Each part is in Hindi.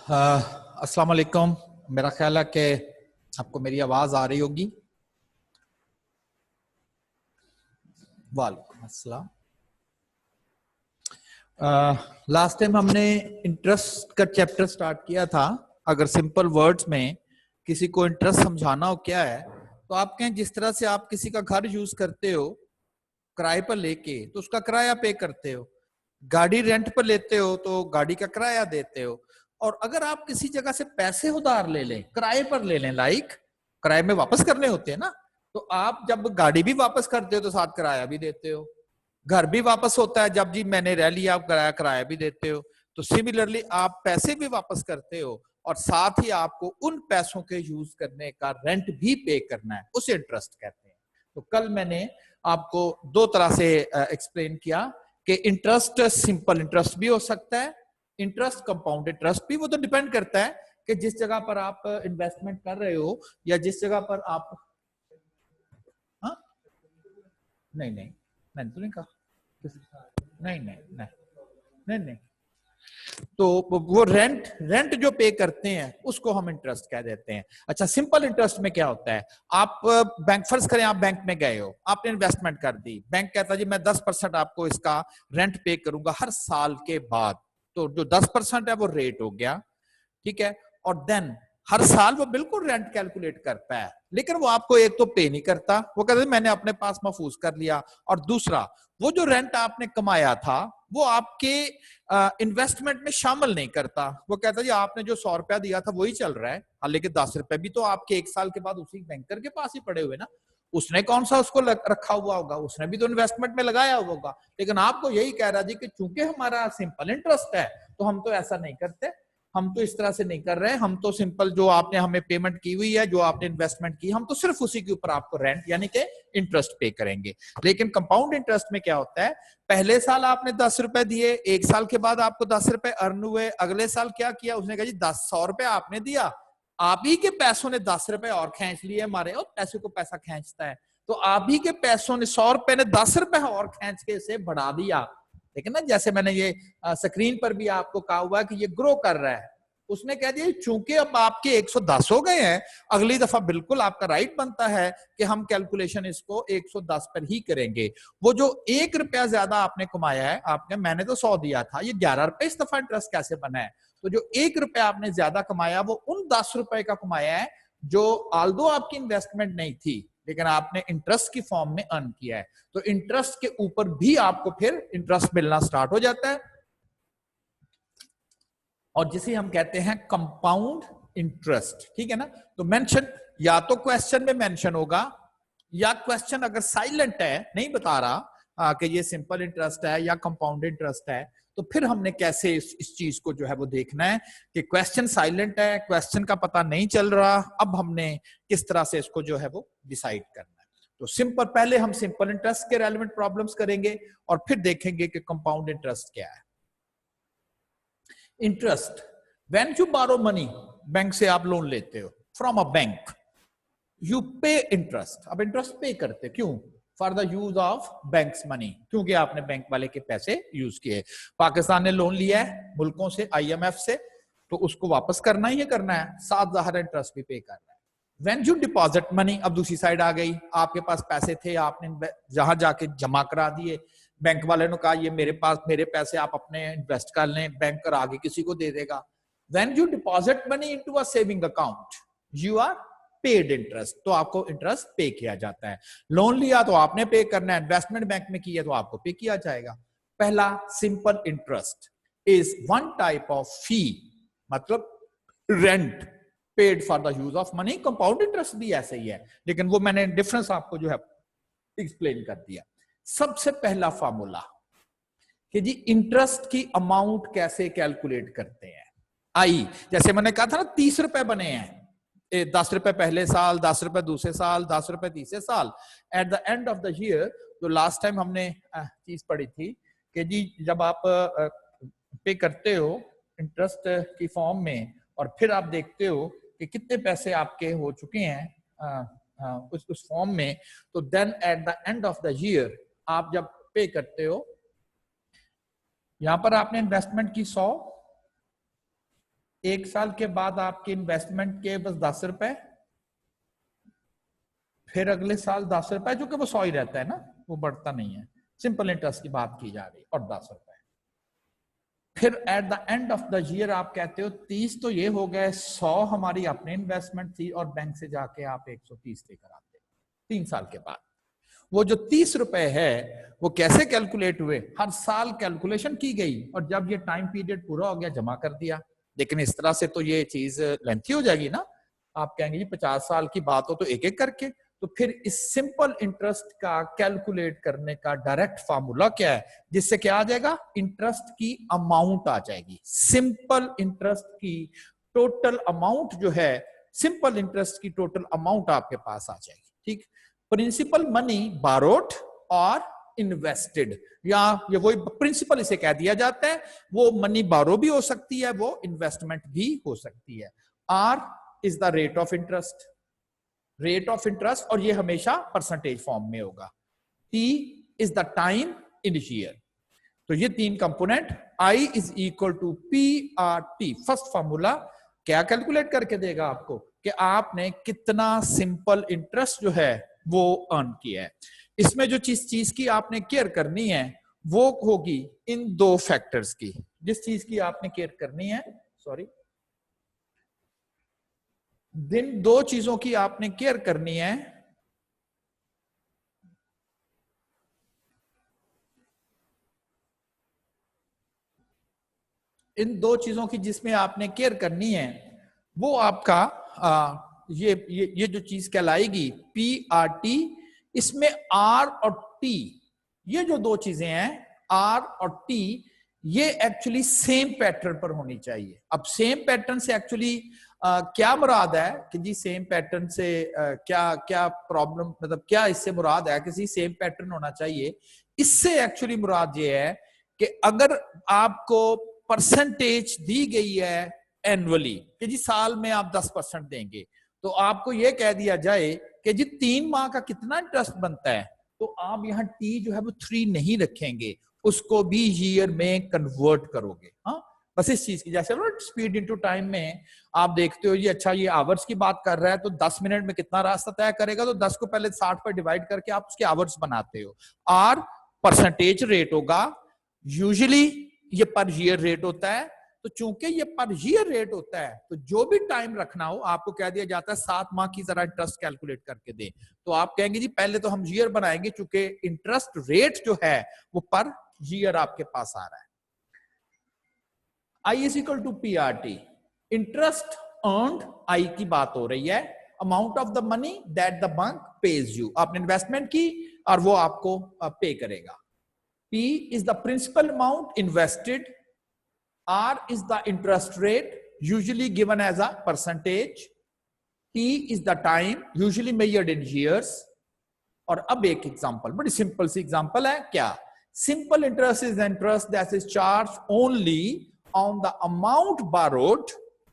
अस्सलाम वालेकुम। मेरा ख्याल है कि आपको मेरी आवाज आ रही होगी। वालेकुम अस्सलाम। लास्ट टाइम हमने इंटरेस्ट का चैप्टर स्टार्ट किया था। अगर सिंपल वर्ड्स में किसी को इंटरेस्ट समझाना हो क्या है, तो आप कहें जिस तरह से आप किसी का घर यूज करते हो किराए पर लेके, तो उसका किराया पे करते हो। गाड़ी रेंट पर लेते हो तो गाड़ी का किराया देते हो। और अगर आप किसी जगह से पैसे उधार ले लें, किराए पर ले लें, लाइक किराए में वापस करने होते हैं ना, तो आप जब गाड़ी भी वापस करते हो तो साथ किराया भी देते हो। घर भी वापस होता है, जब जी मैंने रह लिया आप किराया किराया भी देते हो। तो सिमिलरली आप पैसे भी वापस करते हो और साथ ही आपको उन पैसों के यूज करने का रेंट भी पे करना है, उसे इंटरेस्ट कहते हैं। तो कल मैंने आपको दो तरह से एक्सप्लेन किया कि इंटरेस्ट सिंपल इंटरेस्ट भी हो सकता है, इंटरेस्ट कंपाउंड इंटरेस्ट भी। वो तो डिपेंड करता है कि जिस जगह पर आप इन्वेस्टमेंट कर रहे हो या जिस जगह पर आप। हाँ, नहीं नहीं, मैंने तो नहीं कहा। नहीं नहीं नहीं नहीं नहीं। तो वो रेंट रेंट जो पे करते हैं उसको हम इंटरेस्ट कह देते हैं। अच्छा, सिंपल इंटरेस्ट में क्या होता है? आप बैंक, फर्ज करें आप बैंक में गए हो, आपने इन्वेस्टमेंट कर दी, बैंक कहता है जी मैं 10% आपको इसका रेंट पे करूंगा हर साल के बाद। तो जो 10% है वो रेट हो गया, ठीक है। और देन हर साल वो बिल्कुल रेंट कैलकुलेट करता है, लेकिन वो आपको एक तो पे नहीं करता, वो कहते हैं मैंने अपने पास महफूज कर लिया। और दूसरा, वो जो रेंट आपने कमाया था वो आपके इन्वेस्टमेंट में शामिल नहीं करता। वो कहता है जी आपने जो 100 रुपया दिया था वही चल रहा है, हालांकि 10 रुपए भी तो आपके 1 साल के बाद उसी बैंकर के पास ही पड़े हुए ना। उसने कौन सा उसको रखा हुआ होगा, उसने भी तो इन्वेस्टमेंट में लगाया हुआ होगा। लेकिन आपको यही कह रहा जी कि चूंकि हमारा सिंपल इंटरेस्ट है तो हम तो ऐसा नहीं करते, हम तो इस तरह से नहीं कर रहे, हम तो सिंपल जो आपने हमें पेमेंट की हुई है, जो आपने इन्वेस्टमेंट की, हम तो सिर्फ उसी के ऊपर आपको रेंट यानी कि इंटरेस्ट पे करेंगे। लेकिन कंपाउंड इंटरेस्ट में क्या होता है? पहले साल आपने 10 रुपए दिए, 1 साल के बाद आपको 10 रुपए अर्न हुए, अगले साल क्या किया उसने कहा जी 100 रुपए आपने दिया, आप ही के पैसों ने 10 रुपए और खींच लिए हमारे, और पैसे को पैसा खींचता है। तो आप ही के पैसों ने 100 रुपए ने 10 रुपए और खींच के इसे बढ़ा दिया। लेकिन ना, जैसे मैंने ये स्क्रीन पर भी आपको कहा हुआ है कि ये ग्रो कर रहा है। उसने कह दिया चूंकि अब आपके 110 हो गए हैं, अगली दफा बिल्कुल आपका राइट बनता है कि हम कैलकुलेशन इसको 110 पर ही करेंगे। वो जो 1 रुपया ज्यादा आपने कमाया है, आपने, मैंने तो 100 दिया था, ये 11 रुपए इस दफा इंटरेस्ट कैसे बना है? तो जो 1 रुपया आपने ज्यादा कमाया वो उन 10 रुपए का कमाया है जो आल्दो आपकी इन्वेस्टमेंट नहीं थी, लेकिन आपने इंटरेस्ट की फॉर्म में अर्न किया है। तो इंटरेस्ट के ऊपर भी आपको फिर इंटरेस्ट मिलना स्टार्ट हो जाता है, और जिसे हम कहते हैं कंपाउंड इंटरेस्ट, ठीक है ना। तो मेंशन या तो क्वेश्चन में मेंशन होगा, या क्वेश्चन अगर साइलेंट है, नहीं बता रहा कि ये सिंपल इंटरेस्ट है या कंपाउंड इंटरेस्ट है, तो फिर हमने कैसे इस चीज को जो है वो देखना है कि क्वेश्चन साइलेंट है, क्वेश्चन का पता नहीं चल रहा, अब हमने किस तरह से इसको जो है वो डिसाइड करना है। तो सिंपल, पहले हम सिंपल इंटरेस्ट के रेलेवेंट प्रॉब्लम्स करेंगे और फिर देखेंगे कि कंपाउंड इंटरेस्ट क्या है। इंटरेस्ट, व्हेन यू बारो मनी, बैंक से आप लोन लेते हो, फ्रॉम अ बैंक, यू पे इंटरेस्ट। अब इंटरेस्ट पे करते क्यों? For the use of banks money, क्योंकि आपने बैंक वाले के पैसे यूज किए। पाकिस्तान ने लोन लिया है मुल्कों से, IMF से, तो उसको वापस करना ही करना है, साथ ज़ाहिर इंटरेस्ट भी पे करना है। व्हेन यू डिपॉजिट मनी, अब दूसरी साइड आ गई, आपके पास पैसे थे, आपने जहां जाके जमा करा दिए, बैंक वाले ने कहा ये मेरे पास, मेरे पैसे आप अपने इन्वेस्ट कर लें, बैंकर आगे किसी को दे देगा। When you deposit money into a saving account, you are paid interest, तो आपको इंटरेस्ट पे किया जाता है। लोन लिया तो आपने पे करना है, इन्वेस्टमेंट बैंक में किया तो आपको पे किया जाएगा। पहला simple interest is one type of fee, मतलब rent paid for the use of money. Compound interest भी ऐसे ही है, लेकिन वो मैंने डिफरेंस आपको जो है एक्सप्लेन कर दिया। सबसे पहला फार्मूला कि जी इंटरेस्ट की अमाउंट कैसे कैलकुलेट करते हैं। आई, जैसे मैंने कहा था ना 30 रुपए बने हैं, 10 रुपए पहले साल, 10 रुपए दूसरे साल, 10 रुपए तीसरे साल। Eight the end of the year, जो लास्ट टाइम हमने चीज पढ़ी थी कि जी जब आप पे करते हो इंटरेस्ट की फॉर्म में और फिर आप देखते हो कि कितने पैसे आपके हो चुके हैं उस फॉर्म में, तो then at the end of the year आप जब पे करते हो, यहां पर आपने इन्वेस्टमेंट की 100, 1 साल के बाद आपके इन्वेस्टमेंट के बस 10 रुपए, फिर अगले साल 10 रुपए, जो कि वो 100 ही रहता है ना, वो बढ़ता नहीं है, सिंपल इंटरेस्ट की बात की जा रही है, और 10 रुपए। फिर eight the end of the year आप कहते हो 30 तो ये हो गए, 100 हमारी अपनी इन्वेस्टमेंट थी और बैंक से जाके आप 130 लेकर आते 3 साल के बाद। वो जो 30 रुपए है वो कैसे कैलकुलेट हुए, हर साल कैलकुलेशन की गई और जब ये टाइम पीरियड पूरा हो गया जमा कर दिया। लेकिन इस तरह से तो ये चीज लेंथी हो जाएगी ना, आप कहेंगे जी 50 साल की बात हो तो एक एक करके। तो फिर इस सिंपल इंटरेस्ट का कैलकुलेट करने का डायरेक्ट फार्मूला क्या है, जिससे क्या आ जाएगा, इंटरेस्ट की अमाउंट आ जाएगी। सिंपल इंटरेस्ट की टोटल अमाउंट जो है, सिंपल इंटरेस्ट की टोटल अमाउंट आपके पास आ जाएगी। ठीक, प्रिंसिपल मनी बारोड और इन्वेस्टेड, या ये वही प्रिंसिपल इसे कह दिया जाता है। वो मनी बारो भी हो सकती है, वो इन्वेस्टमेंट भी हो सकती है। R is the rate of interest, rate of interest, और ये हमेशा परसेंटेज फॉर्म में होगा। T is the time in year. तो ये 3 component, I is equal to P R T. First formula क्या कैलकुलेट करके देगा आपको कि आपने कितना सिंपल इंटरेस्ट जो है वो अर्न किया है। इसमें जो चीज की आपने केयर करनी है वो होगी इन 2 फैक्टर्स की। जिस चीज की आपने केयर करनी है, सॉरी, जिन 2 चीजों की आपने केयर करनी है, इन 2 चीजों की जिसमें आपने केयर करनी है वो आपका ये जो चीज कहलाएगी पी आर टी। इसमें आर और टी, ये जो 2 चीजें हैं आर और टी, ये एक्चुअली सेम पैटर्न पर होनी चाहिए। अब सेम पैटर्न से एक्चुअली क्या मुराद है कि जी सेम पैटर्न से क्या क्या प्रॉब्लम, मतलब क्या इससे मुराद है किसी सेम पैटर्न होना चाहिए। इससे एक्चुअली मुराद ये है कि अगर आपको परसेंटेज दी गई है एनुअली कि जी साल में आप 10% देंगे, तो आपको यह कह दिया जाए कि जी 3 माह का कितना इंटरेस्ट बनता है, तो आप यहाँ टी जो है वो 3 नहीं रखेंगे, उसको भी ईयर में कन्वर्ट करोगे। हाँ, बस इस चीज की, जैसे स्पीड इनटू टाइम में आप देखते हो ये, अच्छा ये आवर्स की बात कर रहा है तो 10 मिनट में कितना रास्ता तय करेगा, तो 10 को पहले 60 पर डिवाइड करके आप उसके आवर्स बनाते हो। आर परसेंटेज रेट होगा, यूजुअली ये पर ईयर रेट होता है। तो चूंकि ये पर ईयर रेट होता है तो जो भी टाइम रखना हो आपको कह दिया जाता है 7 माह की जरा इंटरेस्ट कैलकुलेट करके दे। तो आप कहेंगे जी पहले तो हम ईयर बनाएंगे, चूंकि इंटरेस्ट रेट जो है वो पर ईयर आपके पास आ रहा है। I is equal to P R T, interest earned, I की बात हो रही है, amount of the money that the bank pays you, आपने इन्वेस्टमेंट की और वो आपको पे करेगा। P is the principal amount invested. R is the interest rate, usually given as a percentage. T is the time, usually measured in years. और अब एक एग्जांपल, बड़ी सिंपल सी एग्जांपल है, क्या, simple interest is interest that is charge only on the amount borrowed,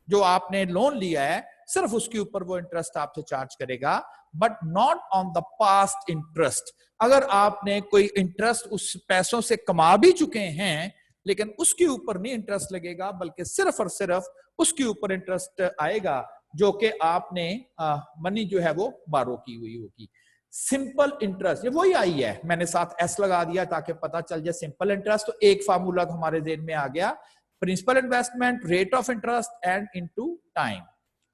जो आपने लोन लिया है सिर्फ उसके ऊपर वो इंटरेस्ट आपसे चार्ज करेगा, but not on the past interest. अगर आपने कोई इंटरेस्ट उस पैसों से कमा भी चुके हैं लेकिन उसके ऊपर नहीं इंटरेस्ट लगेगा, बल्कि सिर्फ और सिर्फ उसके ऊपर इंटरेस्ट आएगा जो कि आपने मनी जो है वो बारो की हुई होगी। सिंपल इंटरेस्ट, ये वही आई है, मैंने साथ एस लगा दिया ताकि पता चल जाए सिंपल इंटरेस्ट। तो एक फार्मूला हमारे जेहन में आ गया, principal investment, rate of interest and into time.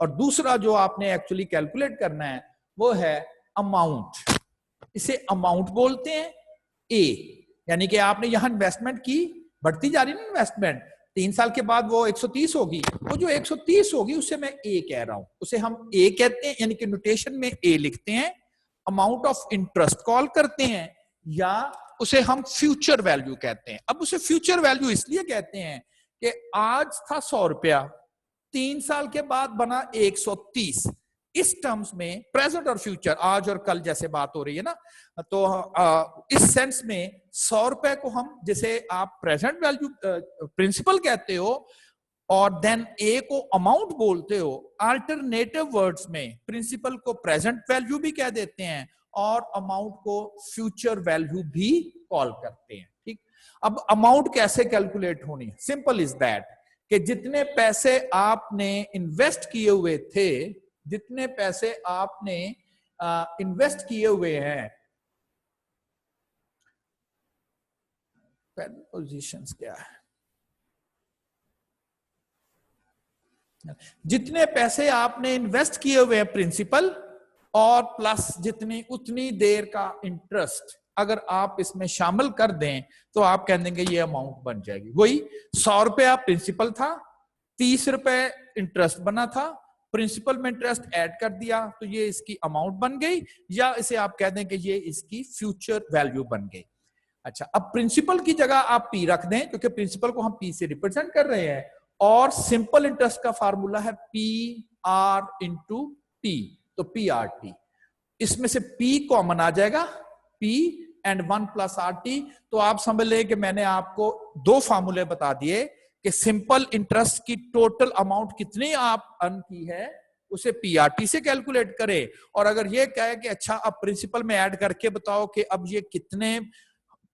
और दूसरा जो आपने एक्चुअली कैलकुलेट करना है वो है अमाउंट, इसे अमाउंट बोलते हैं। ए यानी कि आपने यहां इन्वेस्टमेंट की, बढ़ती जा रही है ना इन्वेस्टमेंट, 3 साल के बाद वो 130 होगी, वो जो 130 होगी उसे मैं ए कह रहा हूं, उसे हम ए कहते हैं, यानी कि नोटेशन में ए लिखते हैं, अमाउंट ऑफ इंटरेस्ट कॉल करते हैं, या उसे हम फ्यूचर वैल्यू कहते हैं। अब उसे फ्यूचर वैल्यू इसलिए कहते हैं कि आज था 100 रुपया, 3 साल के बाद बना 130। इस टर्म्स में प्रेजेंट और फ्यूचर, आज और कल जैसे बात हो रही है ना, तो इस सेंस में 100 रुपए को हम, जैसे आप प्रेजेंट वैल्यू प्रिंसिपल कहते हो और देन ए को अमाउंट बोलते हो, अल्टरनेटिव वर्ड्स में प्रिंसिपल को प्रेजेंट वैल्यू भी कह देते हैं और अमाउंट को फ्यूचर वैल्यू भी कॉल करते हैं। ठीक, अब अमाउंट कैसे कैलकुलेट होनी है, सिंपल इज दैट कि जितने पैसे आपने इन्वेस्ट किए हुए थे, जितने पैसे आपने इन्वेस्ट किए हुए हैं, पोजीशंस क्या है, जितने पैसे आपने इन्वेस्ट किए हुए हैं प्रिंसिपल और प्लस जितनी उतनी देर का इंटरेस्ट अगर आप इसमें शामिल कर दें तो आप कह देंगे ये अमाउंट बन जाएगी। वही 100 रुपया प्रिंसिपल था, 30 रुपए इंटरेस्ट बना था, प्रिंसिपल में इंटरेस्ट ऐड कर दिया तो ये इसकी अमाउंट बन गई, या इसे आप कह दें कि ये इसकी फ्यूचर वैल्यू बन गई। अच्छा, अब प्रिंसिपल की जगह आप पी रख दें क्योंकि प्रिंसिपल को हम पी से रिप्रेजेंट कर रहे हैं, और सिंपल इंटरेस्ट का फार्मूला है पी आर इंटू टी, तो पी आर टी, इसमें से पी कॉमन आ जाएगा, P and 1 plus R T. तो आप समझ लें कि मैंने आपको दो फार्मूले बता दिए कि सिंपल इंटरेस्ट की टोटल अमाउंट कितनी आप अर्न की है उसे पीआरटी से कैलकुलेट करें, और अगर ये कहे कि अच्छा अब प्रिंसिपल में ऐड करके बताओ कि अब ये कितने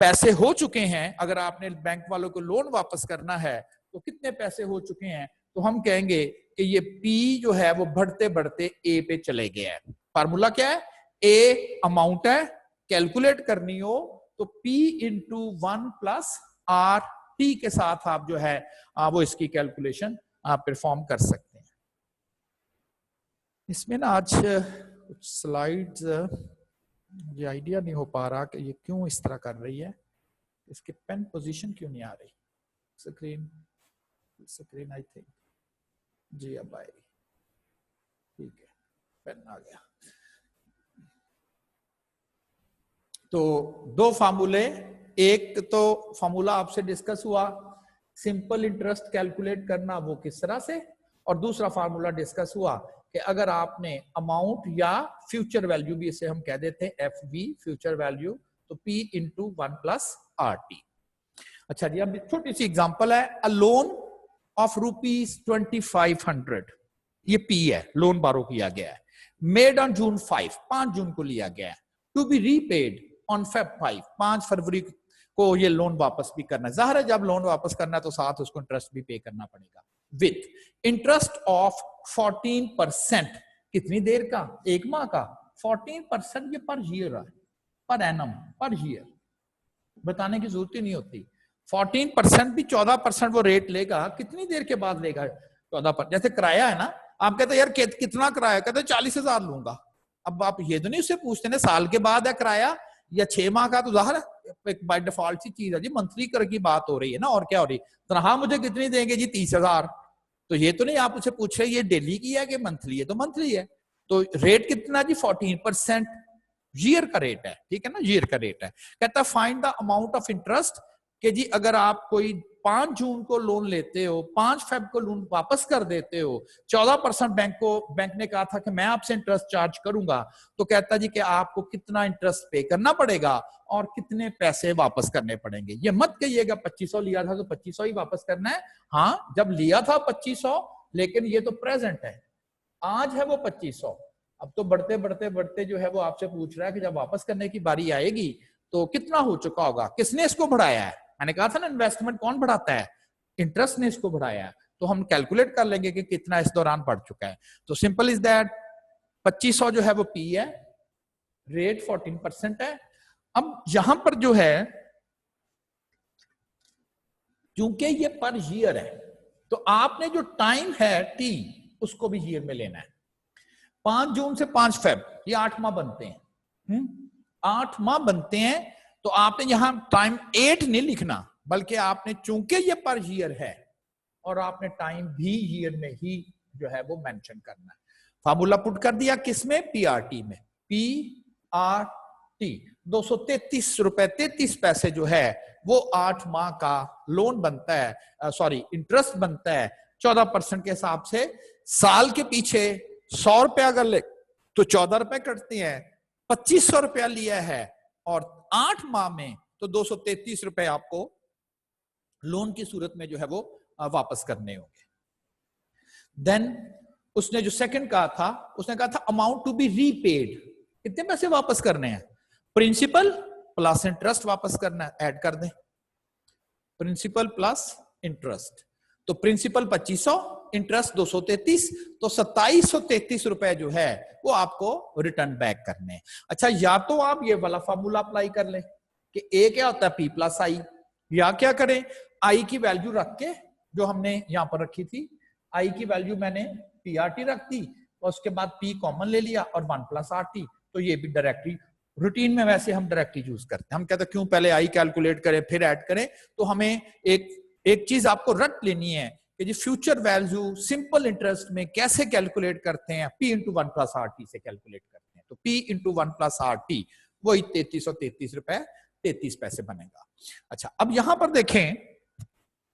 पैसे हो चुके हैं, अगर आपने बैंक वालों को लोन वापस करना है तो कितने पैसे हो चुके हैं, तो हम कहेंगे कि ये पी जो है वो बढ़ते बढ़ते ए पे चले गया है। फार्मूला क्या है, ए अमाउंट है, कैलकुलेट करनी हो तो P into 1 plus R T के साथ आप जो है वो इसकी कैलकुलेशन आप परफॉर्म कर सकते हैं। इसमें ना आज कुछ स्लाइड्स ये आइडिया नहीं हो पा रहा कि ये क्यों इस तरह कर रही है, इसके पेन पोजीशन क्यों नहीं आ रही, स्क्रीन आई थिंक जी अब आएगी, ठीक है पेन आ गया। तो दो फार्मूले, एक तो फार्मूला आपसे डिस्कस हुआ सिंपल इंटरेस्ट कैलकुलेट करना वो किस तरह से, और दूसरा फार्मूला डिस्कस हुआ कि अगर आपने अमाउंट या फ्यूचर वैल्यू भी इसे हम कह देते हैं एफ वी फ्यूचर वैल्यू, तो P into 1 plus R T. अच्छा जी, अब छोटी सी एग्जांपल है, अ लोन ऑफ ₹2500, ये P है, लोन बारो किया गया है, मेड ऑन जून 5 जून को लिया गया है, to be repaid on Feb 5 फरवरी को ये लोन वापस भी करना है। जाहिर है जब लोन वापस करना है तो साथ उसको इंटरेस्ट भी पे करना पड़ेगा, विथ इंटरेस्ट ऑफ 14%। कितनी देर का, एक माह का 14%, ये पर ईयर है, पर एनम, पर ईयर, बताने की जरूरत ही नहीं होती। 14% भी 14% वो रेट लेगा, कितनी देर के बाद लेगा 14%। जैसे किराया है ना, आप कहते यार कितना किराया, कहते 40,000 लूंगा। अब आप ये तो नहीं उससे पूछते ना साल के बाद है किराया या 6 माह का, तो जाहिर है बाय डिफॉल्ट सी चीज है जी, मंथली कर की बात हो रही है ना, और क्या हो रही है, तनख्वाह मुझे कितनी देंगे जी 30,000, तो ये तो नहीं आप उसे पूछ रहे ये डेली की है कि मंथली है, तो मंथली है, तो रेट कितना जी 14% ईयर का रेट है, ठीक है ना, ईयर का रेट है। कहता find the amount of interest, कि जी अगर आप कोई 5 जून को लोन लेते हो, 5 फेब को लोन वापस कर देते हो, 14% बैंक ने कहा था कि मैं आपसे इंटरेस्ट चार्ज करूंगा, तो कहता जी कि आपको कितना इंटरेस्ट पे करना पड़ेगा और कितने पैसे वापस करने पड़ेंगे। ये मत कहिएगा 2500 लिया था तो 2500 ही वापस करना है, हाँ जब लिया था 2500, लेकिन ये तो प्रेजेंट है, आज है वो 2500, अब तो बढ़ते बढ़ते बढ़ते जो है वो आपसे पूछ रहा है कि जब वापस करने की बारी आएगी तो कितना हो चुका होगा, किसने इसको बढ़ाया है। मैंने कहा था ना इन्वेस्टमेंट कौन बढ़ाता है, इंटरेस्ट ने इसको बढ़ाया है, तो हम कैलकुलेट कर लेंगे कि कितना इस दौरान बढ़ चुका है। तो सिंपल इज दैट 2500 जो है वो पी है, रेट 14% है। अब यहां पर जो है क्योंकि ये पर ईयर है तो आपने जो टाइम है टी उसको भी ईयर में लेना है। 5 जून से 5 फेब ये 8 माह बनते हैं, 8 माह बनते हैं, तो आपने यहां टाइम 8 नहीं लिखना, बल्कि आपने चूंकि ये पर ईयर है और आपने टाइम भी ईयर में ही जो है वो मेंशन करना है। फार्मूला पुट कर दिया किसमें, पीआरटी में, पीआरटी 233 रुपए 33 पैसे जो है वो 8 माह का लोन बनता है, सॉरी इंटरेस्ट बनता है 14% के हिसाब से। साल के पीछे 100 रुपया अगर ले तो 14 रुपए कटते हैं, 2500 रुपया लिया है और 8 माह में तो 233 रुपए आपको लोन की सूरत में जो है वो वापस करने होंगे। देन उसने जो सेकंड कहा था, उसने कहा था अमाउंट टू बी रीपेड, कितने पैसे वापस करने हैं, प्रिंसिपल प्लस इंटरेस्ट वापस करना है, ऐड कर दें प्रिंसिपल प्लस इंटरेस्ट, तो प्रिंसिपल 2500, इंटरेस्ट 233, तो 2733 रुपए जो है वो आपको रिटर्न बैक करने। अच्छा, या तो आप ये वाला फॉर्मूला अप्लाई कर लें कि ए क्या होता है पी प्लस आई, या क्या करें आई की वैल्यू रख के जो हमने यहां पर रखी थी, आई की वैल्यू मैंने पी आर टी रख दी और उसके बाद पी कॉमन ले लिया और 1 प्लस आर टी। तो ये भी डायरेक्टली रूटीन में वैसे हम डायरेक्टली यूज करते हैं। हम कहते हैं क्यों पहले आई कैलकुलेट करें फिर ऐड करें। तो हमें एक चीज आपको रट लेनी है कि जी फ्यूचर वैल्यू सिंपल इंटरेस्ट में कैसे कैलकुलेट करते हैं, P into 1 plus R T से कैलकुलेट करते हैं। तो P into 1 plus are T वही 3333 रुपए 33 पैसे बनेगा। अच्छा, अब यहां पर देखें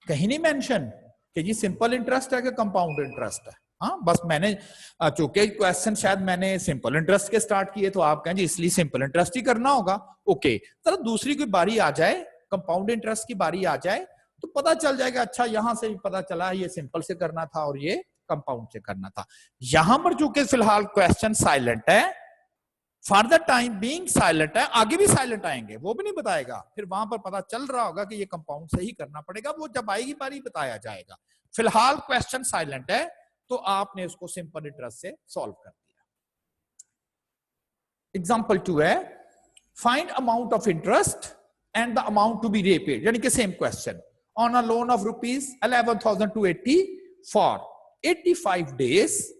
कहीं नहीं मेंशन कि जी सिंपल इंटरेस्ट है कि कंपाउंड इंटरेस्ट है। हाँ, बस मैंने चूंकि क्वेश्चन शायद मैंने सिंपल इंटरेस्ट के स्टार्ट किए तो आप कहें जी इसलिए सिंपल इंटरेस्ट ही करना होगा। ओके, तो दूसरी कोई बारी आ जाए, कंपाउंड इंटरेस्ट की बारी आ जाए तो पता चल जाएगा, अच्छा यहां से भी पता चला ये सिंपल से करना था और ये कंपाउंड से करना था। यहां पर चूंकि फिलहाल क्वेश्चन साइलेंट है, for the time being silent है, आगे भी साइलेंट आएंगे वो भी नहीं बताएगा, फिर वहां पर पता चल रहा होगा कि ये कंपाउंड से ही करना पड़ेगा, वो जब आएगी बारी बताया जाएगा। फिलहाल क्वेश्चन साइलेंट है तो आपने उसको सिंपल इंटरेस्ट से सॉल्व कर दिया। एग्जांपल 2 है, find amount of interest and the amount to be repaid, यानी कि same question, on a loan of rupees 11,280 for 85 days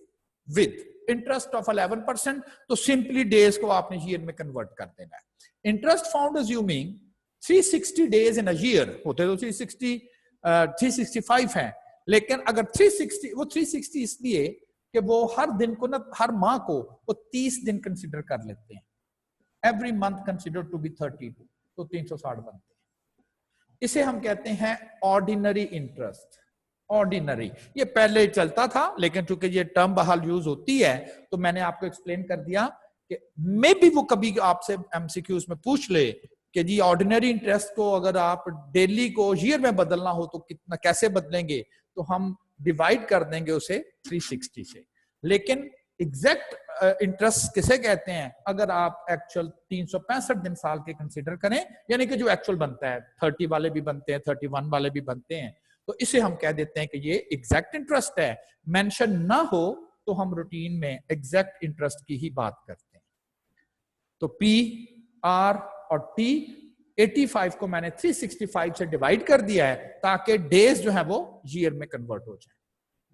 with interest of 11%। तो सिंपली डेज को आपने ईयर में कन्वर्ट कर देना है। Interest found assuming 360 days in a year, होते तो 365 है, लेकिन अगर 360, वो 360 इसलिए कि वो हर दिन को ना, हर माह को वो 30 दिन कंसिडर कर लेते हैं। Every month consider to be 32, तो 360 बनते हैं। इसे हम कहते हैं ऑर्डिनरी इंटरेस्ट। ऑर्डिनरी ये पहले चलता था, लेकिन चूंकि ये टर्म बहाल यूज होती है तो मैंने आपको एक्सप्लेन कर दिया कि मे भी वो कभी आपसे एमसीक्यूज में पूछ ले कि जी ऑर्डिनरी इंटरेस्ट को अगर आप डेली को ईयर में बदलना हो तो कितना कैसे बदलेंगे, तो हम डिवाइड कर देंगे उसे 360 से। लेकिन एग्जैक्ट इंटरेस्ट किसे कहते हैं, अगर आप एक्चुअल 365 दिन साल के कंसीडर करें, यानी कि जो एक्चुअल बनता है, 30 वाले भी बनते हैं, 31 वाले भी बनते हैं, तो इसे हम कह देते हैं कि ये एग्जैक्ट इंटरेस्ट है। मेंशन ना हो तो हम रूटीन में एग्जैक्ट इंटरेस्ट की ही बात करते हैं। तो पी, आर और टी, 85 को मैंने 365 से डिवाइड कर दिया है ताकि डेज जो है वो ईयर में कन्वर्ट हो जाए।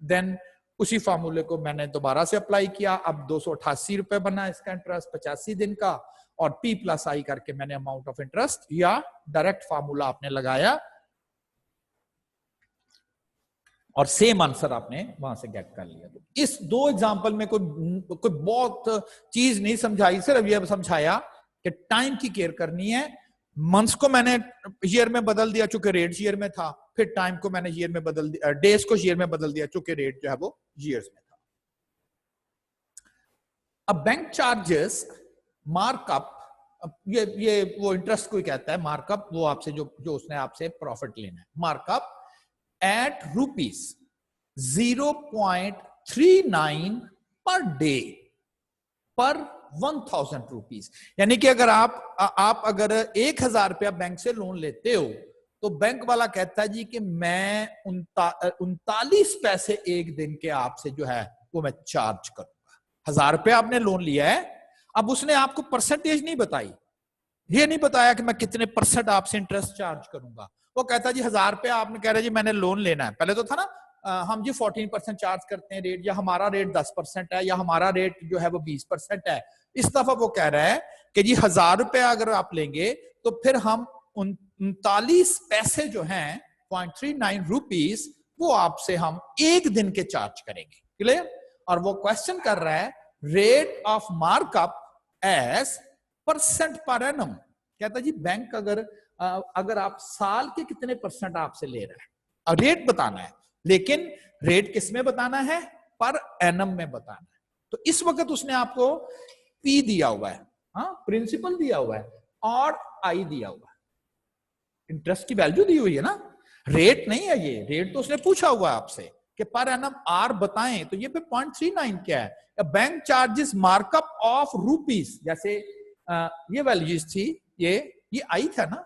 देन उसी फॉर्मूले को मैंने दोबारा से अप्लाई किया, अब 288 रुपए बना इसका इंटरेस्ट 85 दिन का, और पी प्लस आई करके मैंने अमाउंट ऑफ इंटरेस्ट या डायरेक्ट फॉर्मूला आपने लगाया और सेम आंसर आपने वहां से गेट कर लिया। इस दो एग्जांपल में कोई बहुत चीज नहीं समझाई, सिर्फ ये समझाया कि टाइम की केयर करनी है। मंथ्स को मैंने ईयर में बदल दिया चूंकि रेट ईयर में था, फिर टाइम को मैंने ईयर में बदल दिया, डेज को ईयर में बदल दिया चूंकि रेट जो है वो ईयर्स में था। अब बैंक चार्जेस मार्कअप, ये वो इंटरेस्ट को कहता है मार्कअप, वो आपसे जो उसने आपसे प्रॉफिट लेना है, markup at rupees 0.39 per day per 1000 rupees. यानी कि अगर आप अगर 1000 रुपया बैंक से लोन लेते हो तो बैंक वाला कहता है जी कि मैं 39 पैसे एक दिन के आपसे जो है वो मैं चार्ज करूंगा। 1000 रुपया आपने लोन लिया है, अब उसने आपको परसेंटेज नहीं बताई, ये नहीं बताया कि मैं कितने परसेंट आपसे इंटरेस्ट चार्ज करूंगा। वो कहता है जी 1000 रुपया आपने कह रहे जी मैंने लोन लेना है, पहले तो था ना हम जी 14% चार्ज करते हैं रेट, या हमारा रेट 10% है, या हमारा रेट जो है वो 20% है। इस दफा वो कह रहा है कि जी 1000 रुपया अगर आप लेंगे तो फिर हम 39 पैसे जो हैं 0.39 रुपीज वो आपसे हम एक दिन के चार्ज करेंगे। क्लियर? और वो क्वेश्चन कर रहा है rate of markup as percent per annum. कहता जी बैंक अगर आप साल के कितने परसेंट आपसे ले रहा है, और रेट बताना है, लेकिन रेट किस में बताना है, पर एनम में बताना है। तो इस वक्त उसने आपको पी दिया हुआ है, हाँ प्रिंसिपल दिया हुआ है और आई दिया हुआ है, इंटरेस्ट की वैल्यू दी हुई है ना, रेट नहीं है ये, रेट तो उसने पूछा हुआ है आपसे कि पर एनम आर बताएं, तो ये पे 0.39 क्या है, bank charges markup of rupees, जैसे ये वैल्यूज थी, ये आई था ना,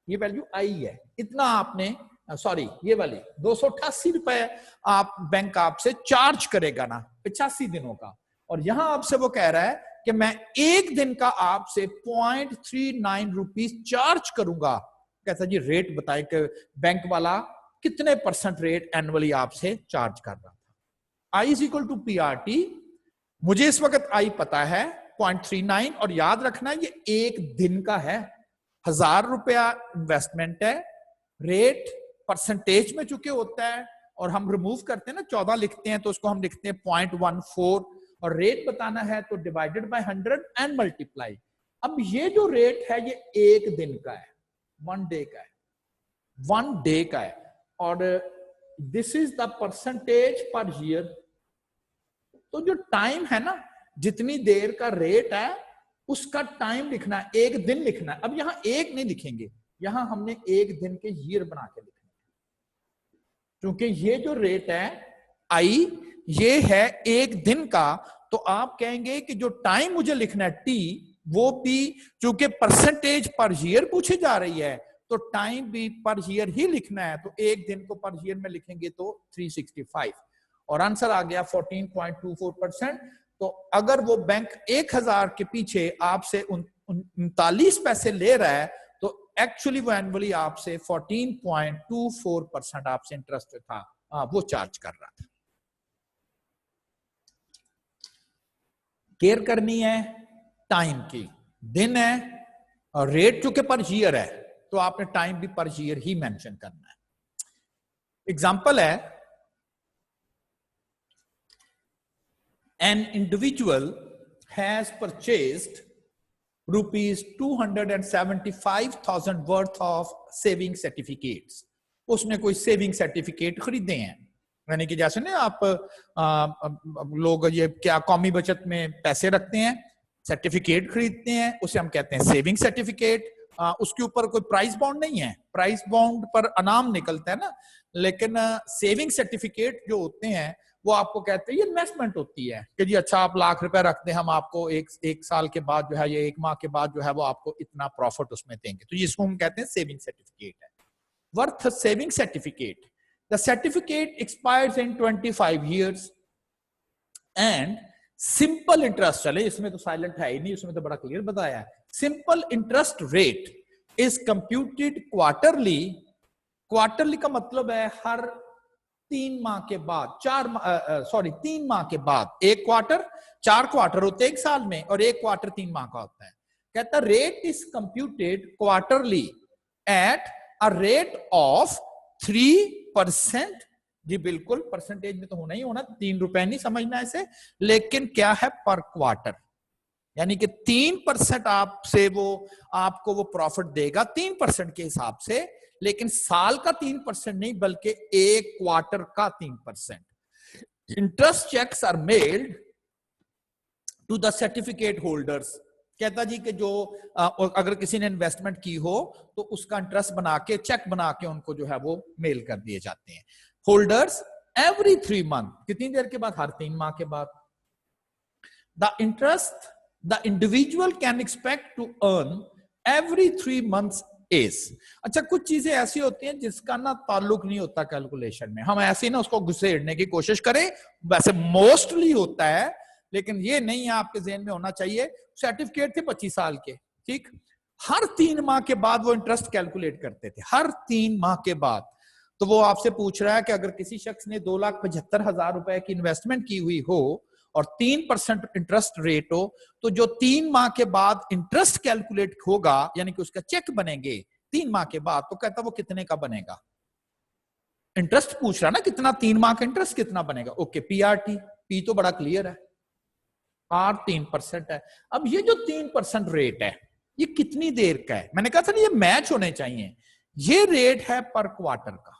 ये वैल्यू आई है, इतना आपने सॉरी ये वाली 288 रुपए आप बैंक आपसे चार्ज करेगा ना 85 दिनों का, और यहां आपसे वो कह रहा है कि मैं एक दिन का आपसे 0.39 रुपीज चार्ज करूंगा। कहता जी रेट बताए कि बैंक वाला कितने % रेट एनुअली आपसे चार्ज कर रहा था। आई इज इक्वल टू PRT, मुझे इस वक्त आई पता है 0.39, और याद रखना ये एक दिन का है, 1000 रुपया इन्वेस्टमेंट है, रेट परसेंटेज में चूंकि होता है और हम रिमूव करते हैं ना 14 लिखते हैं तो उसको हम लिखते हैं 0.14, और रेट बताना है तो डिवाइडेड बाय 100 एंड मल्टीप्लाई। अब ये जो रेट है ये एक दिन का है, 1 डे का है, 1 डे का है, और this is the percentage per year. तो जो टाइम है ना, जितनी देर का रेट है उसका टाइम लिखना है, एक दिन लिखना है। अब यहां एक नहीं लिखेंगे, यहां हमने एक दिन के ईयर बना के लिखना है, क्योंकि ये जो रेट है आई ये है एक दिन का, तो आप कहेंगे कि जो टाइम मुझे लिखना है टी, वो भी चूंकि परसेंटेज पर ईयर पूछी जा रही है तो टाइम भी पर ईयर ही लिखना है, तो एक दिन को पर ईयर में लिखेंगे तो 365, और आंसर आ गया 14.24%। तो अगर वो बैंक 1000 के पीछे आपसे 39 पैसे ले रहा है तो एक्चुअली वो एनुअली आपसे 14.24% आपसे इंटरेस्ट था वो चार्ज कर रहा था। केयर करनी है टाइम की, दिन है और रेट चूंकि पर ईयर है तो आपने टाइम भी पर ईयर ही मेंशन करना है। एग्जांपल है, an individual has purchased rupees 275,000 worth of saving certificates। उसने कोई सेविंग सर्टिफिकेट खरीदे हैं, यानी कि जैसे ना आप लोग ये क्या कौमी बचत में पैसे रखते हैं, सर्टिफिकेट खरीदते हैं, उसे हम कहते हैं सेविंग सर्टिफिकेट। उसके ऊपर कोई प्राइस बॉन्ड नहीं है, प्राइस बॉन्ड पर अनाम निकलता है ना, लेकिन सेविंग सर्टिफिकेट जो होते हैं वो आपको कहते हैं ये इन्वेस्टमेंट होती है कि जी अच्छा आप लाख रुपए रख दें, हम आपको एक साल के बाद जो है, ये 1 माह के बाद जो है वो आपको इतना प्रॉफिट उसमें देंगे, तो इसको हम कहते हैं सेविंग सर्टिफिकेट है। Worth saving certificate, the certificate expires in 25 years and simple interest, चले इसमें तो साइलेंट है ही नहीं, उसमें तो बड़ा क्लियर बताया है, simple interest rate is computed quarterly. Quarterly का मतलब है हर 3 माह के बाद, 3 माह के बाद, एक क्वार्टर, 4 क्वार्टर होते हैं एक साल में और एक क्वार्टर 3 माह का होता है। कहता rate is computed quarterly at a rate of 3%। जी बिल्कुल, परसेंटेज में तो होना ही होना, 3 रुपए नहीं समझना ऐसे, लेकिन क्या है पर क्वार्टर, यानी कि 3% आपसे वो आपको वो प्रॉफिट देगा 3% के हिसाब से, लेकिन साल का 3% नहीं बल्कि एक क्वार्टर का 3%। Interest cheques are mailed to the certificate holders. कहता जी कि जो अगर किसी ने इन्वेस्टमेंट की हो तो उसका इंटरेस्ट बना के, चेक बना के उनको जो है वो मेल कर दिए जाते हैं। होल्डर्स एवरी 3 मंथ, कितनी देर के बाद? हर 3 माह के बाद। The interest the individual can expect to earn every 3 months is. अच्छा, कुछ चीजें ऐसी होती हैं जिसका ना ताल्लुक नहीं होता कैलकुलेशन में, हम ऐसे ना उसको घुसेड़ने की कोशिश करें, वैसे मोस्टली होता है, लेकिन ये नहीं है आपके ज़हन में होना चाहिए। सर्टिफिकेट थे 25 साल के, ठीक, हर 3 माह के बाद वो इंटरेस्ट कैलकुलेट करते थे, हर 3 माह के बाद। तो वो आपसे पूछ रहा है कि अगर किसी शख्स ने 2,75,000 रुपए की इन्वेस्टमेंट की हुई हो और 3% इंटरेस्ट रेट हो, तो जो 3 माह के बाद इंटरेस्ट कैलकुलेट होगा, यानी कि उसका चेक बनेंगे 3 माह के बाद, तो कहता वो कितने का बनेगा? इंटरेस्ट पूछ रहा ना कितना, 3 माह का इंटरेस्ट कितना बनेगा। ओके, PRT, पी तो बड़ा क्लियर है, आर 3% है। अब ये जो 3% रेट है ये कितनी देर का है? मैंने कहा था ना ये मैच होने चाहिए। ये रेट है पर क्वार्टर का,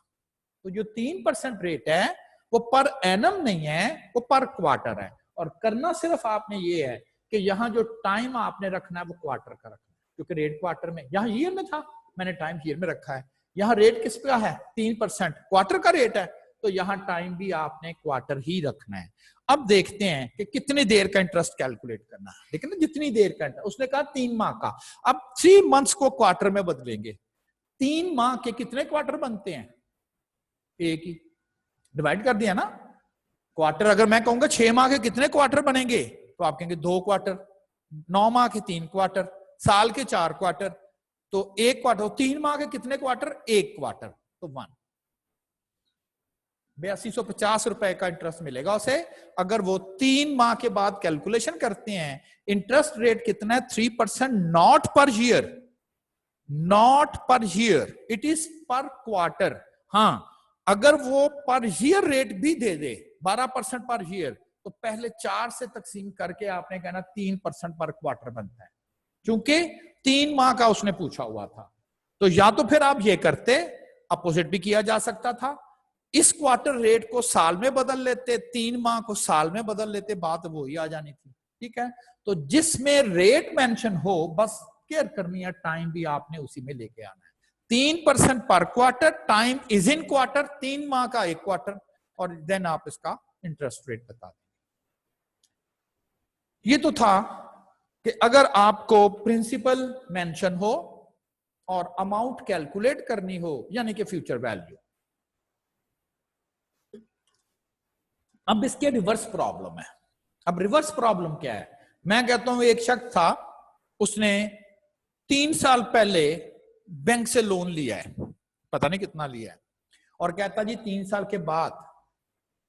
तो जो 3% रेट है वो पर एनम नहीं है, वो पर क्वार्टर है। और करना सिर्फ आपने ये है कि यहां जो टाइम आपने रखना है वो क्वार्टर का रखना है, क्योंकि रेट क्वार्टर में, यहां ईयर में था, मैंने टाइम ईयर में रखा है। यहां रेट किस का है? 3%, क्वार्टर का रेट है, तो यहां टाइम भी आपने क्वार्टर ही रखना है। अब देखते हैं कि कितनी देर का इंटरेस्ट कैलकुलेट करना है। लेकिन जितनी देर का इंटरेस्ट, उसने कहा 3 माह का, अब 3 months को क्वार्टर में बदलेंगे। 3 माह के कितने क्वार्टर बनते हैं? एक ही, डिवाइड कर दिया ना। क्वार्टर अगर मैं कहूंगा 6 माह के कितने क्वार्टर बनेंगे, तो आप कहेंगे 2 क्वार्टर, 9 माह के 3 क्वार्टर, साल के 4 क्वार्टर, तो 1 क्वार्टर, 3 माह के कितने क्वार्टर, 1 क्वार्टर, तो 1। 8250 रुपए का इंटरेस्ट मिलेगा उसे। अगर वो 3 माह के बाद कैलकुलेशन करते हैं, इंटरेस्ट रेट कितना है, 3%, not per year, not per year, it is पर क्वार्टर। हाँ, अगर वो पर ईयर रेट भी दे दे 12% पर ईयर, तो पहले 4 से तकसीम करके आपने कहना 3% पर क्वार्टर बनता है, क्योंकि 3 माह का उसने पूछा हुआ था। तो या तो फिर आप ये करते, अपोजिट भी किया जा सकता था, इस क्वार्टर रेट को साल में बदल लेते, 3 माह को साल में बदल लेते, बात वो ही आ जानी थी। ठीक है, तो जिसमें रेट मेंशन हो, बस केयर करनी है, टाइम भी आपने उसी में लेके आना है। 3% पर quarter, time is in quarter, 3 माह का 1 क्वार्टर, और देन आप इसका इंटरेस्ट रेट बता दें। ये तो था कि अगर आपको प्रिंसिपल मेंशन हो और अमाउंट कैलकुलेट करनी हो, यानी कि फ्यूचर वैल्यू। अब इसके रिवर्स प्रॉब्लम है। अब रिवर्स प्रॉब्लम क्या है, मैं कहता हूं एक शख्स था, उसने 3 साल पहले बैंक से लोन लिया है, पता नहीं कितना लिया है, और कहता जी 3 साल के बाद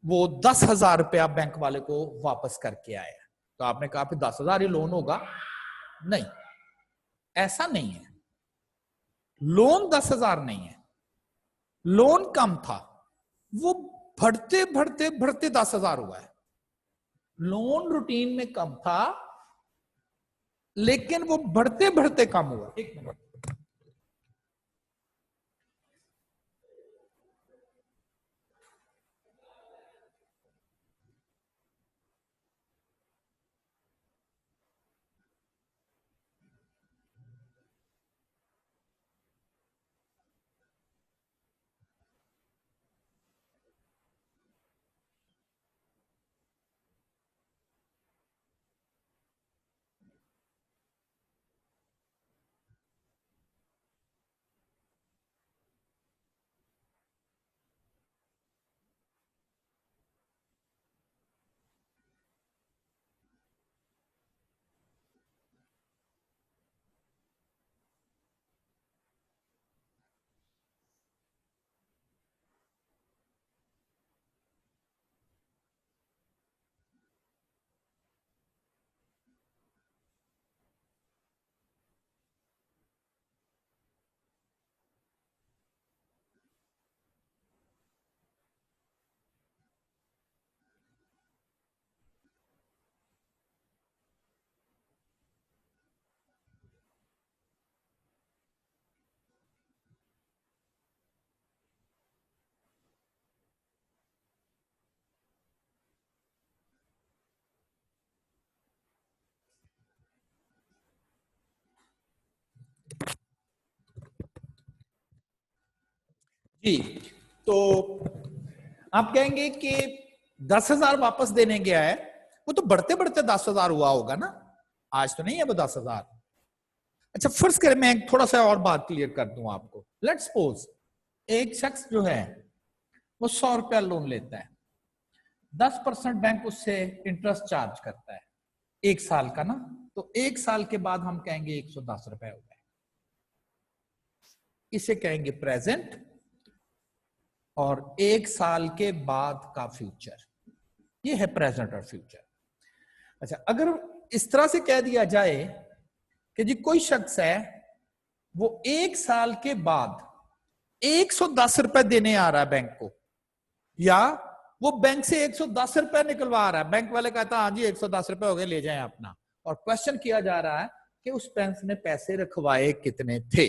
वो 10,000 रुपया बैंक वाले को वापस करके आया। तो आपने कहा फिर 10,000 ही लोन होगा? नहीं, ऐसा नहीं है। लोन 10,000 नहीं है, लोन कम था, वो बढ़ते बढ़ते बढ़ते 10,000 हुआ है। लोन रूटीन में कम था, लेकिन वो बढ़ते बढ़ते कम हुआ। एक मिनट, जी, तो आप कहेंगे कि 10,000 वापस देने गया है, वो तो बढ़ते बढ़ते 10,000 हुआ होगा ना, आज तो नहीं है वो 10,000। अच्छा, फर्ज करें, मैं थोड़ा सा और बात क्लियर कर दूं आपको। लेट्स सपोज एक शख्स जो है वो 100 रुपया लोन लेता है, 10% बैंक उससे इंटरेस्ट चार्ज करता है 1 साल का ना, तो 1 साल के बाद हम कहेंगे 110 रुपए हो गए, इसे कहेंगे प्रेजेंट, और 1 साल के बाद का फ्यूचर, ये है प्रेजेंट और फ्यूचर। अच्छा, अगर इस तरह से कह दिया जाए कि जी कोई शख्स है वो 1 साल के बाद 110 रुपए देने आ रहा है बैंक को, या वो बैंक से 110 रुपए निकलवा रहा है, बैंक वाले कहता है हाँ जी 110 रुपए हो गए, ले जाएं अपना, और क्वेश्चन किया जा रहा है कि उस बैंक ने पैसे रखवाए कितने थे।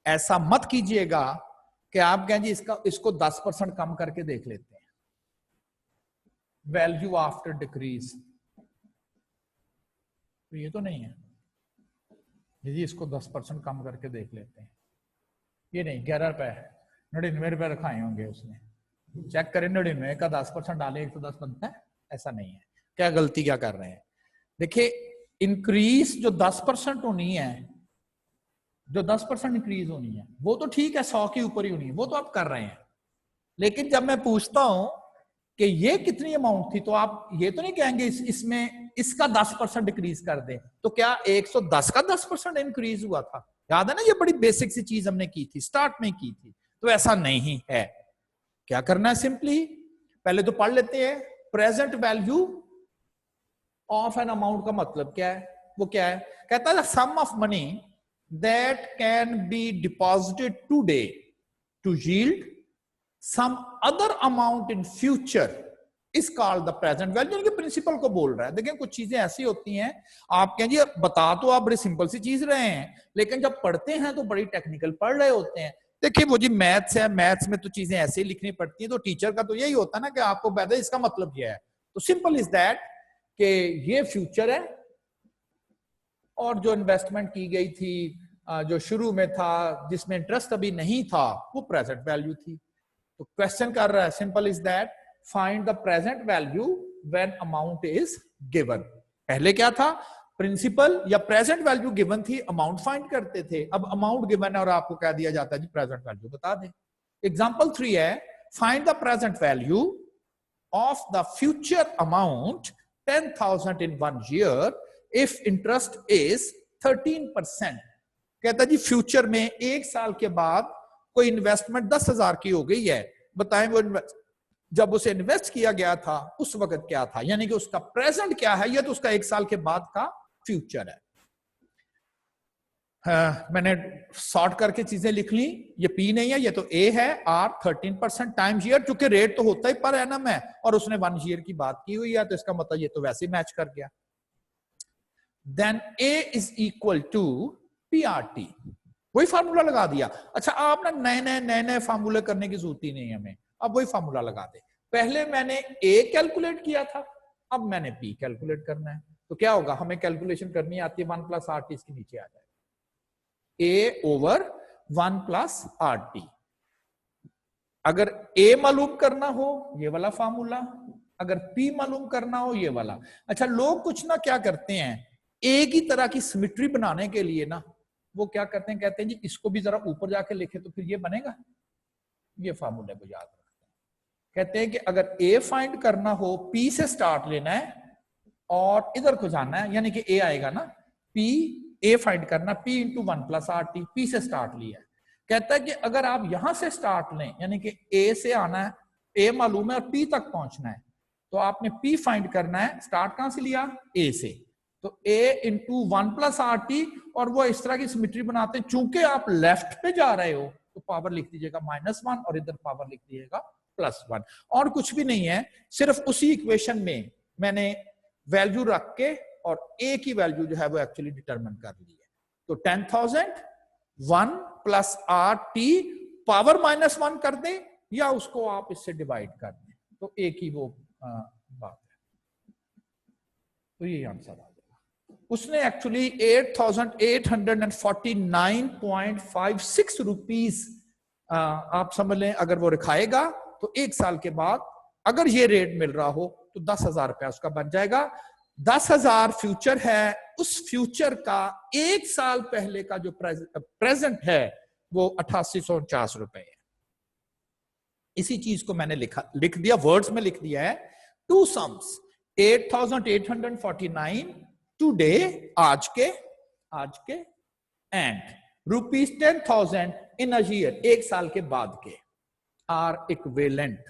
ऐसा मत कीजिएगा कि आप कहें जी इसको 10% कम करके देख लेते हैं, वैल्यू आफ्टर डिक्रीज, तो ये तो नहीं है जी इसको 10% कम करके देख लेते हैं, ये नहीं, 11 रुपए 99 रुपए रखाए होंगे उसने, चेक करें 99 का 10% डाले 110 बनता है, ऐसा नहीं है। क्या गलती क्या कर रहे हैं, देखिए इंक्रीज जो 10% होनी है, जो 10% इंक्रीज होनी है वो तो ठीक है, 100 के ऊपर ही होनी है, वो तो आप कर रहे हैं, लेकिन जब मैं पूछता हूं कि ये कितनी अमाउंट थी, तो आप ये तो नहीं कहेंगे इसमें इसका 10% डिक्रीज कर दें, तो क्या 110 का 10% इंक्रीज हुआ था? याद है ना, ये बड़ी बेसिक सी चीज हमने की थी, स्टार्ट में की थी। तो ऐसा नहीं है। क्या करना है, सिंपली पहले तो पढ़ लेते हैं present value of an amount का मतलब क्या है। वो क्या है, कहता है sum of money that can be deposited today to yield some other amount in future is called the present value. यानी कि प्रिंसिपल को बोल रहा है। देखिए कुछ चीजें ऐसी होती हैं, आप कहें जी बता तो आप बड़ी सिंपल सी चीज रहे हैं, लेकिन जब पढ़ते हैं तो बड़ी टेक्निकल पढ़ रहे होते हैं। देखिए वो जी मैथ्स है, मैथ्स में तो चीजें ऐसे ही लिखनी पड़ती हैं, तो टीचर का तो यही होता है ना कि आपको पता है इसका मतलब यह है। तो सिंपल इज दैट कि ये फ्यूचर है और जो इन्वेस्टमेंट की गई थी जो शुरू में था जिसमें इंटरेस्ट अभी नहीं था वो प्रेजेंट वैल्यू थी। तो क्वेश्चन कर रहा है simple is that find the present value when amount is given. पहले क्या था, प्रिंसिपल या प्रेजेंट वैल्यू गिवन थी, अमाउंट फाइंड करते थे। अब अमाउंट गिवन है और आपको कह दिया जाता है जी प्रेजेंट वैल्यू बता दें। एग्जांपल 3 है find the present value of the future amount 10,000 in 1 year if interest is 13%। कहता जी फ्यूचर में एक साल के बाद कोई इन्वेस्टमेंट 10,000 की हो गई है, बताएं वो जब उसे इन्वेस्ट किया गया था उस वक्त क्या था, यानी कि उसका प्रेजेंट क्या है, यह तो उसका एक साल के बाद का फ्यूचर है। मैंने शॉर्ट करके चीजें लिख ली, ये पी नहीं है, ये तो ए है। आर 13% टाइम्स ईयर, चूंकि रेट तो होता ही पर एनम है और उसने 1 ईयर की बात की हुई है, तो इसका मतलब ये तो वैसे ही मैच कर गया। Then A is equal to P R T, वही फार्मूला लगा दिया। अच्छा आप ना नए नए फार्मूले करने की जरूरत ही नहीं है हमें, अब वही फार्मूला लगा दे। पहले मैंने ए कैलकुलेट किया था, अब मैंने पी कैलकुलेट करना है। तो क्या होगा, हमें कैलकुलेशन करनी आती है 1 प्लस आर टी, इसके नीचे आ जाएगा ए ओवर 1 प्लस आर टी। अगर ए मालूम करना हो ये वाला फार्मूला, अगर पी मालूम करना हो ये वाला। अच्छा लोग कुछ ना क्या करते हैं, एक ही तरह की सिमेट्री बनाने के लिए ना वो क्या करते हैं, कहते हैं जी इसको भी जरा ऊपर जाके लिखे तो फिर ये बनेगा। ये फार्मूले को याद रखते हैं। कहते हैं कि अगर ए फाइंड करना हो पी से स्टार्ट लेना है और इधर को जाना है, यानी कि ए आएगा ना, पी ए फाइंड करना, P into 1 plus R T, P से स्टार्ट लिया है। कहता है कि अगर आप यहां से स्टार्ट लें, यानी कि ए से आना है, ए मालूम है और पी तक पहुंचना है, तो आपने पी फाइंड करना है। स्टार्ट कहां से लिया, ए से, तो ए इंटू 1 प्लस आर टी, और वो इस तरह की सिमेट्री बनाते हैं। चूंकि आप लेफ्ट पे जा रहे हो तो पावर लिख दीजिएगा -1 और इधर पावर लिख दीजिएगा +1, और कुछ भी नहीं है, सिर्फ उसी इक्वेशन में मैंने वैल्यू रख के और ए की वैल्यू जो है वो एक्चुअली डिटरमिन कर ली है। तो 10,000 1 प्लस आर टी पावर -1 कर दें या उसको आप इससे डिवाइड कर दें, तो ए की वो बात है। तो ये आंसर आ जाएगा। उसने एक्चुअली 8,849.56 रुपीज आप समझ लें, अगर वो रिखाएगा तो एक साल के बाद अगर ये रेट मिल रहा हो तो 10,000 रुपया उसका बन जाएगा। 10,000 फ्यूचर है, उस फ्यूचर का एक साल पहले का जो प्रेजेंट है वो 8,849 रुपए है। इसी चीज को मैंने लिख दिया, वर्ड्स में लिख दिया है। टू सम्स 8,849 टुडे, आज के एंड ₹10,000 इन अ ईयर, एक साल के बाद के, आर इक्विवेलेंट।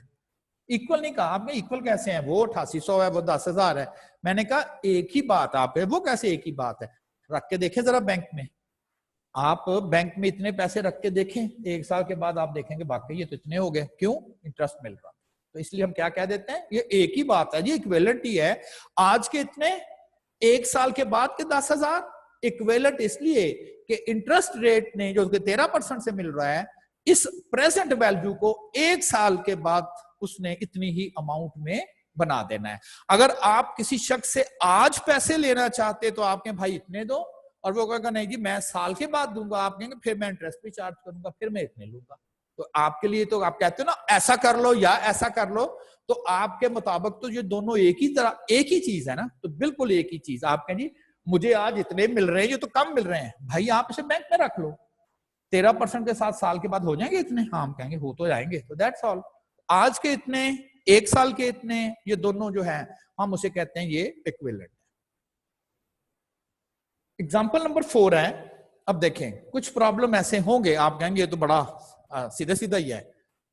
इक्वल नहीं कहा आपने, इक्वल कैसे है, वो 8,800 है, वो 10,000 है। मैंने कहा एक ही बात आप है, वो कैसे एक ही बात है, रख के देखें जरा बैंक में। आप बैंक में इतने पैसे रख के देखें, एक साल के बाद आप देखेंगे वाकई ये तो इतने हो गए, क्यों, इंटरेस्ट मिल रहा। तो इसलिए हम क्या कह देते हैं, ये एक ही बात है जी, इक्विवेलेंट ही है। आज के इतने, एक साल के बाद के 10,000, इक्विवेलेंट इसलिए कि इंटरेस्ट रेट ने जो 13% से मिल रहा है, इस प्रेजेंट वैल्यू को एक साल के बाद उसने इतनी ही अमाउंट में बना देना है। अगर आप किसी शख्स से आज पैसे लेना चाहते तो आप कहें भाई इतने दो, और वो कहेगा नहीं जी मैं साल के बाद दूंगा, आप कहेंगे फिर मैं इंटरेस्ट भी चार्ज करूंगा, फिर मैं इतने लूंगा। तो आपके लिए तो आप कहते हो ना ऐसा कर लो या ऐसा कर लो, तो आपके मुताबिक तो ये दोनों एक ही तरह, एक ही चीज है ना, तो बिल्कुल एक ही चीज। आप कहें जी मुझे आज इतने मिल रहे हैं, ये तो कम मिल रहे हैं, भाई आप इसे बैंक में रख लो, 13% के साथ साल के बाद हो जाएंगे इतने, हाँ हम कहेंगे हो तो जाएंगे, तो दैट्स ऑल। आज के इतने, 1 साल के इतने, ये दोनों जो है हम उसे कहते हैं ये इक्विवेलेंट। एग्जाम्पल नंबर 4 है। अब देखें कुछ प्रॉब्लम ऐसे होंगे, आप कहेंगे ये तो बड़ा सीधा सीधा ही है,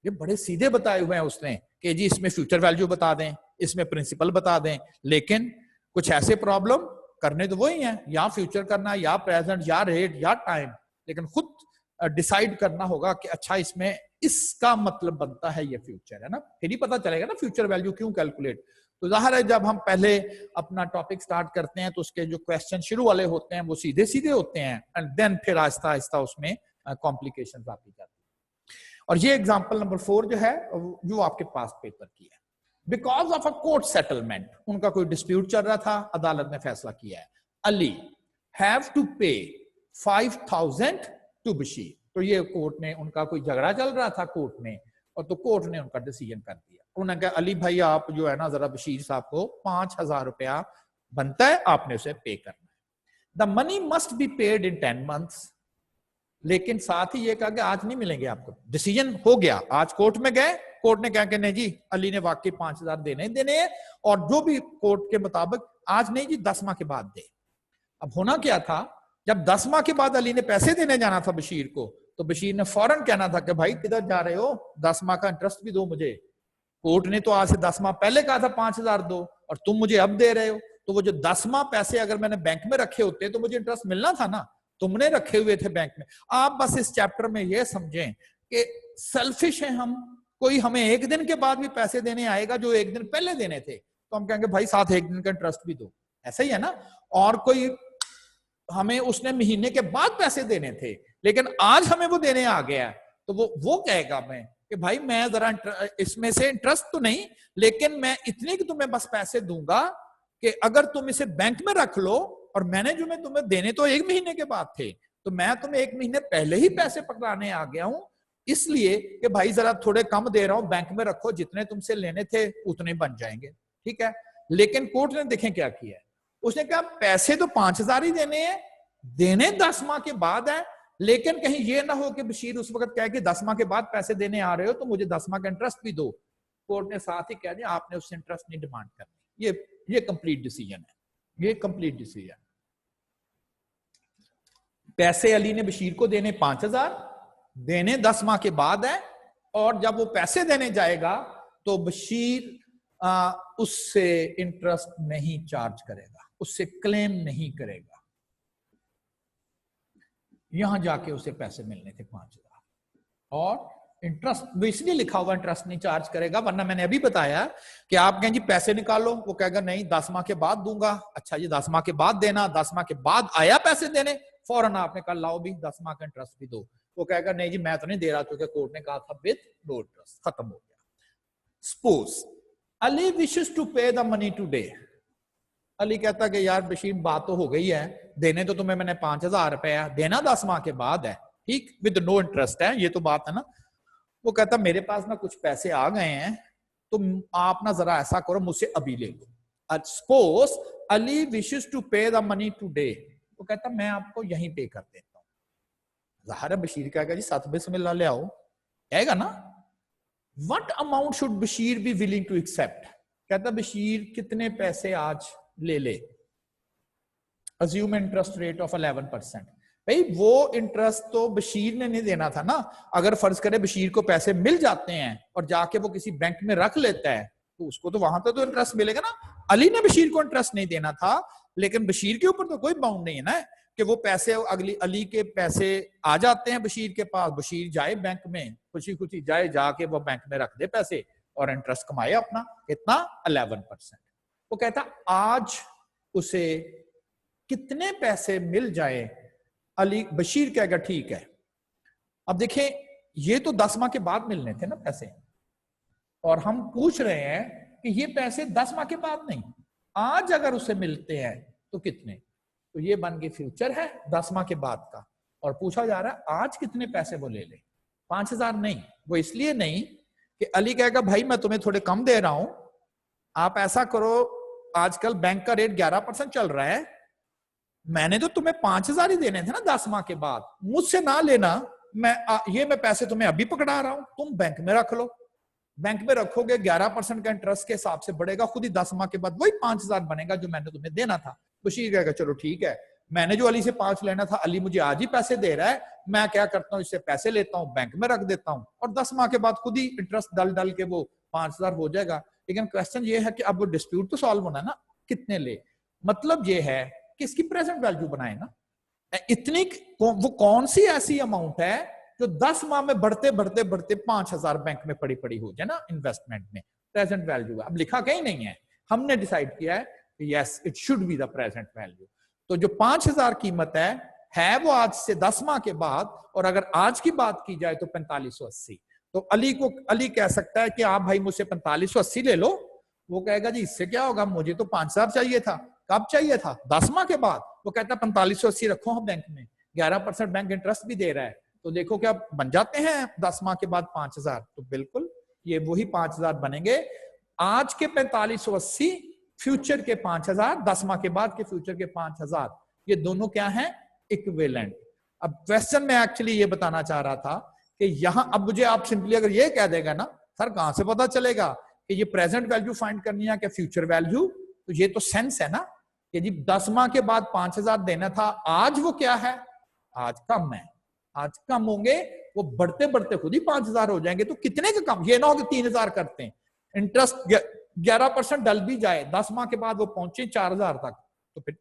ये बड़े सीधे बताए हुए हैं उसने कि जी इसमें फ्यूचर वैल्यू बता दें, इसमें प्रिंसिपल बता दें, लेकिन कुछ ऐसे प्रॉब्लम करने तो वही है, या फ्यूचर करना, या प्रेजेंट, या रेट, या टाइम, लेकिन खुद डिसाइड करना होगा कि अच्छा इसमें इसका मतलब बनता है ये फ्यूचर है ना, फिर ही पता चलेगा ना फ्यूचर वैल्यू क्यों कैलकुलेट। तो जाहिर है जब हम पहले अपना टॉपिक स्टार्ट करते हैं तो उसके जो क्वेश्चन शुरू वाले होते हैं वो सीधे सीधे होते हैं, एंड देन फिर आहिस्ता आहिस्ता उसमें कॉम्प्लिकेशंस आती जाती है। और ये एग्जांपल नंबर 4 जो है जो आपके पास पेपर की है। Because of a court settlement, उनका कोई डिस्प्यूट चल रहा था, अदालत ने फैसला किया है, अली हैव टू पे 5,000 टू बशीर। तो ये कोर्ट ने, उनका कोई झगड़ा चल रहा था कोर्ट में, और तो कोर्ट ने उनका डिसीजन कर दिया। उन्होंने कहा अली भाई आप जो है ना जरा बशीर साहब को 5,000 रुपया बनता है, आपने उसे पे करना है। The money must be paid in 10 months. लेकिन साथ ही ये कहा कि आज नहीं मिलेंगे आपको, डिसीजन हो गया, आज कोर्ट में गए, कोर्ट ने कहा कि नहीं जी अली ने वाकई 5,000 देने ही देने हैं, और जो भी कोर्ट के मुताबिक आज नहीं जी 10 माह के बाद दे। अब होना क्या था, जब 10 माह के बाद अली ने पैसे देने जाना था बशीर को, तो बशीर ने फौरन कहना था कि भाई किधर जा रहे हो, 10 माह का इंटरेस्ट भी दो मुझे। कोर्ट ने तो आज से 10 माह पहले कहा था 5,000 दो, और तुम मुझे अब दे रहे हो, तो वो जो 10 माह पैसे अगर मैंने बैंक में रखे होते तो मुझे इंटरेस्ट मिलना था ना, तुमने रखे हुए थे बैंक में। आप बस इस चैप्टर में ये समझें कि सेल्फिश है हम, कोई हमें एक दिन के बाद भी पैसे देने आएगा जो एक दिन पहले देने थे, तो हम कहेंगे भाई साथ एक दिन का इंटरेस्ट भी दो, ऐसा ही है ना। और कोई हमें उसने महीने के बाद पैसे देने थे लेकिन आज हमें वो देने आ गया, तो वो कहेगा मैं कि भाई मैं जरा इसमें से इंटरेस्ट तो नहीं, लेकिन मैं इतने कि तुम्हें बस पैसे दूंगा कि अगर तुम इसे बैंक में रख लो, और मैंने जो मैं तुम्हें देने तो 1 महीने के बाद थे, तो मैं तुम्हें 1 महीने पहले ही पैसे पकड़ाने आ गया हूं, इसलिए कि भाई जरा थोड़े कम दे रहा हूं, बैंक में रखो, जितने तुमसे लेने थे उतने बन जाएंगे, ठीक है। लेकिन कोर्ट ने देखें क्या किया, उसने कहा पैसे तो 5,000 ही देने हैं, देने 10 माह के बाद है, लेकिन कहीं ये ना हो कि बशीर उस वक्त कहे कि 10 माह के बाद पैसे देने आ रहे हो तो मुझे 10 माह का इंटरेस्ट भी दो। कोर्ट ने साथ ही कह दिया आपने उससे इंटरेस्ट नहीं डिमांड करनी। ये कंप्लीट डिसीजन है, ये कंप्लीट डिसीजन। पैसे अली ने बशीर को देने 5,000, देने 10 माह के बाद है, और जब वो पैसे देने जाएगा तो बशीर उससे इंटरेस्ट नहीं चार्ज करेगा, उससे क्लेम नहीं करेगा। यहां जाके उसे पैसे मिलने थे 5,000, और इंटरेस्ट इसलिए लिखा हुआ इंटरेस्ट नहीं चार्ज करेगा, वरना मैंने अभी बताया कि आप कहें जी पैसे निकालो, वो कहेगा नहीं 10 माह के बाद दूंगा। अच्छा जी 10 माह के बाद देना, 10 माह के बाद आया पैसे देने, फौरन आपने कहा लाओ भी 10 माह का इंटरेस्ट भी दो, वो कहेगा नहीं जी मैं तो नहीं दे रहा, क्योंकि कोर्ट ने कहा था विद नो इंटरेस्ट, खत्म हो गया। सपोज अली विशेस टू पे द मनी टुडे। अली कहता कि यार बशीर बात तो हो गई है, देने तो तुम्हें मैंने 5,000 रुपया, देना 10 माह के बाद है, ठीक, विद नो इंटरेस्ट है, ये तो बात है ना। वो कहता मेरे पास ना कुछ पैसे आ गए हैं, तो आप ना जरा ऐसा करो मुझसे अभी ले लो। सपोज अली विशेस टू पे द मनी टुडे, वो कहता मैं आपको यहीं पे कर देता हूं। ज़ाहिर है बशीर कहेगा जी 7 बिस्मिल्लाह ले आओ, कहेगा ना। What amount should Bashir be willing to accept, कहता बशीर कितने पैसे आज ले ले। Assume interest rate of 11%। भाई वो इंटरेस्ट तो बशीर ने नहीं देना था ना, अगर फर्ज करे बशीर को पैसे मिल जाते हैं और जाके वो किसी बैंक में रख लेता है तो उसको तो वहां तो इंटरेस्ट मिलेगा ना। अली ने बशीर को इंटरेस्ट नहीं देना था, लेकिन बशीर के ऊपर तो कोई बाउंड नहीं है ना कि वो पैसे अगली अली के पैसे आ जाते हैं बशीर के पास, बशीर जाए बैंक में खुशी खुशी जाए, जाके वो बैंक में रख दे पैसे और इंटरेस्ट कमाए अपना, कितना 11%। वो कहता आज उसे कितने पैसे मिल जाए, अली बशीर कहेगा ठीक है। अब देखें ये तो 10 माह के बाद मिलने थे ना पैसे, और हम पूछ रहे हैं कि ये पैसे 10 माह के बाद नहीं, आज अगर उसे मिलते हैं तो कितने, तो ये बन के फ्यूचर है 10 माह के बाद का, और पूछा जा रहा है आज कितने पैसे वो ले ले। 5,000 नहीं, वो इसलिए नहीं कि अली कहेगा भाई मैं तुम्हें थोड़े कम दे रहा हूं, आप ऐसा करो आजकल बैंक का रेट 11% चल रहा है, मैंने तो तुम्हें 5,000 ही देने थे ना 10 माह के बाद, मुझसे ना लेना, मैं पैसे तुम्हें अभी पकड़ा रहा हूं, तुम बैंक में रख लो। बैंक में रखोगे 11% का इंटरेस्ट के हिसाब से बढ़ेगा, खुद ही 10 माह के बाद वही 5,000 बनेगा जो मैंने तुम्हें देना था। खुशी कहेगा चलो ठीक है, मैंने जो अली से 5 लेना था, अली मुझे आज ही पैसे दे रहा है, मैं क्या करता हूँ इससे पैसे लेता हूँ, बैंक में रख देता हूँ और 10 माह के बाद खुद ही इंटरेस्ट डाल डाल के वो 5,000 हो जाएगा। लेकिन क्वेश्चन ये है कि अब वो डिस्प्यूट तो सॉल्व होना ना, कितने ले, मतलब ये है कि इसकी प्रेजेंट वैल्यू बनाए ना। इतनी वो कौन सी ऐसी अमाउंट है जो 10 माह में बढ़ते बढ़ते बढ़ते 5,000 बैंक में पड़ी पड़ी हो जाए ना इन्वेस्टमेंट में, प्रेजेंट वैल्यू है। अब लिखा कहीं नहीं है, हमने डिसाइड किया है कि yes it should be the present value. तो जो 5,000 कीमत है वो आज से 10 माह के बाद, और अगर आज की बात की जाए तो 4580। तो अली कह सकता है कि आप भाई मुझसे 4580 ले लो, वो कहेगा जी इससे क्या होगा, मुझे तो 5,000 चाहिए था। कब चाहिए था? 10 माह के बाद। वो कहता है 4580 रखो हम बैंक में, 11% बैंक इंटरेस्ट भी दे रहा है, तो देखो क्या बन जाते हैं 10 माह के बाद 5,000। तो बिल्कुल ये वही 5,000 बनेंगे, आज के 4580, फ्यूचर के 5,000, 10 माह के बाद के फ्यूचर के 5,000, ये दोनों क्या हैं? इक्विवेलेंट। अब क्वेश्चन में एक्चुअली ये बताना चाह रहा था कि यहां अब मुझे आप सिंपली अगर ये कह देगा ना सर कहां से पता चलेगा कि ये प्रेजेंट वैल्यू फाइंड करनी है क्या फ्यूचर वैल्यू, तो ये तो सेंस है ना कि जी 10 माह के बाद 5,000 देना था, आज वो क्या है? आज कम है, आज कम होंगे, वो बढ़ते बढ़ते खुद ही 5,000 हो जाएंगे। तो कितने के कम? ये ना हो कि 3,000 करते हैं, इंटरेस्ट 11% डल भी जाए, 10 माह के बाद वो पहुंचे 4,000 तक, तो फिर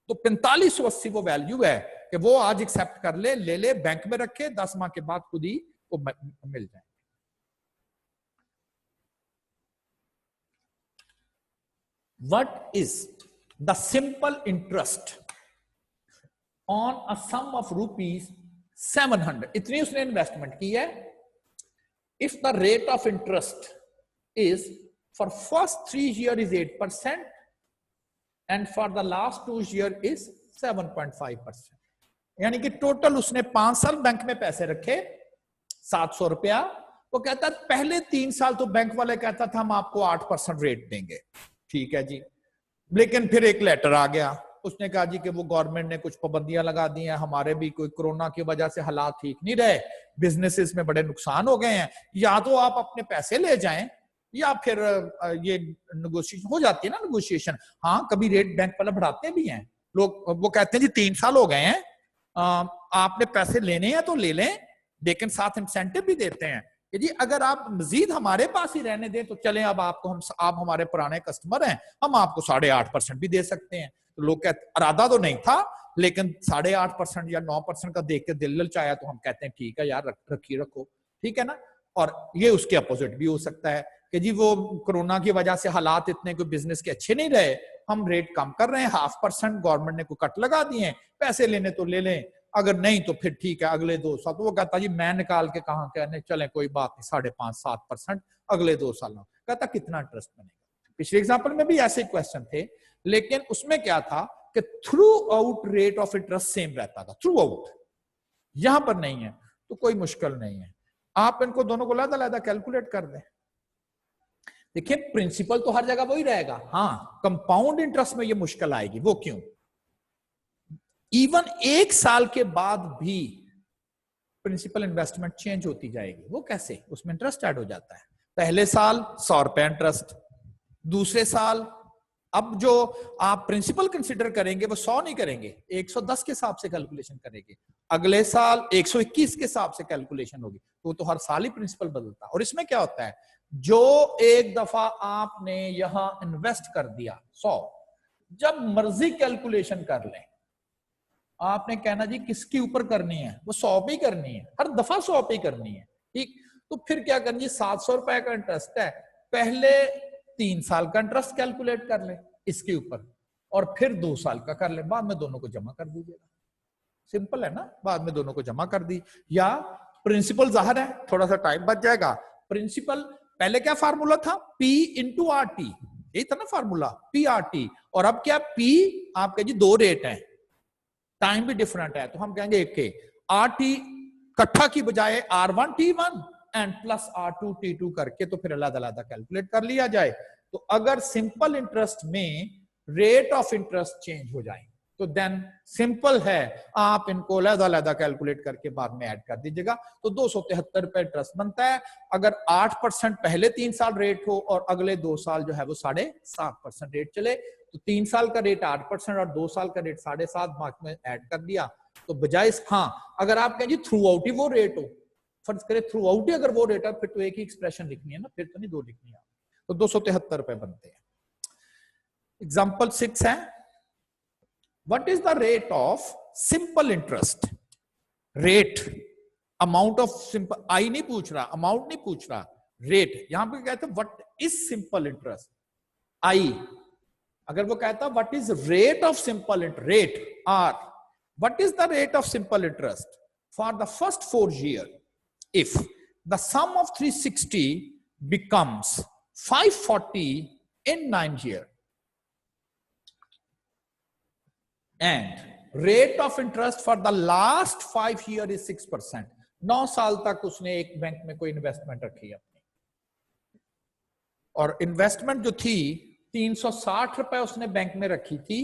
तो 4580 वो वैल्यू है कि वो आज एक्सेप्ट कर ले, ले ले, बैंक में रखे, 10 माह के बाद खुद ही वो मिल जाए। What is the simple interest on a sum of rupees 700? इतनी उसने इन्वेस्टमेंट की है। If the rate of interest is for first 3 years is 8% and for the last 2 years is 7.5%, यानी कि टोटल उसने 5 साल बैंक में पैसे रखे 700 रुपया। वो कहता है पहले 3 साल तो बैंक वाले कहता था हम आपको 8% रेट देंगे, ठीक है जी, लेकिन फिर एक लेटर आ गया, उसने कहा जी कि वो गवर्नमेंट ने कुछ पाबंदियां लगा दी हैं, हमारे भी कोई कोरोना की वजह से हालात ठीक नहीं रहे, बिजनेसेस में बड़े नुकसान हो गए हैं, या तो आप अपने पैसे ले जाएं या फिर ये नेगोशिएशन हो जाती है ना, नेगोशिएशन। हाँ कभी रेट बैंक वाले बढ़ाते भी हैं लोग, वो कहते हैं जी 3 साल हो गए हैं, आपने पैसे लेने हैं तो ले लें, लेकिन साथ इंसेंटिव भी देते हैं कि जी अगर आप मजीद हमारे पास ही रहने दें तो चलें, अब आप हमारे पुराने कस्टमर हैं, हम आपको 8.5% भी दे सकते हैं। तो लोग कहते इरादा तो नहीं था, लेकिन 8.5% या 9% का देख के दिल ललचाया, तो हम कहते हैं ठीक है यार रखो, ठीक है ना। और ये उसके अपोजिट भी हो सकता है कि जी वो कोरोना की वजह से हालात इतने कोई बिजनेस के अच्छे नहीं रहे, हम रेट कम कर रहे हैं 0.5%, गवर्नमेंट ने कोई कट लगा दिए हैं, पैसे लेने तो ले लें, अगर नहीं तो फिर ठीक है अगले 2 साल। तो वो कहता जी मैं निकाल के कहा कहने चले कोई बात नहीं 5.5-7% अगले 2 सालों। कहता कितना इंटरेस्ट बनेगा। पिछले एग्जाम्पल में भी ऐसे क्वेश्चन थे, लेकिन उसमें क्या था कि through out rate of interest same रहता था, थ्रू आउट। यहां पर नहीं है तो कोई मुश्किल नहीं है, आप इनको दोनों को अलग-अलग कैलकुलेट कर दें। देखिए प्रिंसिपल तो हर जगह वही रहेगा, हाँ कंपाउंड इंटरेस्ट में ये मुश्किल आएगी। वो क्यों? इवन 1 साल के बाद भी प्रिंसिपल इन्वेस्टमेंट चेंज होती जाएगी। वो कैसे? उसमें इंटरेस्ट ऐड हो जाता है। पहले साल 100 रुपए इंटरेस्ट, दूसरे साल अब जो आप प्रिंसिपल कंसिडर करेंगे वो 100 नहीं करेंगे, 110 के हिसाब से कैलकुलेशन करेंगे, अगले साल 121 के हिसाब से कैलकुलेशन होगी। तो हर साल ही प्रिंसिपल बदलता है। और इसमें क्या होता है, जो एक दफा आपने यहां इन्वेस्ट कर दिया 100, जब मर्जी कैलकुलेशन कर लें, आपने कहना जी किसके ऊपर करनी है, वो 100 पे ही करनी है, हर दफा 100 पे ही करनी है, ठीक। तो फिर क्या करनी है, 700 रुपए का इंटरेस्ट है, पहले 3 साल का इंटरेस्ट कैलकुलेट कर ले इसके ऊपर, और फिर 2 साल का कर ले, बाद में दोनों को जमा कर दीजिएगा। सिंपल है ना, बाद में दोनों को जमा कर दी। या प्रिंसिपल जाहिर है थोड़ा सा टाइम बच जाएगा। प्रिंसिपल पहले क्या फार्मूला था, P इंटू RT, यही था ना फार्मूला, PRT। और अब क्या, P आपके जी 2 रेट है, टाइम भी डिफरेंट है, तो हम कहेंगे एक के RT इकट्ठा की बजाय R1T1 एंड प्लस R2T2 करके तो फिर अलग-अलग कैलकुलेट कर लिया जाए। तो अगर सिंपल इंटरेस्ट में रेट ऑफ इंटरेस्ट चेंज हो जाए तो देन सिंपल है, आप इनको अलग-अलग कैलकुलेट करके बाद में ऐड कर दीजिएगा, तो 273 रुपए इंटरेस्ट बनता है। अगर 8% पहले 3 साल रेट हो और अगले 2 साल जो है वो 7.5% रेट चले, तो 3 साल का रेट 8% और 2 साल का रेट 7.5 मार्क में ऐड कर दिया। तो बजाय, हाँ अगर आप कहें जी थ्रू आउट ही वो रेट हो, फर्ज करें थ्रू आउट ही अगर वो रेट है, फिर तो एक ही एक्सप्रेशन लिखनी है ना, फिर तो नहीं दो लिखनी है। तो 273 रुपए बनते हैं। एग्जाम्पल 6 है, what is the rate of simple interest? Rate, amount of simple, I नहीं पूछ रहा, अमाउंट नहीं पूछ रहा, रेट। यहां पे कहते हैं what is simple interest, I. अगर वो कहता what is rate of simple interest, rate R, what is the rate of simple interest for the first 4 years if the sum of 360 becomes 540 in 9 years and rate of interest for the last 5 years is 6%। 9 साल तक उसने एक बैंक में कोई इन्वेस्टमेंट रखी अपनी, और इन्वेस्टमेंट जो थी 360 रुपए उसने बैंक में रखी थी,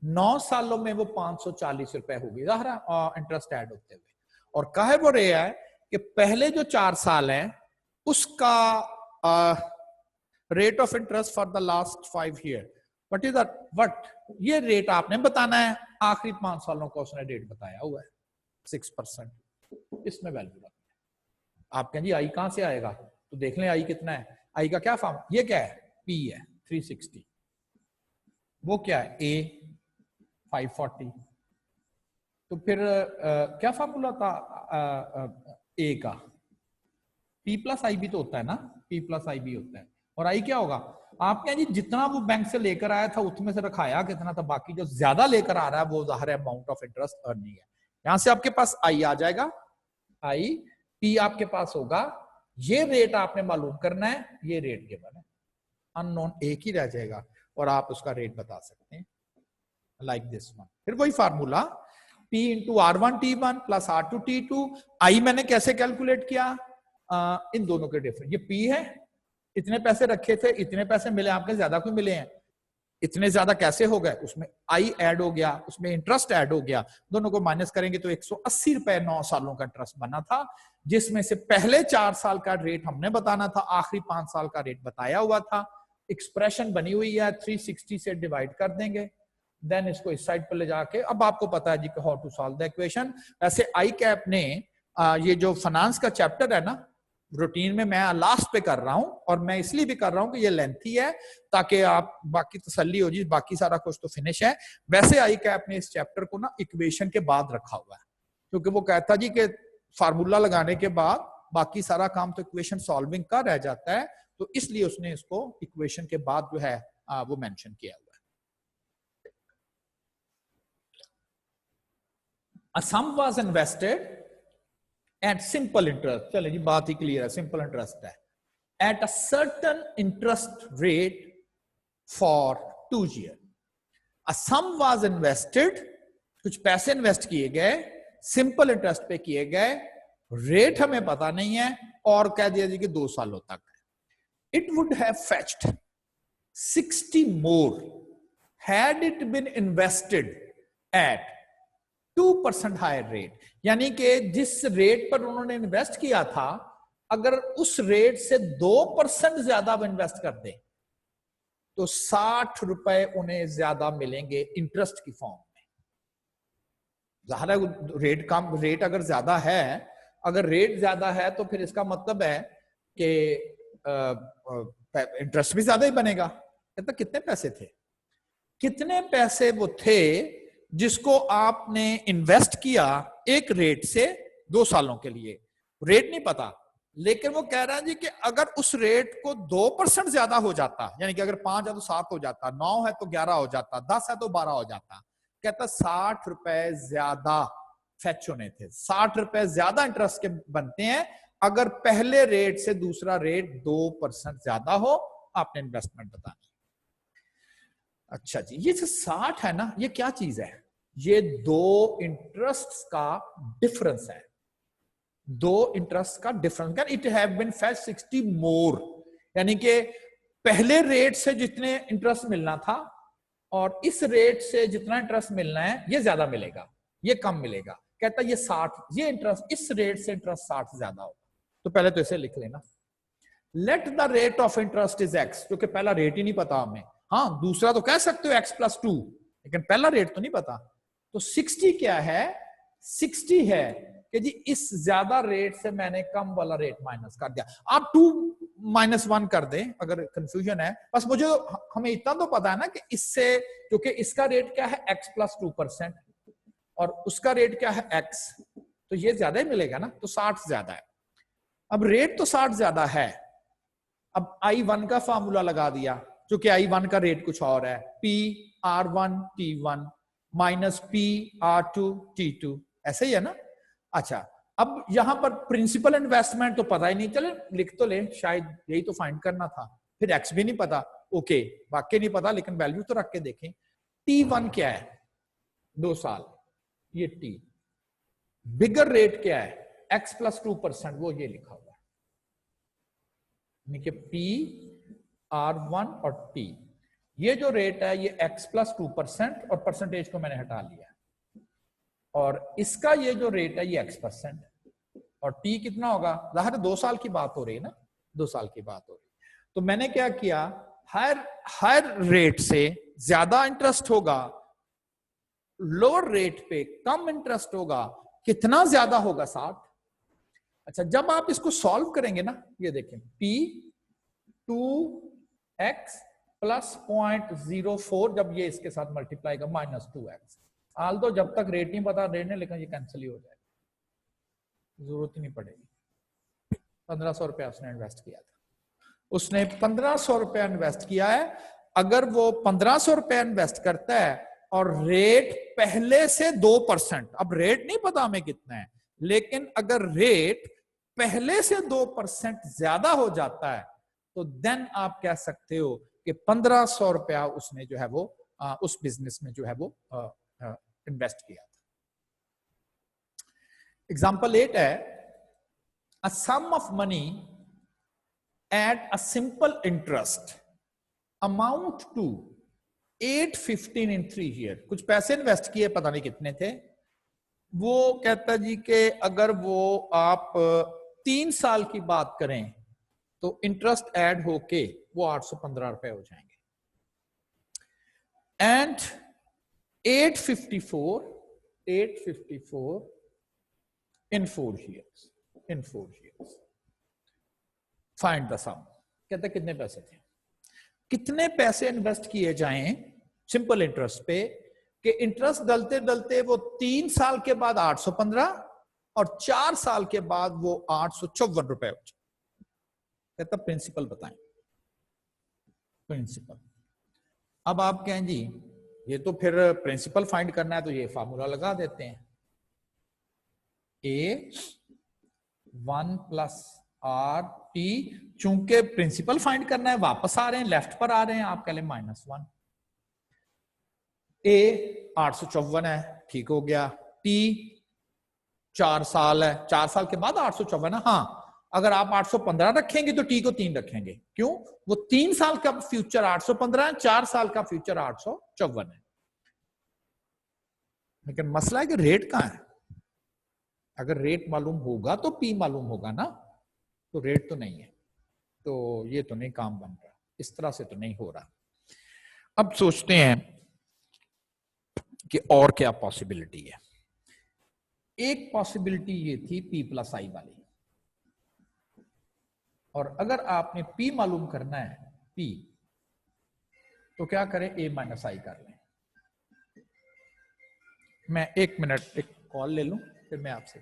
9 सालों में वो 540 रुपए होगी इंटरेस्ट ऐड होते हुए। और कहे वो रहा है कि पहले जो 4 साल है उसका rate of interest for the last 5 years what is that, what, ये रेट आपने बताना है, आखिरी 5 सालों का उसने रेट बताया हुआ है 6%, इसमें वैल्यू रखना है। आप कहें जी आई कहां से आएगा, तो देख लें आई कितना है, आई का क्या फॉर्म, ये क्या है, पी है 360, वो क्या है ए 540, तो फिर क्या फॉर्मूला था ए का, पी प्लस आई भी तो होता है ना, पी प्लस आई भी होता है, और आई क्या होगा, आप क्या जी जितना वो बैंक से लेकर आया था उसमें से रखाया कितना था, बाकी जो ज्यादा लेकर आ रहा है वो ज़ाहिर है अमाउंट ऑफ इंटरेस्ट अर्निंग है। यहां से आपके पास आई आ जाएगा, आई, पी आपके पास होगा, ये रेट आपने मालूम करना है, ये रेट गिवन है, अननोन एक ही रह जाएगा और आप उसका रेट बता सकते हैं लाइक दिस वन। फिर वही formula P into R1 T1 plus R2 T2, आई मैंने कैसे कैलकुलेट किया, इन दोनों के डिफरेंस, ये P है, इतने पैसे रखे थे, इतने पैसे मिले आपके, ज्यादा क्यों मिले हैं, इतने ज्यादा कैसे हो गए, उसमें आई ऐड हो गया, उसमें इंटरेस्ट ऐड हो गया, दोनों को माइनस करेंगे तो 180 रुपए 9 सालों का इंटरेस्ट बना था, जिसमें से पहले 4 साल का रेट हमने बताना था, आखिरी 5 साल का रेट बताया हुआ था। एक्सप्रेशन बनी हुई है, 360 से डिवाइड कर देंगे, देन इसको इस साइड पर ले जाके, अब आपको पता है जी how to solve the equation. वैसे आई कैप ने ये जो फाइनेंस का चैप्टर है ना, रूटीन में मैं लास्ट पे कर रहा हूं, और मैं इसलिए भी कर रहा हूं कि ये लेंथी है ताकि आप बाकी तसल्ली हो जी, बाकी सारा कुछ तो फिनिश है। वैसे आई कैप ने इस चैप्टर को ना इक्वेशन के बाद रखा हुआ है, क्योंकि वो कहता जी कि फार्मूला लगाने के बाद बाकी सारा काम तो इक्वेशन सॉल्विंग का रह जाता है, तो इसलिए उसने इसको इक्वेशन के बाद जो है वो मेंशन किया हुआ है। A sum was invested at simple interest, चले जी बात ही क्लियर है, सिंपल इंटरेस्ट है, at a certain interest rate for 2 years। A sum was invested, कुछ पैसे इन्वेस्ट किए गए, सिंपल इंटरेस्ट पे किए गए, रेट हमें पता नहीं है, और कह दिया जी कि 2 सालों तक। It would have fetched 60 more had it been invested at 2% higher rate, यानी कि जिस रेट पर उन्होंने इन्वेस्ट किया था, अगर उस रेट से 2% ज्यादा इन्वेस्ट कर दें तो 60 रुपए उन्हें ज्यादा मिलेंगे इंटरेस्ट की फॉर्म में। ज़ाहिर है रेट कम, रेट अगर ज्यादा है, अगर रेट ज्यादा है तो फिर इसका मतलब है कि इंटरेस्ट भी ज्यादा ही बनेगा। कहता कितने पैसे थे, कितने पैसे वो थे जिसको आपने इन्वेस्ट किया एक रेट से 2 सालों के लिए, रेट नहीं पता, लेकिन वो कह रहा है जी कि अगर उस रेट को 2% ज्यादा हो जाता, यानी कि अगर 5 है तो 7 हो जाता, 9 है तो 11 हो जाता, 10 है तो 12 हो जाता, कहता 60 रुपए ज्यादा फेच होने थे, 60 रुपए ज्यादा इंटरेस्ट के बनते हैं अगर पहले रेट से दूसरा रेट 2% ज्यादा हो, आपने इन्वेस्टमेंट बतानी। अच्छा जी, ये जो 60 है ना, ये क्या चीज है, ये 2 इंटरेस्ट का डिफरेंस है, 2 इंटरेस्ट का difference. It have been fetch 60 more, यानी कि पहले रेट से जितने इंटरेस्ट मिलना था और इस रेट से जितना इंटरेस्ट मिलना है ये ज्यादा मिलेगा, ये कम मिलेगा। कहता है ये 60, ये इंटरेस्ट इस रेट से इंटरेस्ट 60 से ज्यादा होगा। तो पहले तो इसे लिख लेना, let the rate of interest is x, क्योंकि पहला रेट ही नहीं पता हमें। हाँ, दूसरा तो कह सकते हो x + 2, लेकिन पहला रेट तो नहीं पता। तो 60 क्या है, 60 है कि जी इस ज्यादा रेट से मैंने कम वाला रेट माइनस कर दिया। आप 2 - 1 कर दें अगर कंफ्यूजन है, बस मुझे हमें इतना तो पता है ना कि इससे, क्योंकि इसका रेट क्या है x + 2% और उसका रेट क्या है x, तो ये ज्यादा ही मिलेगा ना, तो 60 ज्यादा है। अब रेट तो 60 ज्यादा है, अब I1 का फार्मूला लगा दिया, क्योंकि I1 का रेट कुछ और है, PR1T1 - PR2T2, ऐसे ही है ना। अच्छा, अब यहां पर प्रिंसिपल इन्वेस्टमेंट तो पता ही नहीं, चले लिख तो ले, शायद यही तो फाइंड करना था। फिर एक्स भी नहीं पता, ओके वाकई नहीं पता, लेकिन वैल्यू तो रख के देखें। T1 क्या है, 2 साल, ये T। बिगर रेट क्या है, x + 2%, वो ये लिखा हुआ है, PR1 और T। ये जो रेट है ये x + 2%, और परसेंटेज को मैंने हटा लिया, और इसका ये जो रेट है ये x%, और T कितना होगा, जाहिर 2 साल की बात हो रही है ना, 2 साल की बात हो रही है। तो मैंने क्या किया, हर रेट से ज्यादा इंटरेस्ट होगा, लोअर रेट पे कम इंटरेस्ट होगा, कितना ज्यादा होगा, 60। अच्छा, जब आप इसको सॉल्व करेंगे ना, ये देखें P2x + 0.04, जब ये इसके साथ मल्टीप्लाई का -2x, हाल तो जब तक रेट नहीं पता रेट नहीं, लेकिन ये कैंसिल ही हो जाएगा, जरूरत ही नहीं पड़ेगी। 1500 रुपया उसने इन्वेस्ट किया था, उसने 1500 रुपया इन्वेस्ट किया है। अगर वो 1500 रुपया इन्वेस्ट करता है और रेट पहले से 2%, अब रेट नहीं पता हमें कितना है, लेकिन अगर रेट पहले से 2% ज्यादा हो जाता है, तो देन आप कह सकते हो कि 1500 रुपया उसने जो है वो उस बिजनेस में जो है वो इन्वेस्ट किया था। एग्जाम्पल 8 है, a sum of money at a simple interest amount to 815 in 3 years। कुछ पैसे इन्वेस्ट किए, पता नहीं कितने थे। वो कहता जी कि अगर वो आप 3 साल की बात करें तो इंटरेस्ट ऐड होके वो 815 रुपए हो जाएंगे। And 854 in 4 years, find the sum. कहते कितने पैसे थे, कितने पैसे इन्वेस्ट किए जाएं सिंपल इंटरेस्ट पे, कि इंटरेस्ट डलते डलते वो 3 साल के बाद 815 और 4 साल के बाद वो 854 रुपए हो जाए। कहता प्रिंसिपल बताएं, प्रिंसिपल। अब आप कहें जी ये तो फिर प्रिंसिपल फाइंड करना है, तो ये फार्मूला लगा देते हैं, A1 + RT। चूंकि प्रिंसिपल फाइंड करना है, वापस आ रहे हैं, लेफ्ट पर आ रहे हैं, आप कह लें -1। A 854 है, ठीक हो गया। T 4 साल है, 4 साल के बाद 854 है। हाँ, अगर आप 815 रखेंगे तो T को 3 रखेंगे, क्यों, वो 3 साल का फ्यूचर 815 है, 4 साल का फ्यूचर 854 है। लेकिन मसला है कि रेट कहां है, अगर रेट मालूम होगा तो P मालूम होगा ना, तो रेट तो नहीं है, तो ये तो नहीं काम बन रहा, इस तरह से तो नहीं हो रहा। अब सोचते हैं कि और क्या पॉसिबिलिटी है। एक पॉसिबिलिटी ये थी P + I वाली, और अगर आपने P मालूम करना है, P, तो क्या करें, A - I कर लें। मैं 1 मिनट एक कॉल ले लूं, फिर मैं आपसे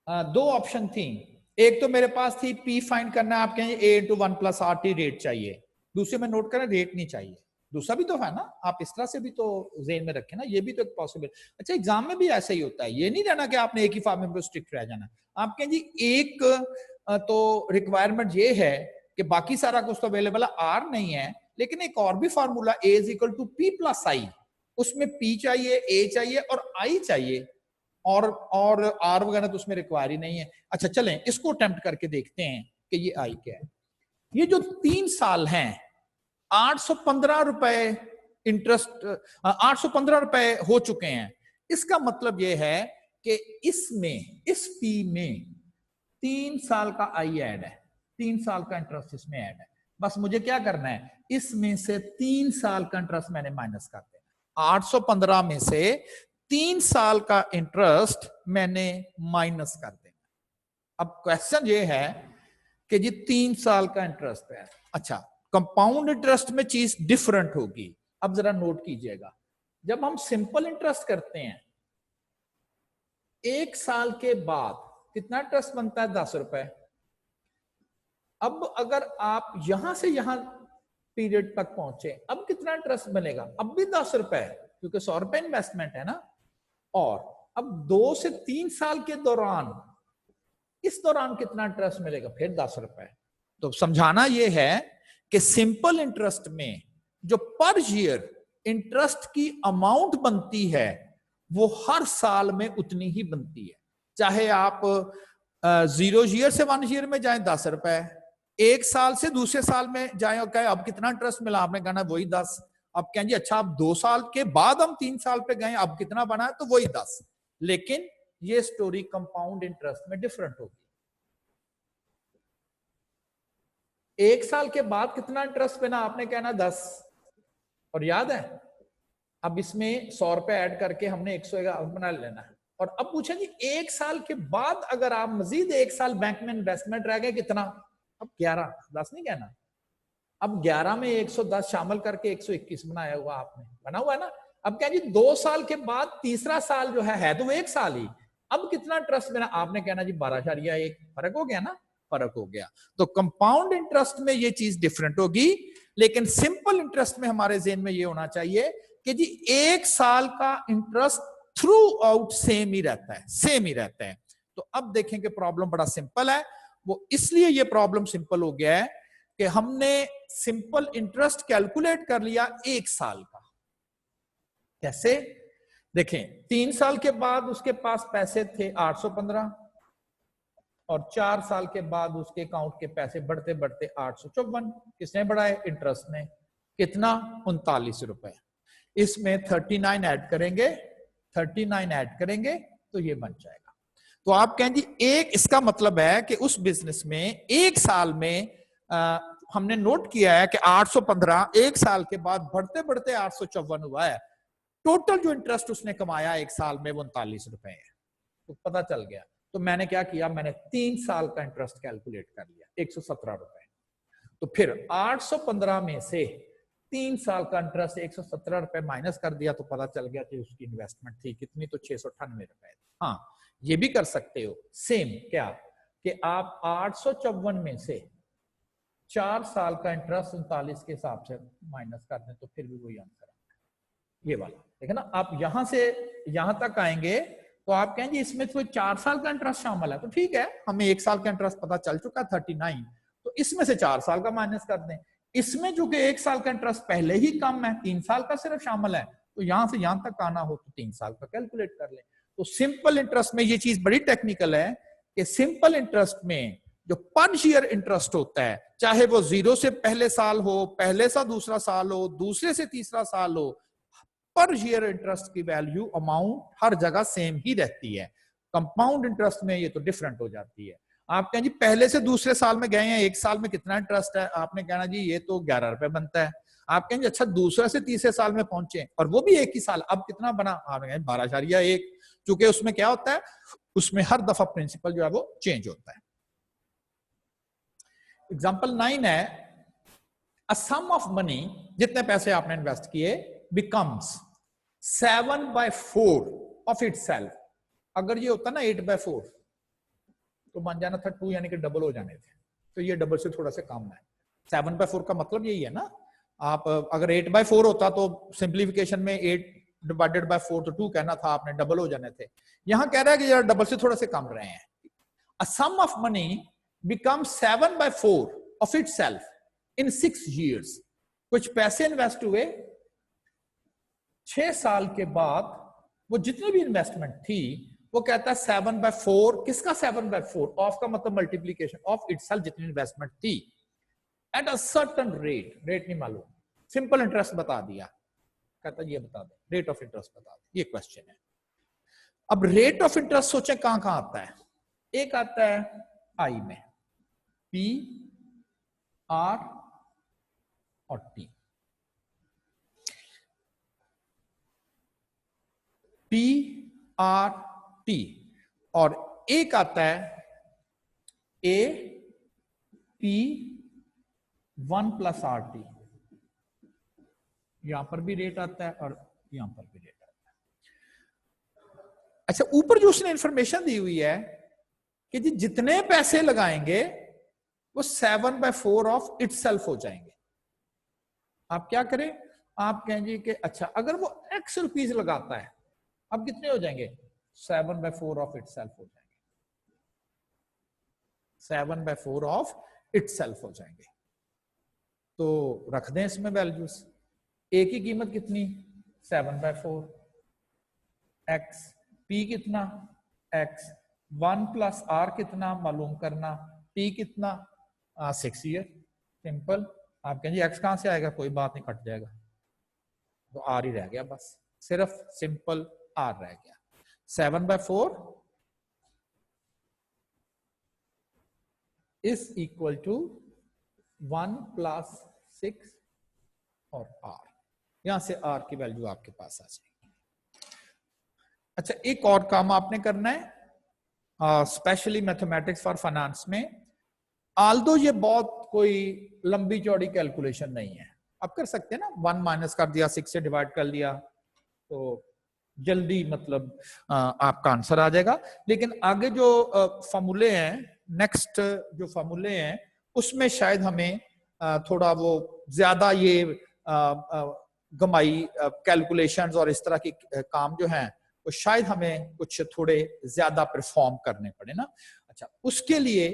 दो ऑप्शन थी। एक तो मेरे पास थी पी फाइंड करना है, आप कहेंगे A into one plus are T rate चाहिए। दूसरे में नोट करें रेट नहीं चाहिए। दूसरा भी तो है ना, आप इस तरह से भी तो जेन में रखें ना, ये भी तो एक पॉसिबल। अच्छा एग्जाम में भी ऐसा ही होता है, ये नहीं रहना कि आपने एक ही फॉर्मूले में स्ट्रिक्ट रह जाना। आप कहें जी एक तो रिक्वायरमेंट ये है कि बाकी सारा कुछ तो अवेलेबल है, आर नहीं है, लेकिन एक और भी formula A is equal to P plus I, उसमें पी चाहिए, ए चाहिए और आई चाहिए, और आर वगैरह तो उसमें रिक्वायर ही नहीं है। अच्छा चलें इसको अटेम्प्ट करके देखते हैं कि ये आई क्या है। ये जो 3 साल हैं, 815 रुपए इंटरेस्ट, 815 रुपए हो चुके हैं। इसका मतलब ये है कि इसमें, इस पी में 3 साल का आई ऐड है, 3 साल का इंटरेस्ट इसमें ऐड है। बस मुझे क्या करना है, इसमें से 3 साल का इंटरेस्ट मैंने माइनस कर देना। 815 में से 3 साल का इंटरेस्ट मैंने माइनस कर देना। अब क्वेश्चन ये है कि जी 3 साल का इंटरेस्ट है। अच्छा कंपाउंड इंटरेस्ट में चीज डिफरेंट होगी। अब जरा नोट कीजिएगा, जब हम सिंपल इंटरेस्ट करते हैं, 1 साल के बाद कितना इंटरेस्ट बनता है, 10 रुपए। अब अगर आप यहां से यहां पीरियड तक पहुंचे, अब कितना इंटरेस्ट बनेगा, अब भी 10 रुपए, क्योंकि 100 रुपए इन्वेस्टमेंट है ना। और अब 2 से 3 साल के दौरान, इस दौरान कितना इंटरेस्ट मिलेगा, फिर 10 रुपए। तो समझाना यह है कि सिंपल इंटरेस्ट में जो पर ईयर इंटरेस्ट की अमाउंट बनती है वो हर साल में उतनी ही बनती है। चाहे आप 0 ईयर से 1 ईयर में जाएं 10 रुपए, 1 साल से दूसरे साल में जाएं और कहें अब कितना इंटरेस्ट मिला, आपने कहना वही 10। अब कहें जी अच्छा अब 2 साल के बाद हम 3 साल पे गए, अब कितना बना है, तो वही 10। लेकिन ये स्टोरी कंपाउंड इंटरेस्ट में डिफरेंट होगी। 1 साल के बाद कितना इंटरेस्ट बना, आपने कहना 10, और याद है अब इसमें 100 रुपए ऐड करके हमने 111 बना लेना है। और अब पूछा जी 1 साल के बाद अगर आप मजीद 1 साल बैंक में इन्वेस्टमेंट रह गए कितना, अब 11, 10 नहीं कहना। अब 11 में 110 शामिल करके 121 बनाया हुआ आपने, बना हुआ है ना। अब क्या जी 2 साल के बाद तीसरा साल जो है तो वो 1 साल ही, अब कितना इंटरेस्ट बना, आपने कहना जी 12.1। फर्क हो गया ना, फर्क हो गया। तो कंपाउंड इंटरेस्ट में ये चीज डिफरेंट होगी, लेकिन सिंपल इंटरेस्ट में हमारे ज़हन में ये होना चाहिए कि जी 1 साल का इंटरेस्ट थ्रू आउट सेम ही रहता है, सेम ही रहता है। तो अब देखें कि प्रॉब्लम बड़ा सिंपल है। वो इसलिए ये प्रॉब्लम सिंपल हो गया है कि हमने सिंपल इंटरेस्ट कैलकुलेट कर लिया 1 साल का। कैसे देखें, 3 साल के बाद उसके पास पैसे थे 815, और 4 साल के बाद उसके अकाउंट के पैसे बढ़ते बढ़ते 854। किसने बढ़ाए, इंटरेस्ट ने। कितना, 39 रुपए। इसमें 39 ऐड करेंगे, 39 ऐड करेंगे तो ये बन जाएगा। तो आप कहें जी एक, इसका मतलब है कि उस बिजनेस में 1 साल में हमने नोट किया है कि 815 1 साल के बाद बढ़ते बढ़ते 854 हुआ है। टोटल जो इंटरेस्ट उसने कमाया 1 साल में 39 रुपए है। तो पता चल गया। तो मैंने क्या किया, मैंने 3 साल का इंटरेस्ट कैलकुलेट कर लिया, 117 रुपए। तो फिर 815 में से 3 साल का इंटरेस्ट 117 रुपए माइनस कर दिया, तो पता चल गया कि उसकी इन्वेस्टमेंट थी कितनी, तो 698 रुपए। हाँ ये भी कर सकते हो सेम, क्या कि आप 854 में से 4 साल का इंटरेस्ट 39 के हिसाब से माइनस कर दें तो फिर भी वही आंसर आता है, ये वाला। देखा ना, आप यहां से यहां तक आएंगे तो आप कहेंगे इसमें तो 4 साल का इंटरेस्ट शामिल है, तो ठीक है, हमें 1 साल का इंटरेस्ट पता चल चुका है 39, तो इसमें से 4 साल का माइनस कर दें। इसमें जो कि 1 साल का इंटरेस्ट पहले ही कम है, 3 साल का सिर्फ शामिल है, तो यहां से यहां तक आना हो तो 3 साल का कैलकुलेट कर लें। तो सिंपल इंटरेस्ट में ये चीज बड़ी टेक्निकल है कि सिंपल इंटरेस्ट में जो पर ईयर इंटरेस्ट होता है, चाहे वो 0 से पहले साल हो, पहले से दूसरा साल हो, दूसरे से तीसरा साल हो, पर ईयर इंटरेस्ट की वैल्यू अमाउंट हर जगह सेम ही रहती है। कंपाउंड इंटरेस्ट में ये तो डिफरेंट हो जाती है। आप कहें जी पहले से दूसरे साल में गए हैं, 1 साल में कितना इंटरेस्ट है, आपने कहना जी ये तो 11 रुपए बनता है। आप कहेंगे अच्छा दूसरे से तीसरे साल में पहुंचे और वो भी 1 ही साल, अब कितना बना, आपने कहा 12.1। चूंकि उसमें क्या होता है, उसमें हर दफा प्रिंसिपल जो है वो चेंज होता है। एग्जाम्पल 9 है, अ सम ऑफ मनी, जितने पैसे आपने इन्वेस्ट किए, बिकम्स 7/4 ऑफ इटसेल्फ। अगर ये होता ना 8/4, तो बन जाना था 2 यानी कि डबल हो जाने थे, तो ये डबल से थोड़ा सा कम है। 7/4 का मतलब यही है ना, आप अगर 8/4 होता तो सिंप्लीफिकेशन में 8/4 तो 2 कहना था आपने, डबल हो जाने थे। यहां कह रहा है कि यार डबल से थोड़ा से कम रहे हैं। A sum of money becomes 7/4 of itself in 6 years. कुछ पैसे इन्वेस्ट हुए, 6 साल के बाद वो जितनी भी इन्वेस्टमेंट थी वो कहता है 7/4, किसका 7/4? ऑफ का मतलब मल्टीप्लीकेशन ऑफ इटसेल्फ, जितनी इन्वेस्टमेंट थी, at a certain rate, rate नहीं मालूम, सिंपल इंटरेस्ट बता दिया, कहता ये बता दे, रेट ऑफ इंटरेस्ट बता दे, ये क्वेश्चन है। अब रेट ऑफ इंटरेस्ट सोचें कहां कहां आता है, एक आता है आई में, पी आर और टी। पी आर टी, और एक आता है ए पी 1 + आर टी, यहां पर भी रेट आता है और यहां पर भी रेट आता है। अच्छा, ऊपर जो उसने इंफॉर्मेशन दी हुई है कि जी जितने पैसे लगाएंगे वो 7/4 ऑफ इटसेल्फ हो जाएंगे। आप क्या करें, आप कहेंगे कि अच्छा अगर वो x रुपीज लगाता है, अब कितने हो जाएंगे, 7/4 ऑफ इटसेल्फ हो जाएंगे, 7/4 ऑफ इटसेल्फ हो जाएंगे। तो रख दें इसमें वैल्यूज, ए की कीमत कितनी, 7/4, x, p कितना x, 1 + r कितना मालूम करना, t कितना 6 ईयर, सिंपल। आप कहेंगे x कहां से आएगा, कोई बात नहीं, कट जाएगा, तो r ही रह गया, बस सिर्फ सिंपल r रह गया। 7/4 इज इक्वल टू 1 + 6 और r, यहां से r की वैल्यू आपके पास आ जाएगी। अच्छा, एक और काम आपने करना है स्पेशली मैथमेटिक्स फॉर फाइनेंस में, आल्दो ये बहुत कोई लंबी चौड़ी कैलकुलेशन नहीं है, आप कर सकते हैं ना, 1 माइनस कर दिया, 6 से डिवाइड कर लिया, तो जल्दी मतलब आपका आंसर आ जाएगा। लेकिन आगे जो फॉर्मूले हैं, नेक्स्ट जो फॉर्मूले हैं, उसमें शायद हमें थोड़ा वो ज्यादा ये गमाई कैलकुलेशंस और इस तरह की काम जो हैं वो शायद हमें कुछ थोड़े ज्यादा परफॉर्म करने पड़े ना। अच्छा, उसके लिए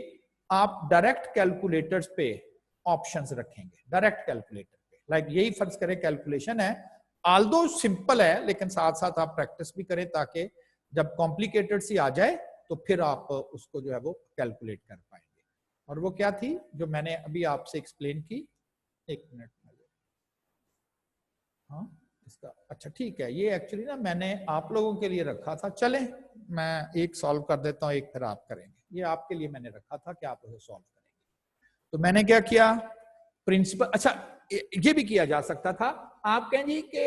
आप डायरेक्ट कैलकुलेटर्स पे ऑप्शंस रखेंगे, डायरेक्ट कैलकुलेटर पे, लाइक यही फर्ज करें कैलकुलेशन है, आल्दो सिंपल है, लेकिन साथ साथ आप प्रैक्टिस भी करें ताकि जब कॉम्प्लिकेटेड सी आ जाए तो फिर आप उसको जो है वो कैलकुलेट कर पाएंगे। और वो क्या थी जो मैंने अभी आपसे एक्सप्लेन की, एक मिनट में, हाँ इसका, अच्छा ठीक है, ये एक्चुअली ना मैंने आप लोगों के लिए रखा था, चलें मैं एक सॉल्व कर देता हूँ, एक फिर आप करेंगे, ये आपके लिए मैंने रखा था कि आप उसे सॉल्व करेंगे। तो मैंने क्या किया, प्रिंसिपल, अच्छा ये भी किया जा सकता था, आप कहेंगे कि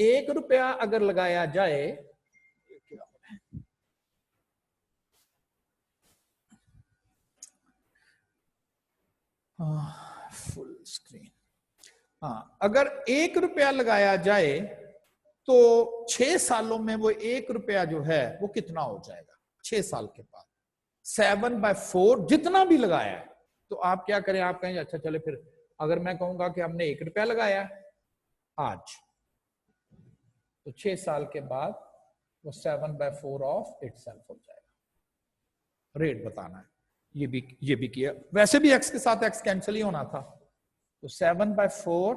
1 रुपया अगर लगाया जाए, फुल स्क्रीन, हाँ अगर 1 रुपया लगाया जाए तो 6 सालों में वो 1 रुपया जो है वो कितना हो जाएगा 6 साल के बाद, 7/4 जितना भी लगाया है। तो आप क्या करें, आप कहेंगे अच्छा चले फिर अगर मैं कहूंगा कि हमने 1 रुपया लगाया आज, तो 6 साल के बाद वो 7/4 ऑफ इटसेल्फ हो जाएगा। रेट बताना है, ये भी किया, वैसे भी x के साथ x कैंसिल ही होना था, तो 7/4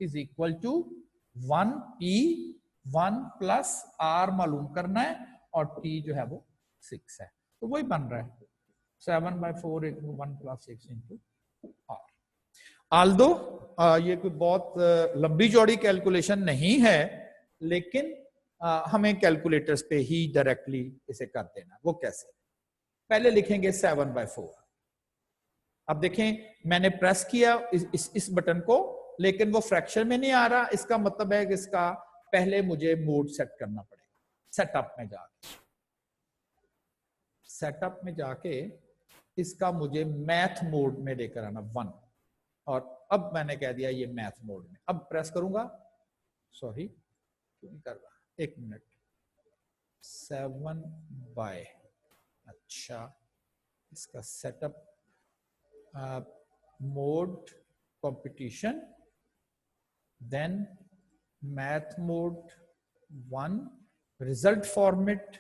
is equal to 1p 1 + r मालूम करना है, और t जो है वो 6 है, तो वही बन रहा है 7/4 = 1 + 6 × r। आल्दो ये कोई बहुत लंबी चौड़ी कैलकुलेशन नहीं है, लेकिन हमें कैलकुलेटर्स पे ही डायरेक्टली इसे कर देना। वो कैसे, पहले लिखेंगे 7/4, अब देखें मैंने प्रेस किया इस बटन को, लेकिन वो फ्रैक्शन में नहीं आ रहा, इसका मतलब है कि इसका पहले मुझे मोड सेट करना पड़ेगा। सेटअप में जाके इसका मुझे मैथ मोड में लेकर आना 1, और अब मैंने कह दिया ये मैथ मोड में, अब प्रेस करूंगा, सॉरी क्यों नहीं कर रहा, एक मिनट, 7/, अच्छा इसका setup mode competition, then math mode 1, result format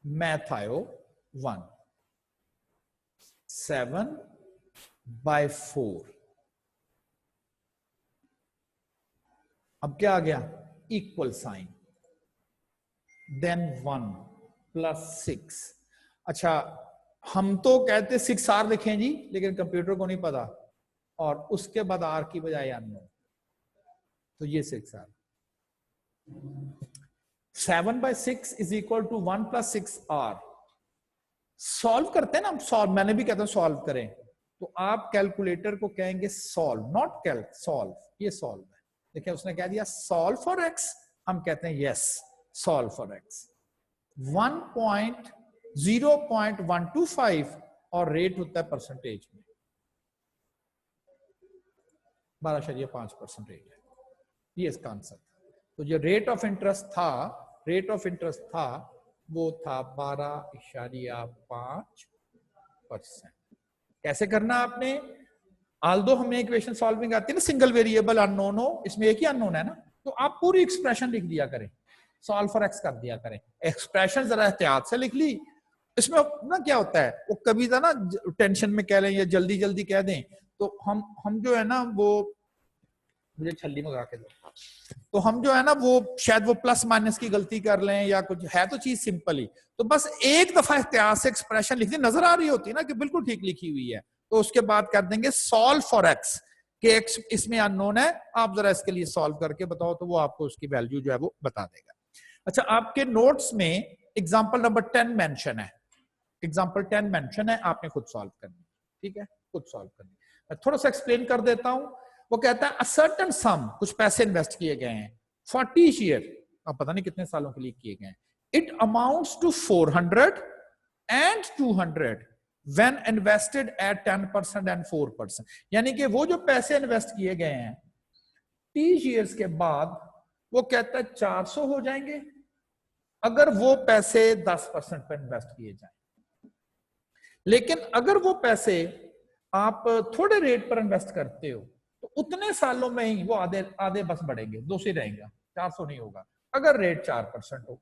math आयो 1, 7/4। अब क्या आ गया, इक्वल साइन, देन 1 + 6। अच्छा, हम तो कहते 6R लिखें जी, लेकिन कंप्यूटर को नहीं पता, और उसके बाद R की बजाय अननोन, तो ये 6R। 7/6 = 1 + 6R। सॉल्व करते हैं ना, सॉल्व, मैंने भी कहता हूं सॉल्व करें, तो आप कैलकुलेटर को कहेंगे सॉल्व, नॉट कैल्क, सॉल्व, ये सॉल्व है। देखिए उसने कह दिया सॉल्व फॉर x, हम कहते हैं यस सॉल्व फॉर x। 0.125 और रेट होता है परसेंटेज में, 12.5% रेट है, ये इसका आंसर था। तो जो रेट ऑफ इंटरेस्ट था वो था 12.5%। कैसे करना आपने, आल्दो हमें इक्वेशन सॉल्विंग आती है ना, सिंगल वेरिएबल अननोन हो, इसमें एक ही अननोन है ना, तो आप पूरी एक्सप्रेशन लिख दिया करें, सॉल्व फॉर एक्स कर दिया करें। एक्सप्रेशन जरा एहतियात से लिख ली, इसमें ना क्या होता है, वो कभी था ना टेंशन में कह लें या जल्दी जल्दी कह दें, तो हम जो है ना वो, मुझे छल्ली मंगा के दो, तो हम जो है ना वो शायद वो प्लस माइनस की गलती कर लें या कुछ, है तो चीज सिंपल ही, तो बस एक दफा एहतियात से एक्सप्रेशन लिख दी, नजर आ रही होती है ना कि बिल्कुल ठीक लिखी हुई है, तो उसके बाद कर देंगे सॉल्व फॉर एक्स, कि एक्स इसमें अननोन है, आप जरा इसके लिए सॉल्व करके बताओ, तो वो आपको उसकी वैल्यू जो है वो बता देगा। अच्छा, आपके नोट्स में एग्जांपल नंबर 10 मेंशन है, एग्जांपल 10 मेंशन है, आपने खुद सॉल्व करनी, ठीक है, खुद सॉल्व करनी। मैं थोड़ा सा एक्सप्लेन कर देता हूं। वो कहता है अ सर्टेन सम, कुछ पैसे इन्वेस्ट किए गए हैं 40 ईयर, अब पता नहीं कितने सालों के लिए किए गए हैं, it amounts to 400 and 200 when invested at 10% and 4%। यानी कि वो जो पैसे इन्वेस्ट किए गए हैं 30 ईयर्स के बाद वो कहता है 400 हो जाएंगे अगर वो पैसे 10% पर इन्वेस्ट किए जाएं। लेकिन अगर वो पैसे आप थोड़े रेट पर इन्वेस्ट करते हो तो उतने सालों में ही वो आधे आधे बस बढ़ेंगे, 200 ही रहेगा, 400 नहीं होगा अगर रेट 4% हो।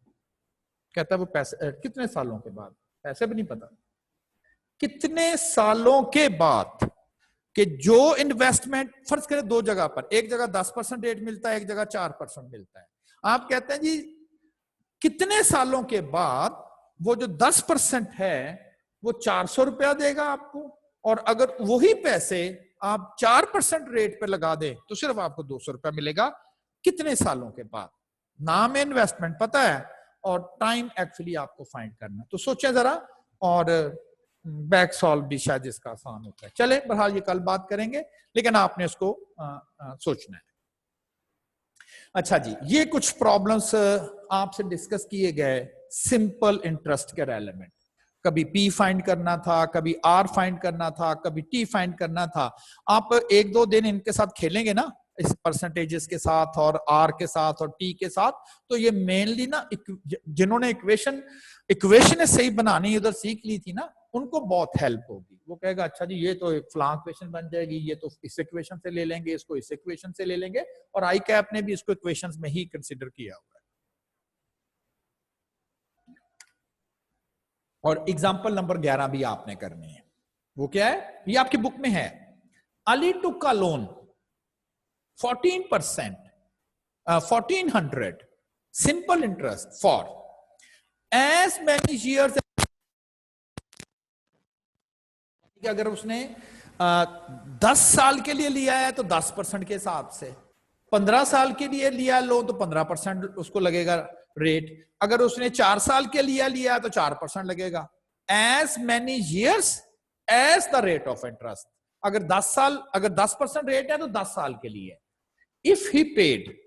कहता है वो पैसे कितने सालों के बाद, पैसे भी नहीं पता, कितने सालों के बाद कि जो इन्वेस्टमेंट, फर्ज करें दो जगह पर, एक जगह 10% रेट मिलता है, एक जगह 4% मिलता है, आप कहते हैं जी कितने सालों के बाद वो जो 10% है वो 400 रुपया देगा आपको, और अगर वही पैसे आप 4% रेट पे लगा दें तो सिर्फ आपको 200 रुपया मिलेगा, कितने सालों के बाद। नाम है इन्वेस्टमेंट पता है और टाइम एक्चुअली आपको फाइंड करना, तो सोचें जरा, और बैक सॉल्व भी शायद इसका आसान होता है। चले बहरहाल ये कल बात करेंगे, लेकिन आपने इसको सोचना है। अच्छा जी, ये कुछ प्रॉब्लम्स आपसे डिस्कस किए गए सिंपल इंटरेस्ट के रेलेवेंट, कभी P फाइंड करना था, कभी R फाइंड करना था, कभी T फाइंड करना था। आप एक दो दिन इनके साथ खेलेंगे ना, इस परसेंटेजेस के साथ और R के साथ और T के साथ, तो ये मेनली ना जिन्होंने इक्वेशन सही बनानी उधर सीख ली थी ना, उनको बहुत हेल्प होगी। वो कहेगा अच्छा जी ये तो एक फ्लां इक्वेशन बन जाएगी, ये तो इस इक्वेशन से ले लेंगे, इसको इस इक्वेशन से ले लेंगे, और आई कैप ने भी इसको इक्वेशंस में ही कंसीडर किया हुआ है। और एग्जांपल नंबर 11 भी आपने करनी है, वो क्या है, ये आपकी बुक में है। अली टुक का loan 14%, 1400 simple interest for as many years. अगर उसने 10 साल के लिए लिया है तो 10% के हिसाब से, 15 साल के लिए लिया लोन तो 15% उसको लगेगा रेट, अगर उसने 4 साल के लिए लिया तो 4% लगेगा। As many years as the rate of interest, अगर 10 साल, अगर 10% रेट है तो 10 साल के लिए। If he paid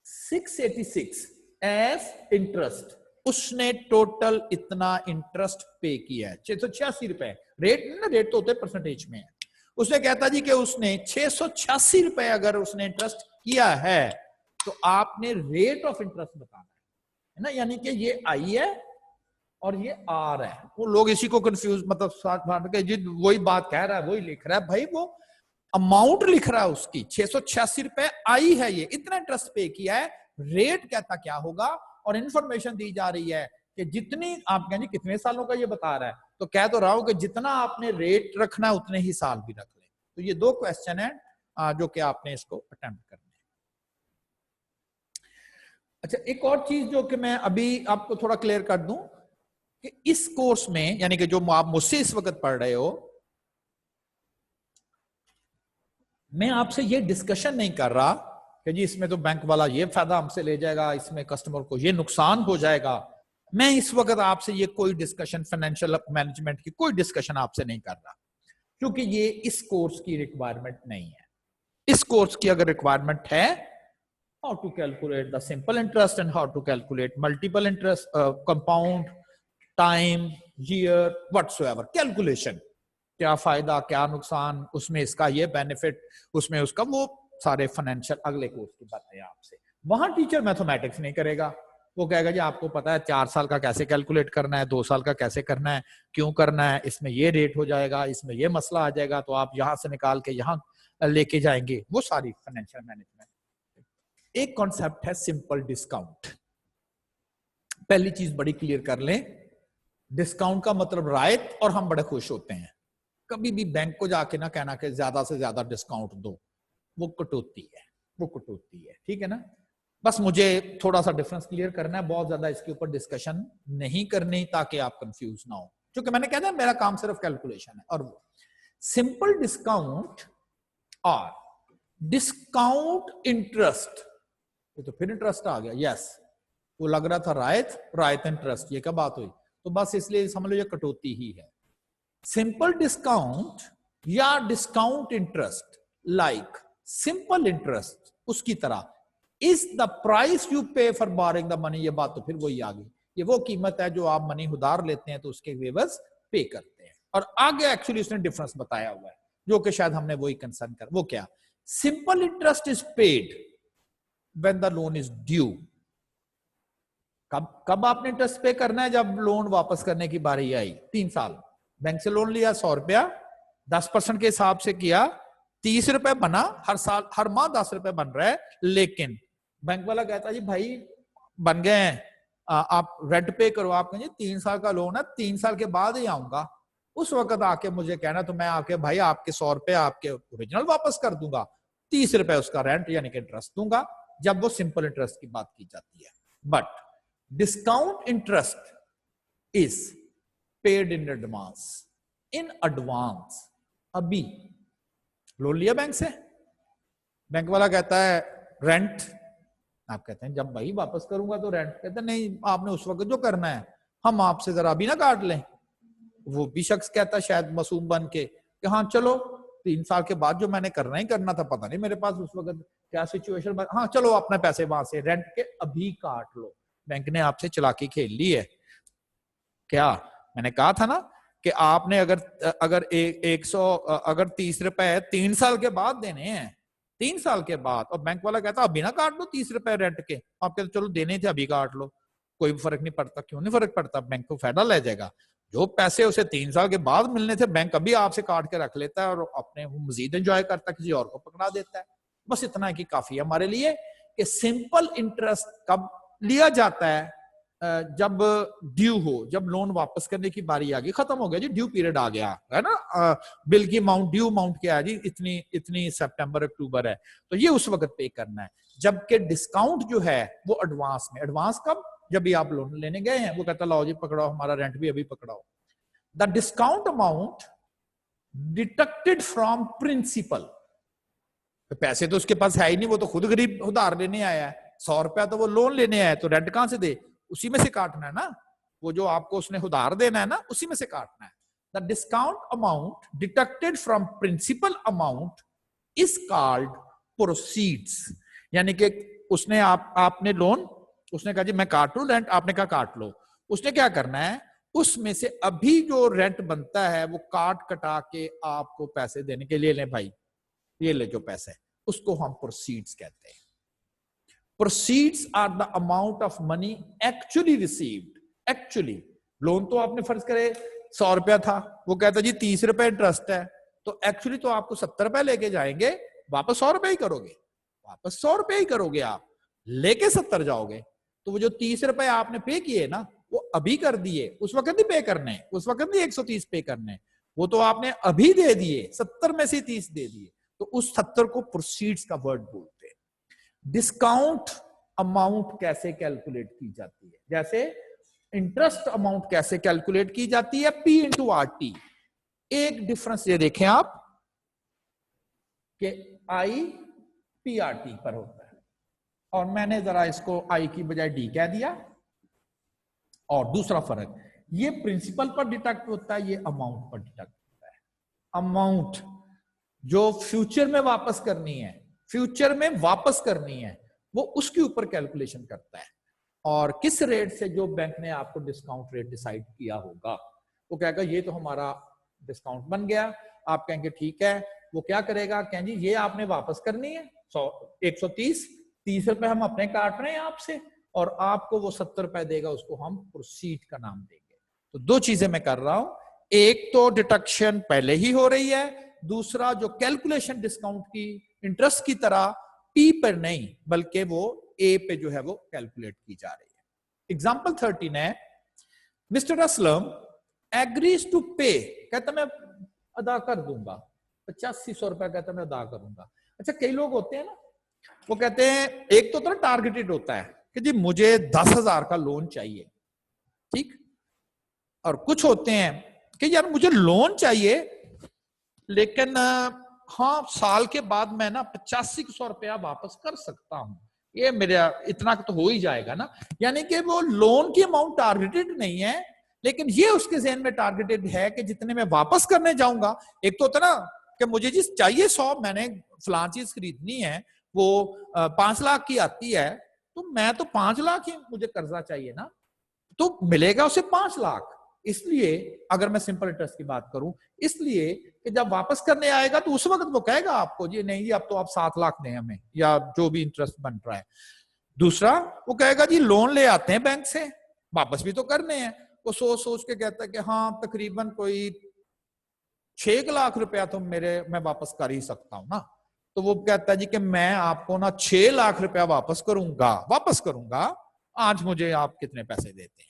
686 as interest, उसने टोटल इतना इंटरेस्ट पे किया है 686 रुपए, रेट ना, रेट तो होते परसेंटेज में है। उसने कहता जी कि उसने 686 रुपए अगर उसने इंटरेस्ट किया है तो आपने रेट ऑफ इंटरेस्ट बताना है ना, यानी कि ये आई है और ये आर है। वो लोग इसी को कंफ्यूज मतलब वही बात कह रहा है वही लिख रहा है, भाई वो अमाउंट लिख रहा है उसकी 686 रुपए आई है, ये इतना इंटरेस्ट पे किया है, रेट कहता क्या होगा, और इंफॉर्मेशन दी जा रही है कि जितनी आप कहेंगे कितने सालों का ये बता रहा है, तो कह तो रहा हूं कि जितना आपने रेट रखना है उतने ही साल भी रख ले। तो ये दो क्वेश्चन है जो कि आपने इसको अटेम्प्ट करना है। अच्छा, एक और चीज जो कि मैं अभी आपको थोड़ा क्लियर कर दूं कि इस कोर्स में, यानी कि जो आप मुझसे इस वक्त पढ़ रहे हो, मैं आपसे ये डिस्कशन नहीं कर रहा कि जी इसमें तो बैंक वाला ये फायदा हमसे ले जाएगा, इसमें कस्टमर को ये नुकसान हो जाएगा। मैं इस वक्त आपसे ये कोई डिस्कशन फाइनेंशियल मैनेजमेंट की कोई डिस्कशन आपसे नहीं कर रहा, क्योंकि ये इस कोर्स की रिक्वायरमेंट नहीं है। इस कोर्स की अगर रिक्वायरमेंट है, how to calculate the simple interest and how to calculate multiple interest, compound, time, year, whatsoever calculation, क्या फायदा क्या नुकसान, उसमें इसका ये बेनिफिट, उसमें उसका, वो सारे फाइनेंशियल अगले कोर्स की बातें आपसे। वहां टीचर मैथमेटिक्स नहीं करेगा, वो कहेगा जी आपको पता है 4 साल का कैसे कैलकुलेट करना है, 2 साल का कैसे करना है, क्यों करना है, इसमें ये रेट हो जाएगा, इसमें ये मसला आ जाएगा, तो आप यहां से निकाल के यहां लेके जाएंगे, वो सारी फाइनेंशियल मैनेजमेंट। एक कॉन्सेप्ट है सिंपल डिस्काउंट। पहली चीज बड़ी क्लियर कर लें, डिस्काउंट का मतलब रायत, और हम बड़े खुश होते हैं। कभी भी बैंक को जाके ना कहना कि ज्यादा से ज्यादा डिस्काउंट दो, वो कटौती है, वो कटौती है, ठीक है ना। बस मुझे थोड़ा सा डिफरेंस क्लियर करना है, बहुत ज्यादा इसके ऊपर डिस्कशन नहीं करनी ताकि आप कंफ्यूज ना हो, क्योंकि मैंने कहा था मेरा काम सिर्फ कैलकुलेशन है। और वो सिंपल डिस्काउंट और डिस्काउंट इंटरेस्ट, ये तो फिर इंटरेस्ट आ गया, यस, वो लग रहा था रायत इंटरेस्ट, ये क्या बात हुई, तो बस इसलिए समझ लो ये कटौती ही है। सिंपल डिस्काउंट या discount interest, like simple interest उसकी तरह, इज द प्राइस यू पे फॉर बोरोइंग द मनी, ये बात तो फिर वही आ गई, ये वो कीमत है जो आप मनी उधार लेते हैं तो उसके एवज पे करते हैं। और आगे एक्चुअली उसने डिफरेंस बताया हुआ है, जो कि शायद हमने वही कंसर्न कर, वो क्या, simple interest is paid when the loan is due. कब आपने इंटरेस्ट पे करना है, जब लोन वापस करने की बारी आई। 3 साल बैंक से लोन लिया, 100 रुपया, 10% के हिसाब से किया, 30 रुपए बना, हर साल हर माह 10 रुपए बन रहा है, लेकिन बैंक वाला कहता है जी भाई बन गए हैं, आप रेंट पे करो। आप कहेंगे 3 साल का लोन है, 3 साल के बाद ही आऊंगा, उस वक्त आके मुझे कहना, तो मैं आके भाई आपके 100 रुपए आपके ओरिजिनल वापस कर दूंगा, 30 रुपए उसका रेंट यानी कि इंटरेस्ट दूंगा, जब वो सिंपल इंटरेस्ट की बात की जाती है। But discount interest is paid in advance, in advance. अभी लोन लिया बैंक से, बैंक वाला कहता है रेंट, आप कहते हैं जब भाई वापस करूंगा तो रेंट, कहते हैं नहीं आपने उस वक्त जो करना है हम आपसे जरा अभी ना काट लें। वो भी शख्स कहता है शायद मासूम बन के कि हाँ चलो 3 साल के बाद जो मैंने करना ही करना था, पता नहीं मेरे पास उस वक्त क्या सिचुएशन, हाँ चलो अपने पैसे वहां से रेंट के अभी काट लो। बैंक ने आपसे चालाकी खेल ली है क्या? मैंने कहा था ना कि आपने अगर 30 रुपए 3 साल के बाद देने हैं, 3 साल के बाद, और बैंक वाला कहता अभी ना काट लो 30 रुपए रेंट के, आप कहते चलो देने थे अभी काट लो, कोई फर्क नहीं पड़ता। क्यों नहीं फर्क पड़ता? बैंक को फायदा ले जाएगा। जो पैसे उसे 3 साल के बाद मिलने थे बैंक अभी आपसे काट के रख लेता है और अपने मजीद एंजॉय करता है, किसी और को पकड़ा देता है। बस इतना है कि काफी है हमारे लिए कि सिंपल इंटरेस्ट कब लिया जाता है, जब ड्यू हो, जब लोन वापस करने की बारी आ गई, खत्म हो गया जी, ड्यू पीरियड आ गया है ना, बिल की अमाउंट, ड्यू अमाउंट क्या है जी, इतनी इतनी सितंबर अक्टूबर है, तो ये उस वक्त पे करना है। जबकि डिस्काउंट जो है वो एडवांस में, एडवांस कब? जब भी आप लोन लेने गए हैं, वो कहता लाओ जी पकड़ाओ, हमारा रेंट भी अभी पकड़ाओ। The discount amount deducted from principal, तो पैसे तो उसके पास है ही नहीं, वो तो खुद गरीब उधार लेने आया है, 100 रुपया तो वो लोन लेने आया है, तो रेंट कहां से दे? उसी में से काटना है ना, वो जो आपको उसने उधार देना है ना, उसी में से काटना है। The discount amount deducted from principal amount is called proceeds, यानी कि उसने आपने लोन, उसने कहा जी मैं काट लूं रेंट, आपने कहा काट लो, उसने क्या करना है, उसमें से अभी जो रेंट बनता है वो काट कटा के आपको पैसे देने के लिए, ले भाई ये ले जो पैसे, उसको हम प्रोसीड्स कहते हैं। Proceeds are the amount of money actually received. Actually, loan तो आपने फर्ज करे 100 रुपया था, वो कहता जी 30 रुपए इंटरेस्ट है, तो एक्चुअली तो आपको 70 रुपए लेके जाएंगे, वापस 100 रुपए ही करोगे, वापस 100 रुपए ही करोगे, आप लेके 70 जाओगे। तो वो जो 30 रुपए आपने पे किए ना, वो अभी कर दिए, उस वक्त नहीं पे करने, उस वक्त नहीं 130 पे करने, वो तो आपने अभी दे दिए, 70 में से 30 दे दिए। तो उस 70 को प्रोसीड्स का वर्ड बोलते हैं। डिस्काउंट अमाउंट कैसे कैलकुलेट की जाती है, जैसे इंटरेस्ट अमाउंट कैसे कैलकुलेट की जाती है, P इंटू आर टी। एक डिफरेंस ये देखें आप कि I PRT पर होता है, और मैंने जरा इसको I की बजाय D कह दिया। और दूसरा फर्क, ये प्रिंसिपल पर डिडक्ट होता है, ये अमाउंट पर डिडक्ट होता है। अमाउंट जो फ्यूचर में वापस करनी है, फ्यूचर में वापस करनी है, वो उसके ऊपर कैलकुलेशन करता है। और किस रेट से जो बैंक ने आपको डिस्काउंट रेट डिसाइड किया होगा, वो कहेगा ये तो हमारा डिस्काउंट बन गया। आप कहेंगे ठीक है, वो क्या करेगा, कहेंगे ये आपने वापस करनी है 130, 30 रुपए हम अपने काट रहे हैं आपसे, और आपको वो 70 रुपए देगा, उसको हम प्रोसीड का नाम देंगे। तो दो चीजें मैं कर रहा हूं, एक तो डिडक्शन पहले ही हो रही है, दूसरा जो कैलकुलेशन डिस्काउंट की इंटरेस्ट की तरह P पर नहीं बल्कि वो A पे जो है वो कैलकुलेट की जा रही है। एग्जाम्पल 13 है, मिस्टर असलम एग्रीज टू पे, कहता मैं अदा कर दूंगा 8500 रुपया, कहता मैं अदा करूंगा। अच्छा, कई लोग होते हैं ना, वो कहते हैं, एक तो तरह टारगेटेड होता है कि जी मुझे 10,000 का लोन चाहिए, ठीक, और कुछ होते हैं कि यार मुझे लोन चाहिए लेकिन हाँ साल के बाद मैं ना 8500 रुपया वापस कर सकता हूं, ये मेरा इतना तो हो ही जाएगा ना। यानी कि वो लोन की अमाउंट टारगेटेड नहीं है, लेकिन ये उसके ज़हन में टारगेटेड है कि जितने में वापस करने जाऊंगा। एक तो होता ना कि मुझे जिस चाहिए 100, मैंने फलां चीज खरीदनी है, वो 5 लाख की आती है, तो मैं तो 5 लाख ही मुझे कर्जा चाहिए ना, तो मिलेगा उसे 5 लाख। इसलिए अगर मैं सिंपल इंटरेस्ट की बात करूं, इसलिए कि जब वापस करने आएगा तो उस वक्त वो कहेगा आपको जी नहीं जी अब तो आप 7 लाख दें हमें, या जो भी इंटरेस्ट बन रहा है। दूसरा, वो कहेगा जी लोन ले आते हैं बैंक से, वापस भी तो करने हैं, वो सोच सोच के कहता है कि हाँ तकरीबन कोई 6 लाख रुपया तो मैं वापस कर ही सकता हूं ना। तो वो कहता है जी कि मैं आपको ना 6 लाख रुपया वापस करूंगा, आज मुझे आप कितने पैसे देते हैं।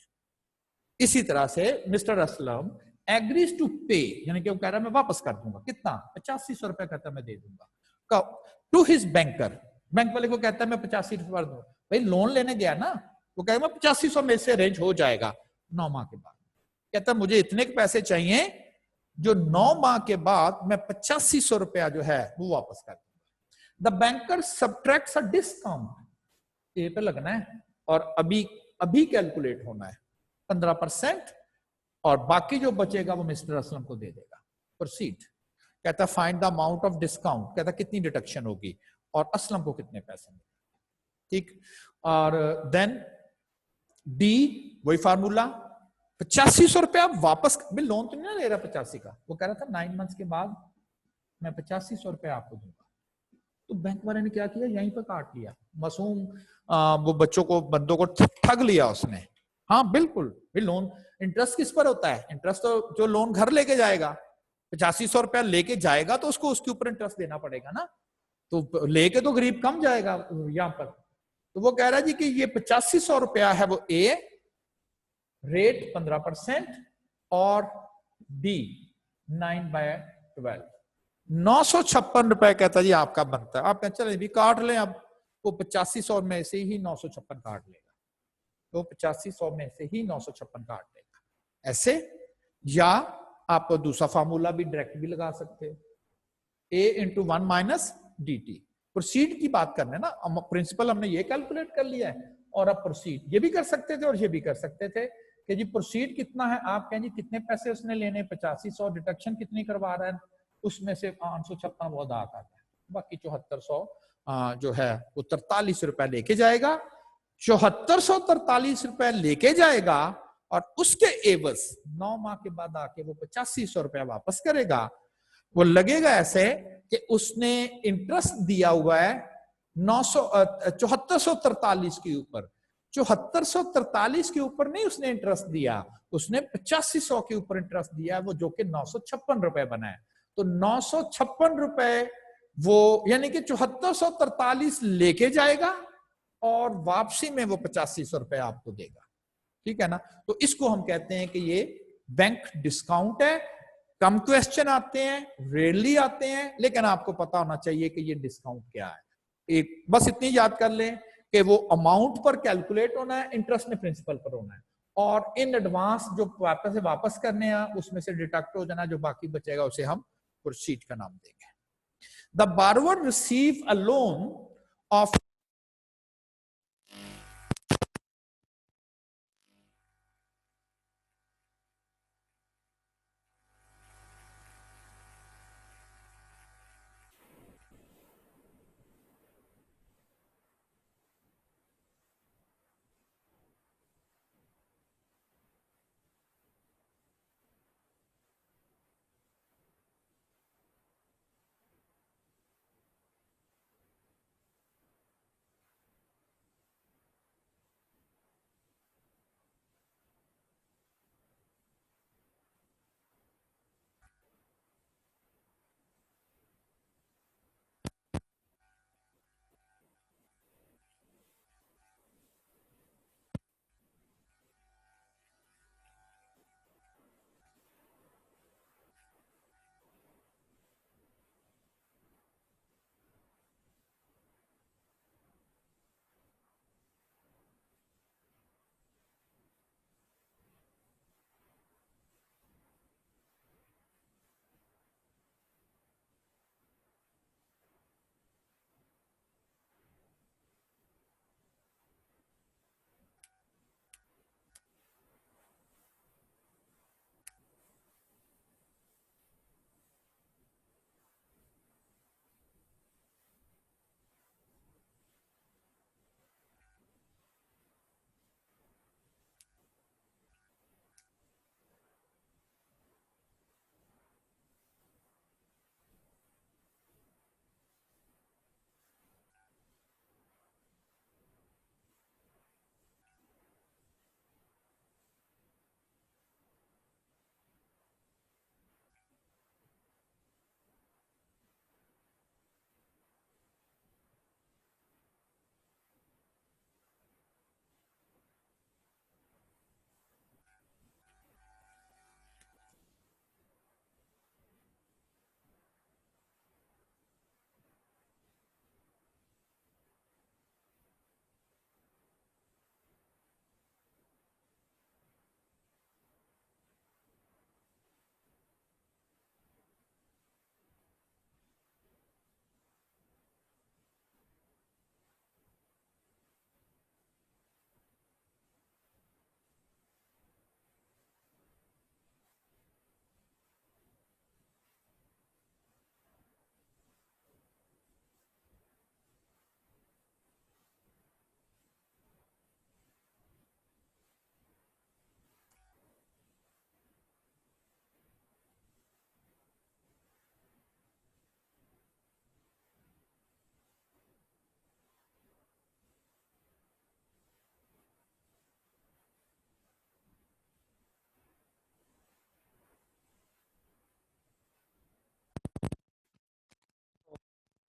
इसी तरह से मिस्टर असलम एग्रीज टू पे, यानी कि वो कह रहा है मैं वापस कर दूंगा, कितना, 8500 रुपया कहता है मैं दे दूंगा। टू हिज बैंकर, बैंक वाले को कहता है मैं 85 रुपया दूंगा। भाई लोन लेने गया ना, वो कहेगा 8500 में से अरेंज हो जाएगा 9 माह के बाद। कहता है मुझे इतने पैसे चाहिए जो 9 माह के बाद मैं 8500 रुपया जो है वो वापस कर दूंगा। द बैंकर सब्ट्रैक्ट्स अ डिस्काउंट, ये पे लगना है और अभी कैलकुलेट होना है 15%, और बाकी जो बचेगा वो मिस्टर असलम को दे देगा। प्रोसीड, कहता find the amount of discount, कहता कितनी डिडक्शन होगी और असलम को कितने पैसे मिलेंगे, ठीक। और देन डी, वही फार्मूला, 8500 रुपया वापस, लोन तो नहीं ना ले रहा 85 का, वो कह रहा था 9 मंथ्स के बाद मैं 8500 रुपया आपको दूंगा। तो बैंक वाले ने क्या किया, यहीं पर काट लिया, मासूम वो बच्चों को, बंदों को ठग लिया उसने। हाँ बिल्कुल, लोन इंटरेस्ट किस पर होता है, इंटरेस्ट तो जो लोन घर लेके जाएगा, 8500 रुपया लेके जाएगा तो उसको उसके ऊपर इंटरेस्ट देना पड़ेगा ना, तो लेके तो गरीब कम जाएगा यहां पर। तो वो कह रहा है जी कि ये 8500 रुपया है वो ए, रेट 15%, और डी 9/12, 956 रुपए कहता जी आपका बनता है। आप कहते चले भी काट लें, अब वो 8500 में से ही 956 काट लेगा, तो 8500 में से ही 956 काट लेगा ऐसे। या आप दूसरा फार्मूला भी डायरेक्ट भी लगा सकते हो, A into 1 minus D T. Proceed की बात करने ना, प्रिंसिपल हमने ये कैलकुलेट कर लिया है, और अब प्रोसीड ये भी कर सकते थे और ये भी कर सकते थे कि जी प्रोसीड कितना है, आप कहें जी कितने पैसे उसने लेने, 8500, डिडक्शन कितनी करवा रहा है, उसमें से 856 वो अदा करता है, बाकी 7400 जो है वो 43 रुपया लेके जाएगा। 7443 रुपया लेके जाएगा और उसके एवज 9 माह के बाद आके वो 8500 रुपया वापस करेगा। वो लगेगा ऐसे कि उसने इंटरेस्ट दिया हुआ है 7443 के ऊपर, 7443 के ऊपर नहीं उसने इंटरेस्ट दिया, उसने 8500 के ऊपर इंटरेस्ट दिया, वो जो कि 956 रुपए बना है। तो 956 रुपए वो यानी कि 7443 लेके जाएगा और वापसी में वो 8500 रुपए आपको देगा। ठीक है ना। तो इसको हम कहते हैं कि ये बैंक डिस्काउंट है। कम क्वेश्चन आते हैं, रेयरली आते हैं, लेकिन आपको पता होना चाहिए कि ये डिस्काउंट क्या है। एक बस इतनी याद कर लें कि वो अमाउंट पर कैलकुलेट होना है, इंटरेस्ट में प्रिंसिपल पर होना है, और इन एडवांस जो वापस करने हैं उसमें से डिडक्ट हो जाना, जो बाकी बचेगा उसे हम प्रोसीड का नाम देंगे। The बारोवर receive a loan of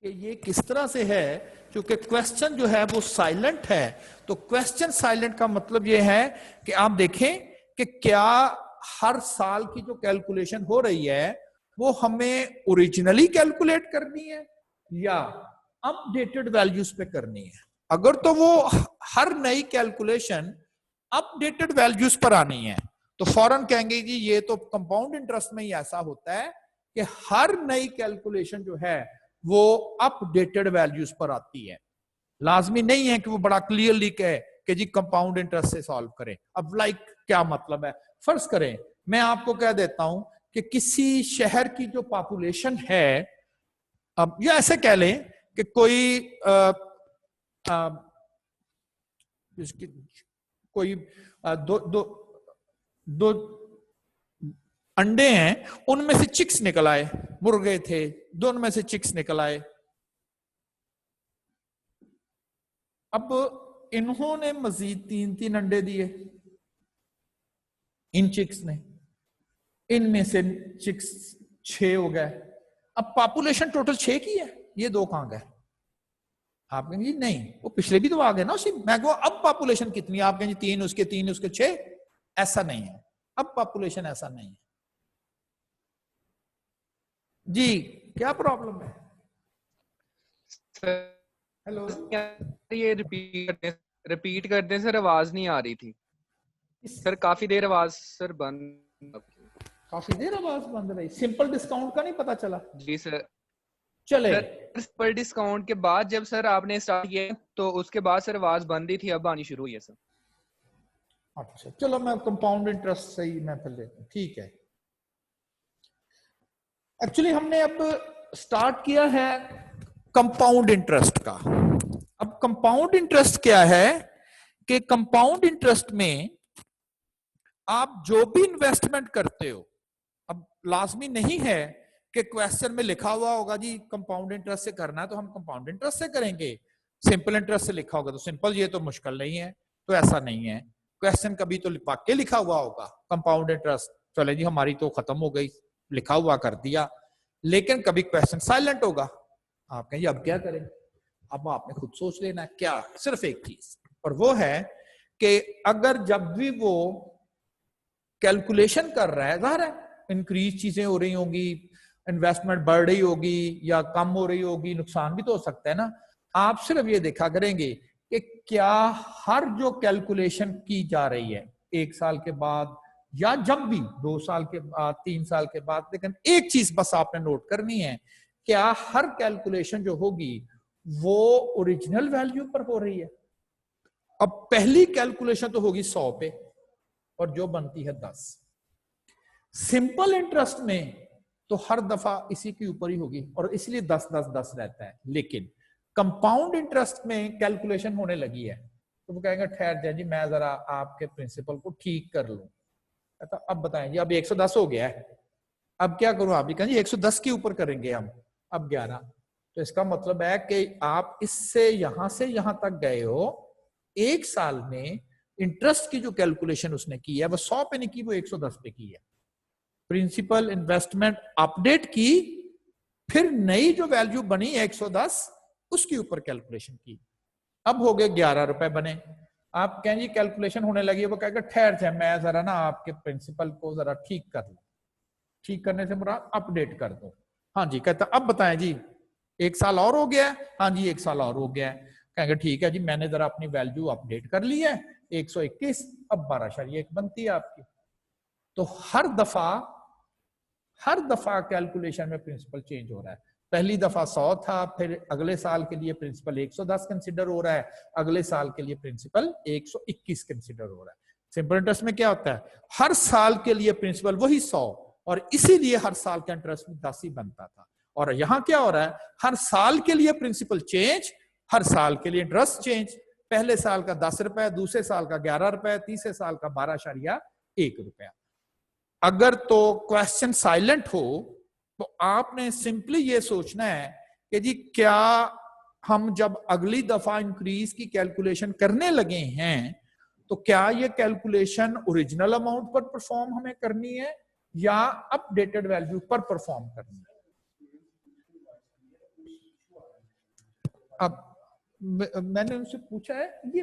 कि ये किस तरह से है, क्योंकि क्वेश्चन जो है वो साइलेंट है। तो क्वेश्चन साइलेंट का मतलब ये है कि आप देखें कि क्या हर साल की जो कैलकुलेशन हो रही है वो हमें ओरिजिनली कैलकुलेट करनी है या अपडेटेड वैल्यूज पे करनी है। अगर तो वो हर नई कैलकुलेशन अपडेटेड वैल्यूज पर आनी है तो फौरन कहेंगे जी ये तो कंपाउंड इंटरेस्ट में ही ऐसा होता है कि हर नई कैलकुलेशन जो है वो अपडेटेड वैल्यूज पर आती है। लाजमी नहीं है कि वो बड़ा क्लियरली कहे कि जी कंपाउंड इंटरेस्ट से सॉल्व करें। अब लाइक क्या मतलब है, फर्ज करें मैं आपको कह देता हूं कि किसी शहर की जो पॉपुलेशन है, अब या ऐसे कह लें कि कोई कोई दो दो दो अंडे हैं, उनमें से चिक्स निकल आए, मुर्गे थे, दोनों में से चिक्स निकल आए। अब इन्होंने मजीद 3-3 अंडे दिए इन चिक्स ने, इनमें से चिक्स 6 हो गए। अब पॉपुलेशन टोटल 6 की है, ये 2 कहां गए? आप कहेंगे नहीं, वो पिछले भी तो आ गए ना उसी। मैं कहूँ अब पॉपुलेशन कितनी है? आप कहेंगे 3 उसके 3 उसके 6। ऐसा नहीं है, अब पॉपुलेशन ऐसा नहीं है जी। क्या प्रॉब्लम है? हेलो, ये रिपीट करते सर, आवाज नहीं आ रही थी सर, काफी देर आवाज सर बंद। काफी देर आवाज बंद रही। सिंपल डिस्काउंट का नहीं पता चला? जी सर। चले सिंपल डिस्काउंट के बाद जब सर आपने स्टार्ट किया तो उसके बाद सर आवाज बंद ही थी, अब आनी शुरू हुई है सर। अच्छा चलो, मैं कंपाउंड इंटरेस्ट से ही मैं फिर लेता हूं, ठीक है। एक्चुअली हमने अब स्टार्ट किया है कंपाउंड इंटरेस्ट का। अब कंपाउंड इंटरेस्ट क्या है कि कंपाउंड इंटरेस्ट में आप जो भी इन्वेस्टमेंट करते हो, अब लाजमी नहीं है कि क्वेश्चन में लिखा हुआ होगा जी कंपाउंड इंटरेस्ट से करना है तो हम कंपाउंड इंटरेस्ट से करेंगे, सिंपल इंटरेस्ट से लिखा होगा तो सिंपल, ये तो मुश्किल नहीं है। तो ऐसा नहीं है, क्वेश्चन कभी तो वाक्य लिखा हुआ होगा कंपाउंड इंटरेस्ट, चले जी हमारी तो खत्म हो गई, लिखा हुआ कर दिया। लेकिन कभी क्वेश्चन साइलेंट होगा, आप कहेंगे अब क्या करें? अब आपने खुद सोच लेना है क्या, सिर्फ एक चीज, और वो है कि अगर जब भी वो कैलकुलेशन कर रहा है, जाहिर है इंक्रीज चीजें हो रही होंगी, इन्वेस्टमेंट बढ़ रही होगी या कम हो रही होगी, नुकसान भी तो हो सकता है ना। आप सिर्फ ये देखा करेंगे कि क्या हर जो कैलकुलेशन की जा रही है 1 साल के बाद या जब भी 2 साल के बाद 3 साल के बाद, लेकिन एक चीज बस आपने नोट करनी है, क्या हर कैलकुलेशन जो होगी वो ओरिजिनल वैल्यू पर हो रही है? अब पहली कैलकुलेशन तो होगी 100 पे और जो बनती है 10। सिंपल इंटरेस्ट में तो हर दफा इसी के ऊपर ही होगी और इसलिए 10-10-10 रहता है। लेकिन कंपाउंड इंटरेस्ट में कैलकुलेशन होने लगी है तो वो कहेंगे ठहर जाए जी मैं जरा आपके प्रिंसिपल को ठीक कर लूं। तो अब बताएं जी, अब 110 हो गया है, अब क्या करूं? आप कहेंगे 110 के ऊपर करेंगे हम, अब 11। तो इसका मतलब है कि आप इससे यहां से यहां तक गए हो, 1 साल में इंटरेस्ट की जो कैलकुलेशन उसने की है वो 100 पे नहीं की, वो 110 पे की है। प्रिंसिपल इन्वेस्टमेंट अपडेट की, फिर नई जो वैल्यू बनी 110 उसके ऊपर कैलकुलेशन की, अब हो गए 11 रुपए बने। आप कहें जी कैलकुलेशन होने लगी है, वो कहेगा ठहर जाए मैं जरा ना आपके प्रिंसिपल को जरा ठीक कर लूं। ठीक करने से मुराद अपडेट कर दो। हाँ जी, कहता अब बताएं जी 1 साल और हो गया है? हाँ जी 1 साल और हो गया है। कहेंगे ठीक है जी मैंने जरा अपनी वैल्यू अपडेट कर ली है 121, अब 12.1 बनती है आपकी। तो हर दफा कैलकुलेशन में प्रिंसिपल चेंज हो रहा है। पहली दफा 100 था, फिर अगले साल के लिए प्रिंसिपल 110 कंसिडर हो रहा है, अगले साल के लिए प्रिंसिपल 121 कंसिडर हो रहा है। सिंपल इंटरेस्ट में क्या होता है, हर साल के लिए प्रिंसिपल वही 100 और इसीलिए हर साल का इंटरेस्ट 10 ही बनता था। और यहां क्या हो रहा है, हर साल के लिए प्रिंसिपल चेंज, हर साल के लिए इंटरेस्ट चेंज। पहले साल का 10 रुपए, दूसरे साल का 11 रुपए, तीसरे साल का 12.1 रुपया। अगर तो क्वेश्चन साइलेंट हो तो आपने सिंपली ये सोचना है कि जी क्या हम जब अगली दफा इंक्रीज की कैलकुलेशन करने लगे हैं तो क्या ये कैलकुलेशन ओरिजिनल अमाउंट पर परफॉर्म हमें करनी है या अपडेटेड वैल्यू पर परफॉर्म करनी है। अब मैंने उनसे पूछा है, ये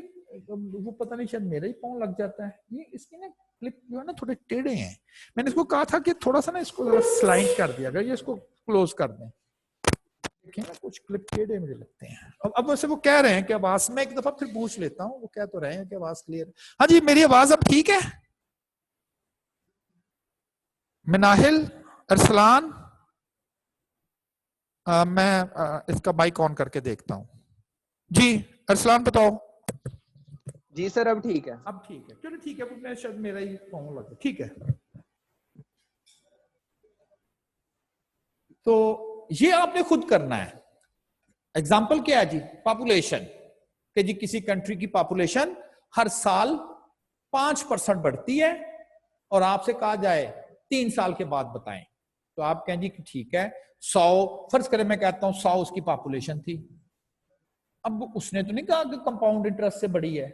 वो पता नहीं शायद मेरा ही पाँव लग जाता है, ये इसकी ना क्लिप जो है ना थोड़े टेढ़े हैं। मैंने इसको कहा था कि थोड़ा सा ना इसको स्लाइड कर दिया गया, ये इसको क्लोज कर दें। देखिए ना कुछ क्लिप टेढ़े मुझे लगते हैं। अब वैसे वो कह रहे हैं कि आवाज, में एक दफा फिर पूछ लेता हूँ, वो कह तो रहे हैं कि आवाज क्लियर। हाँ जी मेरी आवाज अब ठीक है? मिनाहिल, अरसलान, मैं इसका माइक ऑन करके देखता हूँ। जी अरसलान बताओ। जी सर अब ठीक है। अब ठीक है, चलो ठीक है, मैं शायद मेरा ही पाँव लगा, ठीक है। तो ये आपने खुद करना है। एग्जाम्पल क्या है जी, पॉपुलेशन, कि जी किसी कंट्री की पॉपुलेशन हर साल 5% बढ़ती है और आपसे कहा जाए 3 साल के बाद बताएं, तो आप कहें जी कि ठीक है 100, फर्ज करें मैं कहता हूं 100 उसकी पॉपुलेशन थी, अब उसने तो नहीं कहा कि कंपाउंड इंटरेस्ट से बड़ी है।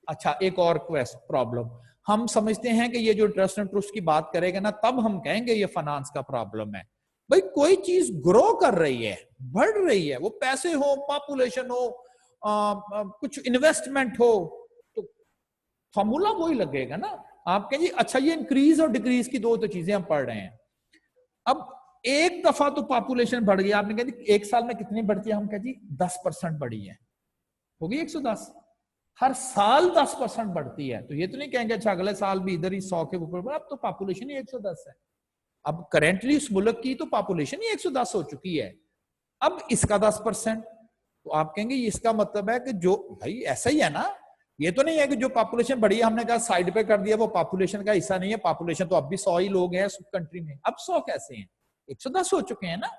अच्छा, एक और प्रॉब्लम, हम समझते हैं कि ये जो इंटरेस्ट एंड ट्रूस्ट की बात करेगा ना, तब हम कहेंगे ये फाइनेंस का प्रॉब्लम है। भाई कोई चीज ग्रो कर रही है, बढ़ रही है, वो पैसे हो, पॉपुलेशन हो, कुछ इन्वेस्टमेंट हो, तो फॉर्मूला वही लगेगा ना। आप कहेंगे अच्छा ये इंक्रीज और डिक्रीज की दो तो चीजें हम पढ़ रहे हैं। अब एक दफा तो पॉपुलेशन बढ़ गई, आपने कहा जी एक साल में कितनी बढ़ती है, हम कहें जी 10% बढ़ी है, होगी 110। हर साल 10% बढ़ती है, तो ये तो नहीं कहेंगे अच्छा अगले साल भी इधर ही 100 के ऊपर, अब तो पॉपुलेशन ही 110 है। अब करेंटली इस मुल्क की तो पॉपुलेशन ही 110 हो चुकी है, अब इसका 10%, तो आप कहेंगे इसका मतलब है कि जो भाई ऐसा ही है ना, ये तो नहीं है कि जो पॉपुलेशन बढ़ी है हमने कहा साइड पे कर दिया, वो पॉपुलेशन का हिस्सा नहीं है। पॉपुलेशन तो अब भी 100 ही लोग हैं कंट्री में, अब 100 कैसे हैं, 110 हो चुके हैं ना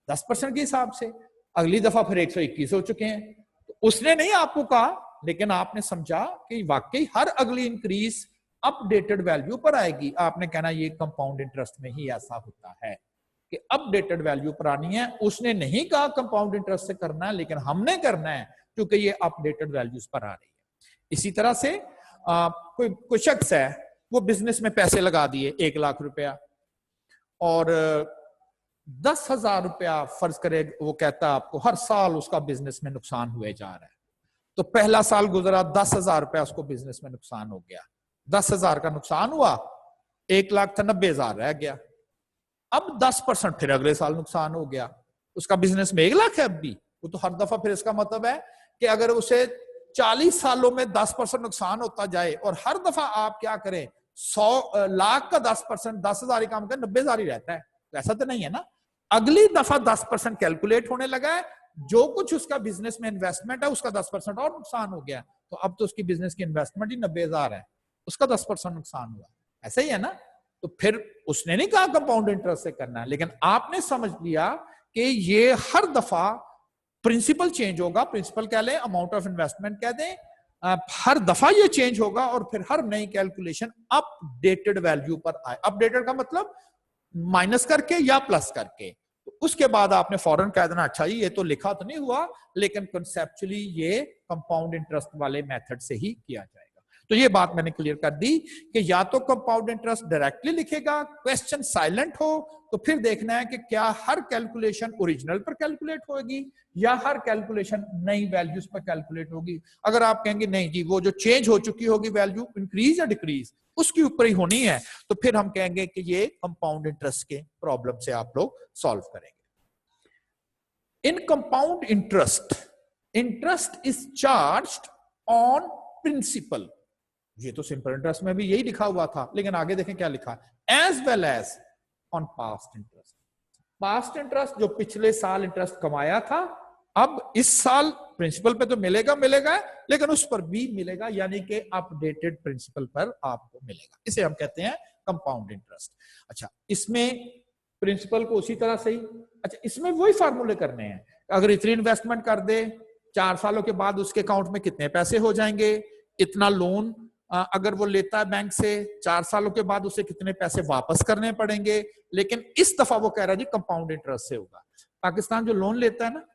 10% के हिसाब से, अगली दफा फिर 121 हो चुके हैं। तो उसने नहीं आपको कहा, लेकिन आपने समझा कि वाकई हर अगली इंक्रीज अपडेटेड वैल्यू पर आएगी। आपने कहना ये कंपाउंड इंटरेस्ट में ही ऐसा होता है कि अपडेटेड वैल्यू पर आनी है। उसने नहीं कहा कंपाउंड इंटरेस्ट से करना है, लेकिन हमने करना है क्योंकि ये अपडेटेड वैल्यूज पर आ रही है। इसी तरह से कोई शख्स है, वो बिजनेस में पैसे लगा दिए 1 लाख रुपया, और 10,000 रुपया फर्ज करे वो कहता है आपको हर साल उसका बिजनेस में नुकसान हुए जा रहा है। तो पहला साल गुजरा, 10,000 रुपया उसको बिजनेस में नुकसान हो गया, 10,000 का नुकसान हुआ, 1 लाख था 90,000 रह गया। अब 10% फिर अगले साल नुकसान हो गया, उसका बिजनेस में 1 लाख है अब भी, वो तो हर दफा फिर इसका मतलब है कि अगर उसे 40 सालों में 10% नुकसान होता जाए और हर दफा आप क्या करें 100 लाख का 10%, 10,000 ही काम करें 90,000 ही रहता है, ऐसा तो नहीं है ना। अगली दफा 10% कैलकुलेट होने लगा है, जो कुछ उसका बिजनेस में इन्वेस्टमेंट है उसका 10% और नुकसान हो गया, तो अब तो उसकी बिजनेस की इन्वेस्टमेंट ही 90,000 है, उसका 10% नुकसान हुआ, ऐसा ही है ना। तो फिर उसने नहीं कहा कंपाउंड इंटरेस्ट से करना है, लेकिन आपने समझ लिया कि ये हर दफा प्रिंसिपल चेंज होगा, प्रिंसिपल कह लें, अमाउंट ऑफ इन्वेस्टमेंट कह दें, हर दफा ये चेंज होगा और फिर हर नई कैलकुलेशन अपडेटेड वैल्यू पर आए। अपडेटेड का मतलब माइनस करके या प्लस करके, तो उसके बाद आपने फौरन कह देना अच्छा ये तो लिखा तो नहीं हुआ, लेकिन कंसेप्चुअली ये कंपाउंड इंटरेस्ट वाले मेथड से ही किया जाएगा। तो ये बात मैंने क्लियर कर दी कि या तो कंपाउंड इंटरेस्ट डायरेक्टली लिखेगा, क्वेश्चन साइलेंट हो, तो फिर देखना है कि क्या हर कैलकुलेशन ओरिजिनल पर कैलकुलेट होगी या हर कैलकुलेशन नई वैल्यूज पर कैलकुलेट होगी। अगर आप कहेंगे नहीं जी वो जो चेंज हो चुकी होगी वैल्यू इंक्रीज या डिक्रीज उसकी ऊपर ही होनी है, तो फिर हम कहेंगे कि ये कंपाउंड इंटरेस्ट के प्रॉब्लम से आप लोग सॉल्व करेंगे। In compound interest, interest is charged on principal, ये तो सिंपल इंटरेस्ट में भी यही लिखा हुआ था, लेकिन आगे देखें क्या लिखा, as well as on past interest. Past interest जो पिछले साल इंटरेस्ट कमाया था, अब इस साल प्रिंसिपल पे तो मिलेगा मिलेगा, लेकिन उस पर भी मिलेगा, यानी कि अपडेटेड प्रिंसिपल पर आपको मिलेगा, इसे हम कहते हैं कंपाउंड इंटरेस्ट। अच्छा, इसमें प्रिंसिपल को उसी तरह से ही, अच्छा इसमें वही फार्मूले करने हैं, अगर इतनी इन्वेस्टमेंट कर दे 4 सालों के बाद उसके अकाउंट में कितने पैसे हो जाएंगे, इतना लोन अगर वो लेता है बैंक से 4 सालों के बाद उसे कितने पैसे वापस करने पड़ेंगे, लेकिन इस दफा वो कह रहा है जी कंपाउंड इंटरेस्ट से होगा। पाकिस्तान जो लोन लेता है ना,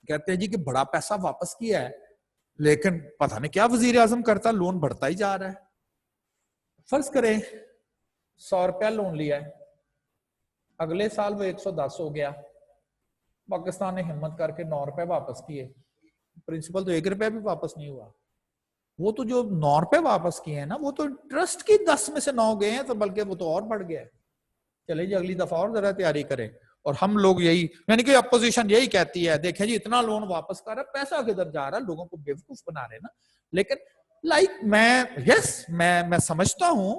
कहते हैं जी कि बड़ा पैसा वापस किया है, लेकिन पता नहीं क्या वजीर आजम करता, लोन बढ़ता ही जा रहा है। फर्ज करें 100 रुपया लोन लिया है, अगले साल वो 110 हो गया, पाकिस्तान ने हिम्मत करके 9 रुपए वापस किए, प्रिंसिपल तो 1 रुपया भी वापस नहीं हुआ। वो तो जो 9 रुपए वापस किए हैं ना, वो तो इंटरेस्ट की 10 में से 9 गए हैं, तो बल्कि वो तो और बढ़ गया है। चले जी अगली दफा और जरा तैयारी करें। और हम लोग यही, यानी कि अपोजिशन यही कहती है, देखें जी इतना लोन वापस कर रहा है, पैसा किधर जा रहा है, लोगों को बेवकूफ बना रहे ना। लेकिन मैं समझता हूं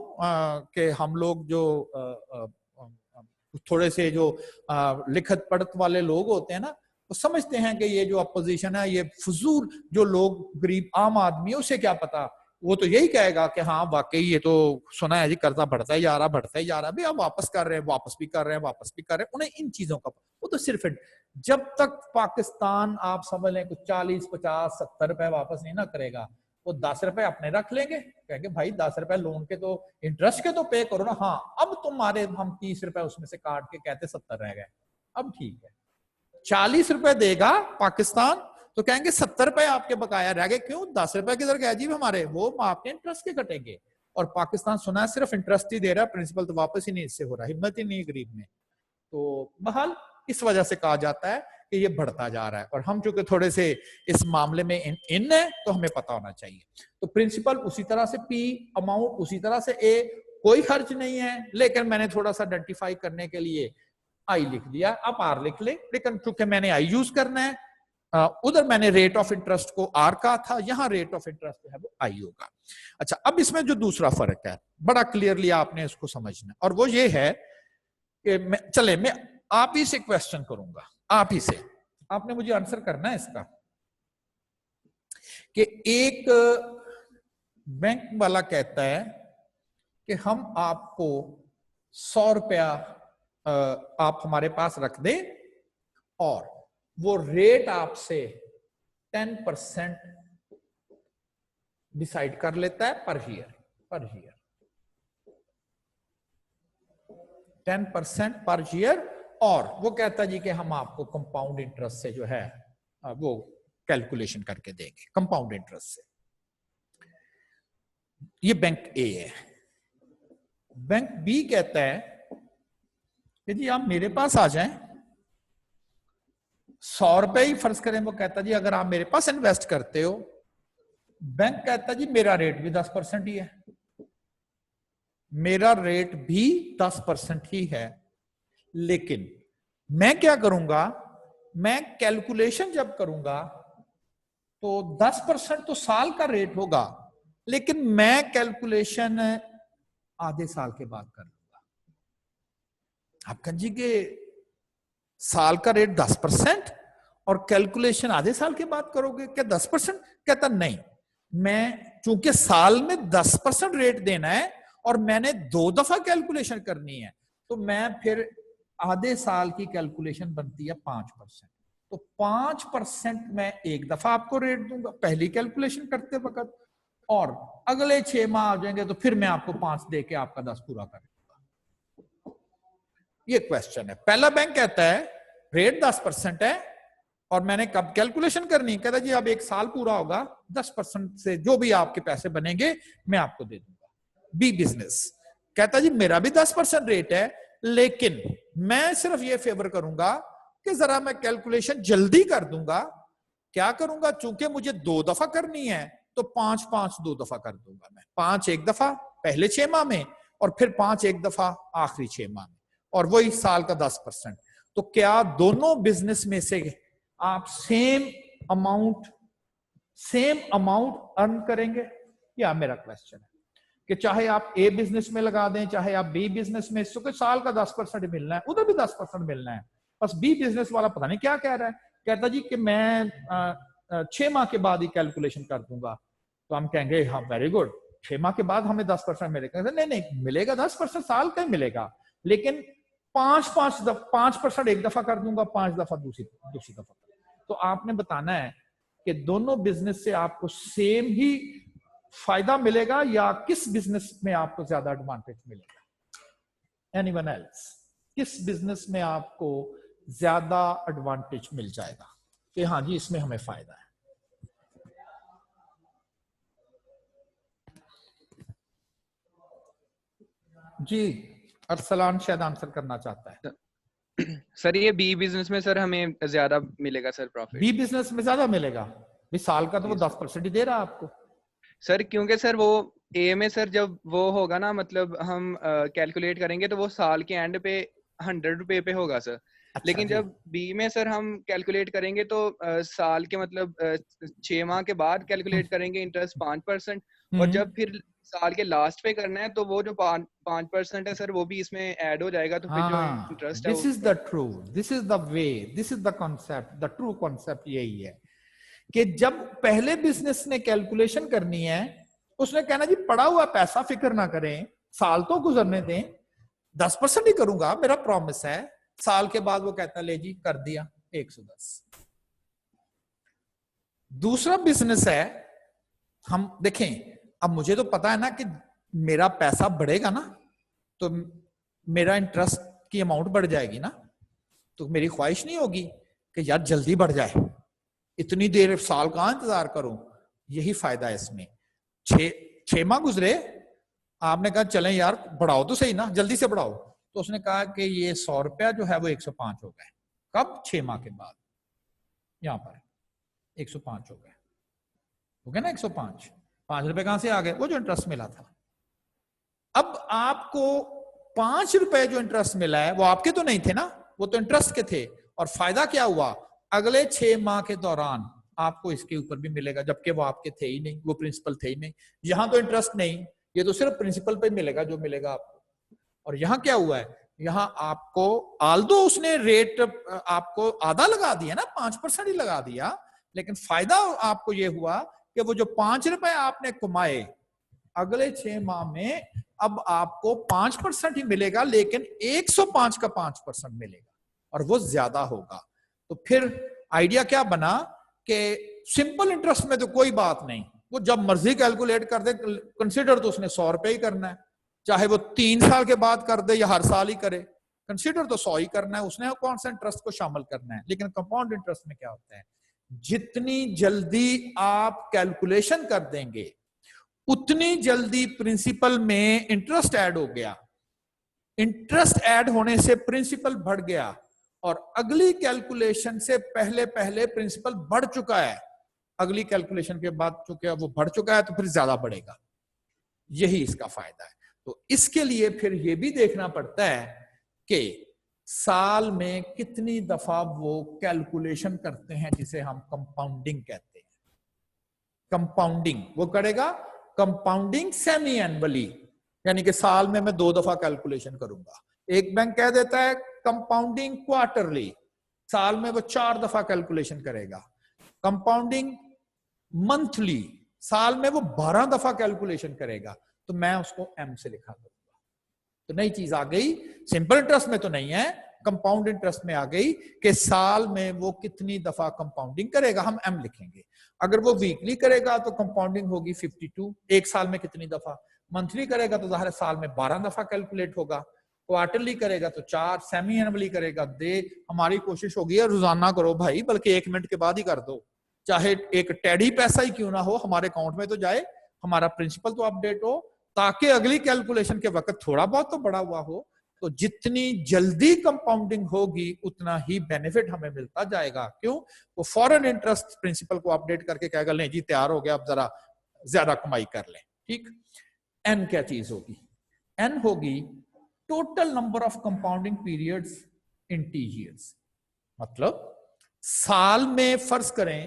कि हम लोग जो थोड़े से जो लिखत पढ़त वाले लोग होते हैं ना, वो समझते हैं कि ये जो अपोजिशन है ये फजूल, जो लोग गरीब आम आदमी है उसे क्या पता, वो तो यही कहेगा कि हाँ वाकई ये तो सुना है जी कर्जा बढ़ता ही जा रहा, बढ़ता ही जा रहा, भाई अब वापस कर रहे हैं, वापस भी कर रहे हैं, वापस भी कर रहे हैं, उन्हें इन चीजों का वो तो सिर्फ जब तक पाकिस्तान आप समझ लें कुछ 40, 50, 70 रुपए वापस नहीं ना करेगा, वो 10 रुपए अपने रख लेंगे, कहेंगे भाई 10 रुपए लोन के तो इंटरेस्ट के तो पे करो ना, हाँ अब तुम्हारे हम 30 रुपए उसमें से काट के कहते 70 रह गए, अब ठीक है। 40 रुपए देगा पाकिस्तान, तो कहेंगे 70 रुपए आपके बकाया रह गए, क्यों 10 रुपए किधर गए जी हमारे, वो आपके इंटरेस्ट के कटेंगे। और पाकिस्तान सुना है सिर्फ इंटरेस्ट ही दे रहा है, प्रिंसिपल तो वापस ही नहीं इससे हो रहा, हिम्मत ही नहीं गरीब में। तो बहरहाल इस वजह से कहा जाता है कि ये बढ़ता जा रहा है, और हम चूंकि थोड़े से इस मामले में इन है तो हमें पता होना चाहिए। तो प्रिंसिपल उसी तरह से पी, अमाउंट उसी तरह से ए, कोई खर्च नहीं है, लेकिन मैंने थोड़ा सा आइडेंटिफाई करने के लिए आई लिख दिया, आप आर लिख ले, लेकिन चूंकि मैंने आई यूज करना है, उधर मैंने रेट ऑफ इंटरेस्ट को आर कहा था, यहां रेट ऑफ इंटरेस्ट जो है वो आई होगा। अच्छा, अब इसमें जो दूसरा फर्क है बड़ा क्लियरली आपने इसको समझना, और वो ये है कि मैं आप ही से क्वेश्चन करूंगा, आप ही से, आपने मुझे आंसर करना है इसका कि एक बैंक वाला कहता है कि हम आपको 100 रुपया आप हमारे पास रख दे, और वो रेट आपसे 10% डिसाइड कर लेता है पर ईयर 10% पर ईयर, और वो कहता है जी कि हम आपको कंपाउंड इंटरेस्ट से जो है वो कैलकुलेशन करके देंगे, कंपाउंड इंटरेस्ट से। ये बैंक ए है। बैंक बी कहता है कि जी आप मेरे पास आ जाएं, 100 रुपए ही फर्ज करें, वो कहता जी अगर आप मेरे पास इन्वेस्ट करते हो, बैंक कहता जी मेरा रेट भी 10% ही है, मेरा रेट भी 10% ही है, लेकिन मैं क्या करूंगा, मैं कैलकुलेशन जब करूंगा तो 10% तो साल का रेट होगा, लेकिन मैं कैलकुलेशन आधे साल के बाद कर लूंगा। आप कहें जी के साल का रेट 10% और कैलकुलेशन आधे साल के बाद करोगे क्या 10%? कहता नहीं, मैं चूंकि साल में 10% रेट देना है और मैंने 2 दफा कैलकुलेशन करनी है, तो मैं फिर आधे साल की कैलकुलेशन बनती है 5%, तो 5% मैं एक दफा आपको रेट दूंगा पहली कैलकुलेशन करते वक्त, और अगले 6 माह आ जाएंगे तो फिर मैं आपको 5 दे के आपका 10 पूरा कर दूंगा। ये क्वेश्चन है। पहला बैंक कहता है रेट 10% है और मैंने कब कैलकुलेशन करनी, कहता जी अब 1 साल पूरा होगा, 10% से जो भी आपके पैसे बनेंगे मैं आपको दे दूंगा। बी बिजनेस कहता जी मेरा भी 10% रेट है, लेकिन मैं सिर्फ ये फेवर करूंगा कि जरा मैं कैलकुलेशन जल्दी कर दूंगा। क्या करूंगा, चूंकि मुझे 2 दफा करनी है तो 5-5 2 दफा कर दूंगा मैं, 5 एक दफा पहले 6 माह में और फिर 5 एक दफा आखिरी 6 माह में, और वही साल का 10%। तो क्या दोनों बिजनेस में से आप सेम अमाउंट अर्न करेंगे? या मेरा क्वेश्चन है कि चाहे आप ए बिजनेस में लगा दें, चाहे आप बी बिजनेस में, इसको साल का 10% मिलना है, उधर भी 10% मिलना है। बस बी बिजनेस वाला पता नहीं क्या कह रहा है, कहता जी कि मैं 6 माह के बाद ही कैलकुलेशन कर दूंगा। तो हम कहेंगे हाँ वेरी गुड, 6 माह के बाद हमें 10% मिलेगा। नहीं मिलेगा, 10% साल का ही मिलेगा, लेकिन 5% एक दफा कर दूंगा, 5 दफा दूसरी दफा। तो आपने बताना है कि दोनों बिजनेस से आपको सेम ही फायदा मिलेगा या किस बिजनेस में आपको ज्यादा एडवांटेज मिलेगा। एनीवन एल्स, किस बिजनेस में आपको ज्यादा एडवांटेज मिल जाएगा कि हाँ जी इसमें हमें फायदा है। जी अरसलान शायद आंसर करना चाहता है। सर ये बी बिजनेस में सर हमें ज्यादा मिलेगा सर प्रॉफिट। बी बिजनेस में ज्यादा मिलेगा, भी साल का तो वो 10% ही दे रहा है आपको सर, क्योंकि सर वो ए में सर जब वो होगा ना, मतलब हम कैलकुलेट करेंगे तो वो साल के एंड पे 100 रुपए पे होगा सर। अच्छा, लेकिन जब बी में सर हम कैलकुलेट करेंगे तो साल के मतलब 6 माह के बाद कैलकुलेट करेंगे इंटरेस्ट 5%, और जब फिर साल के लास्ट पे करना है तो वो जो 5% है सर वो भी इसमें ऐड हो जाएगा, तो फिर जो इंटरेस्ट है this is the true, this is the way, this is the concept, the true concept यही है कि जब पहले बिजनेस ने कैलकुलेशन करनी है, उसने कहना जी पड़ा हुआ पैसा फिक्र ना करें, साल तो गुजरने दें, 10% ही करूंगा, मेरा प्रॉमिस है। साल के बाद वो कहता ले जी कर दिया 110। दूसरा बिजनेस है, हम देखें, अब मुझे तो पता है ना कि मेरा पैसा बढ़ेगा ना, तो मेरा इंटरेस्ट की अमाउंट बढ़ जाएगी ना, तो मेरी ख्वाहिश नहीं होगी कि यार जल्दी बढ़ जाए, इतनी देर साल कहां इंतजार करूं, यही फायदा है इसमें। 6 माह गुजरे, आपने कहा चलें यार बढ़ाओ तो सही ना, जल्दी से बढ़ाओ, तो उसने कहा कि ये 100 रुपया जो है वो 105 हो गए। कब? 6 माह के बाद। यहां पर 105 हो गए, हो गया ना 105। 5 रुपए कहां से आ गए? वो जो इंटरेस्ट मिला था। अब आपको 5 रुपए जो इंटरेस्ट मिला है वो आपके तो नहीं थे ना, वो तो इंटरेस्ट के थे। और फायदा क्या हुआ? अगले 6 माह के दौरान आपको इसके ऊपर भी मिलेगा, जबकि वो आपके थे ही नहीं, वो प्रिंसिपल थे ही नहीं। यहां तो इंटरेस्ट नहीं, ये तो सिर्फ प्रिंसिपल पे मिलेगा जो मिलेगा आपको। और यहां क्या हुआ है? यहां आपको आल्दो उसने रेट आपको आधा लगा दिया ना, 5% ही लगा दिया, लेकिन फायदा आपको ये हुआ कि वो जो 5 रुपए आपने कमाए अगले 6 माह में अब आपको 5% ही मिलेगा, लेकिन 105 का 5% मिलेगा और वो ज्यादा होगा। तो फिर आइडिया क्या बना कि सिंपल इंटरेस्ट में तो कोई बात नहीं, वो जब मर्जी कैलकुलेट कर दे, कंसीडर तो उसने 100 रुपए ही करना है, चाहे वो 3 साल के बाद कर दे या हर साल ही करे, कंसीडर तो 100 ही करना है उसने, कौन सा इंटरेस्ट को शामिल करना है। लेकिन कंपाउंड इंटरेस्ट में क्या होता है, जितनी जल्दी आप कैलकुलेशन कर देंगे उतनी जल्दी प्रिंसिपल में इंटरेस्ट ऐड हो गया, इंटरेस्ट ऐड होने से प्रिंसिपल बढ़ गया और अगली कैलकुलेशन से पहले पहले प्रिंसिपल बढ़ चुका है, अगली कैलकुलेशन के बाद चूंकि वो बढ़ चुका है तो फिर ज्यादा बढ़ेगा। यही इसका फायदा है। तो इसके लिए फिर ये भी देखना पड़ता है कि साल में कितनी दफा वो कैलकुलेशन करते हैं, जिसे हम कंपाउंडिंग कहते हैं। कंपाउंडिंग वो करेगा, कंपाउंडिंग सेमी एनुअली, यानी कि साल में मैं 2 दफा कैलकुलेशन करूंगा। एक बैंक कह देता है कंपाउंडिंग क्वार्टरली, साल में वो 4 दफा कैलकुलेशन करेगा। कंपाउंडिंग मंथली, साल में वो 12 दफा कैलकुलेशन करेगा। तो मैं उसको एम से लिखा दूंगा। तो नई चीज आ गई, सिंपल इंटरेस्ट में तो नहीं है, कंपाउंड इंटरेस्ट में आ गई कि साल में वो कितनी दफा कंपाउंडिंग करेगा, हम एम लिखेंगे। अगर वो वीकली करेगा तो कंपाउंडिंग होगी 52, एक साल में कितनी दफा। मंथली करेगा तो ज़ाहिर साल में 12 दफा कैलकुलेट होगा। क्वार्टरली करेगा तो 4, सेमी एनुअली करेगा दे। हमारी कोशिश होगी रोजाना करो भाई, बल्कि 1 मिनट के बाद ही कर दो, चाहे एक टेढ़ी पैसा ही क्यों ना हो हमारे अकाउंट में तो जाए, हमारा प्रिंसिपल तो अपडेट हो, ताकि अगली कैलकुलेशन के वक्त थोड़ा बहुत तो बढ़ा हुआ हो। तो जितनी जल्दी कंपाउंडिंग होगी उतना ही बेनिफिट हमें मिलता जाएगा। क्यों? वो फॉरेन इंटरेस्ट प्रिंसिपल को अपडेट करके कहेगा नहीं जी तैयार हो गया, अब जरा ज्यादा कमाई कर लें। ठीक। एन क्या चीज होगी? एन होगी total number of compounding periods in T years. मतलब साल में फर्ज करें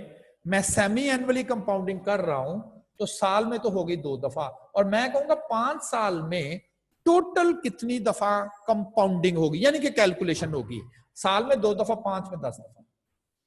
मैं सेमी एनुअली कंपाउंडिंग कर रहा हूं तो साल में तो होगी 2 दफा, और मैं कहूंगा 5 साल में टोटल कितनी दफा कंपाउंडिंग होगी, यानी कि कैलकुलेशन होगी। साल में 2 दफा, 5 में 10 दफा।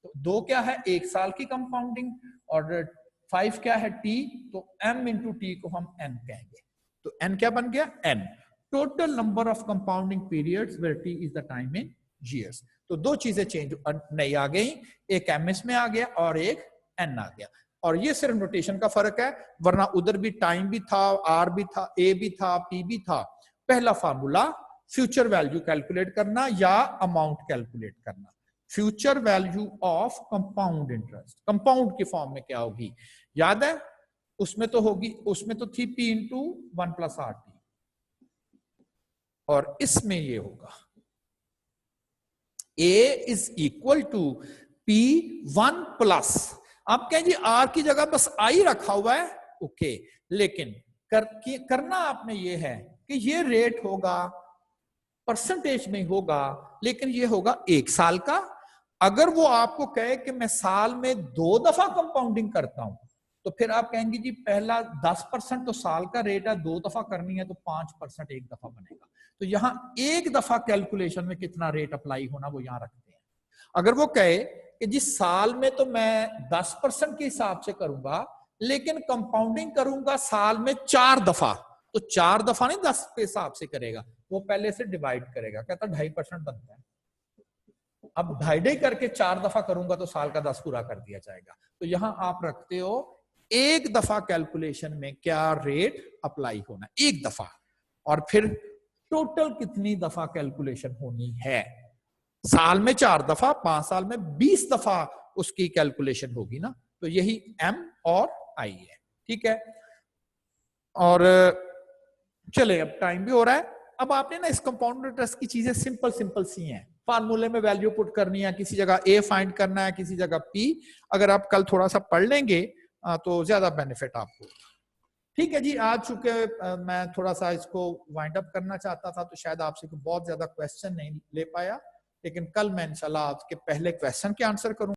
तो 2 क्या है? 1 साल की कंपाउंडिंग, और 5 क्या है? टी। तो m इंटू टी को हम n कहेंगे। तो n क्या बन गया? n total number of compounding periods where t is the time in years. तो 2 चीजें चेंज नई आ गई, एक ms में आ गया और एक n आ गया। और ये सिर्फ नोटेशन का फर्क है, वरना उधर भी टाइम भी था, r भी था, a भी था, p भी था। पहला फार्मूला फ्यूचर वैल्यू कैलकुलेट करना या अमाउंट कैलकुलेट करना। Future value of compound interest compound की फॉर्म में क्या होगी? याद है उसमें तो होगी, उसमें तो थी p into 1 plus are t, और इसमें ये होगा a is equal to p1 plus, आप कहें जी आर की जगह बस आई रखा हुआ है, ओके, लेकिन करना आपने ये है कि ये रेट होगा परसेंटेज में होगा, लेकिन ये होगा 1 साल का। अगर वो आपको कहे कि मैं साल में 2 दफा कंपाउंडिंग करता हूं, तो फिर आप कहेंगे जी पहला 10% तो साल का रेट है, 2 दफा करनी है तो 5% एक दफा बनेगा। तो यहां एक दफा कैलकुलेशन में कितना रेट अप्लाई होना वो यहां रखते हैं। अगर वो कहे कि जी साल में तो मैं 10% के हिसाब से करूंगा, लेकिन कंपाउंडिंग करूंगा साल में 4 दफा, तो 4 दफा नहीं 10 के हिसाब से करेगा, वो पहले से डिवाइड करेगा, कहता 2.5% बनता है। अब 2.5 करके 4 दफा करूंगा तो साल का 10 पूरा कर दिया जाएगा। तो यहां आप रखते हो एक दफा कैलकुलेशन में क्या रेट अप्लाई होना, एक दफा, और फिर टोटल कितनी दफा कैलकुलेशन होनी है। साल में 4 दफा, 5 साल में 20 दफा उसकी कैलकुलेशन होगी ना। तो यही M और I है, ठीक है। और चले, अब टाइम भी हो रहा है। अब आपने ना इस कंपाउंड इंटरेस्ट की चीजें सिंपल सिंपल सी हैं, फार्मूले में वैल्यू पुट करनी है, किसी जगह A फाइंड करना है, किसी जगह P। अगर आप कल थोड़ा सा पढ़ लेंगे तो ज्यादा बेनिफिट आपको। ठीक है जी, आज चूंकि मैं थोड़ा सा इसको वाइंड अप करना चाहता था तो शायद आपसे बहुत ज्यादा क्वेश्चन नहीं ले पाया, लेकिन कल मैं इंशाल्लाह आपके पहले क्वेश्चन के आंसर करूंगा।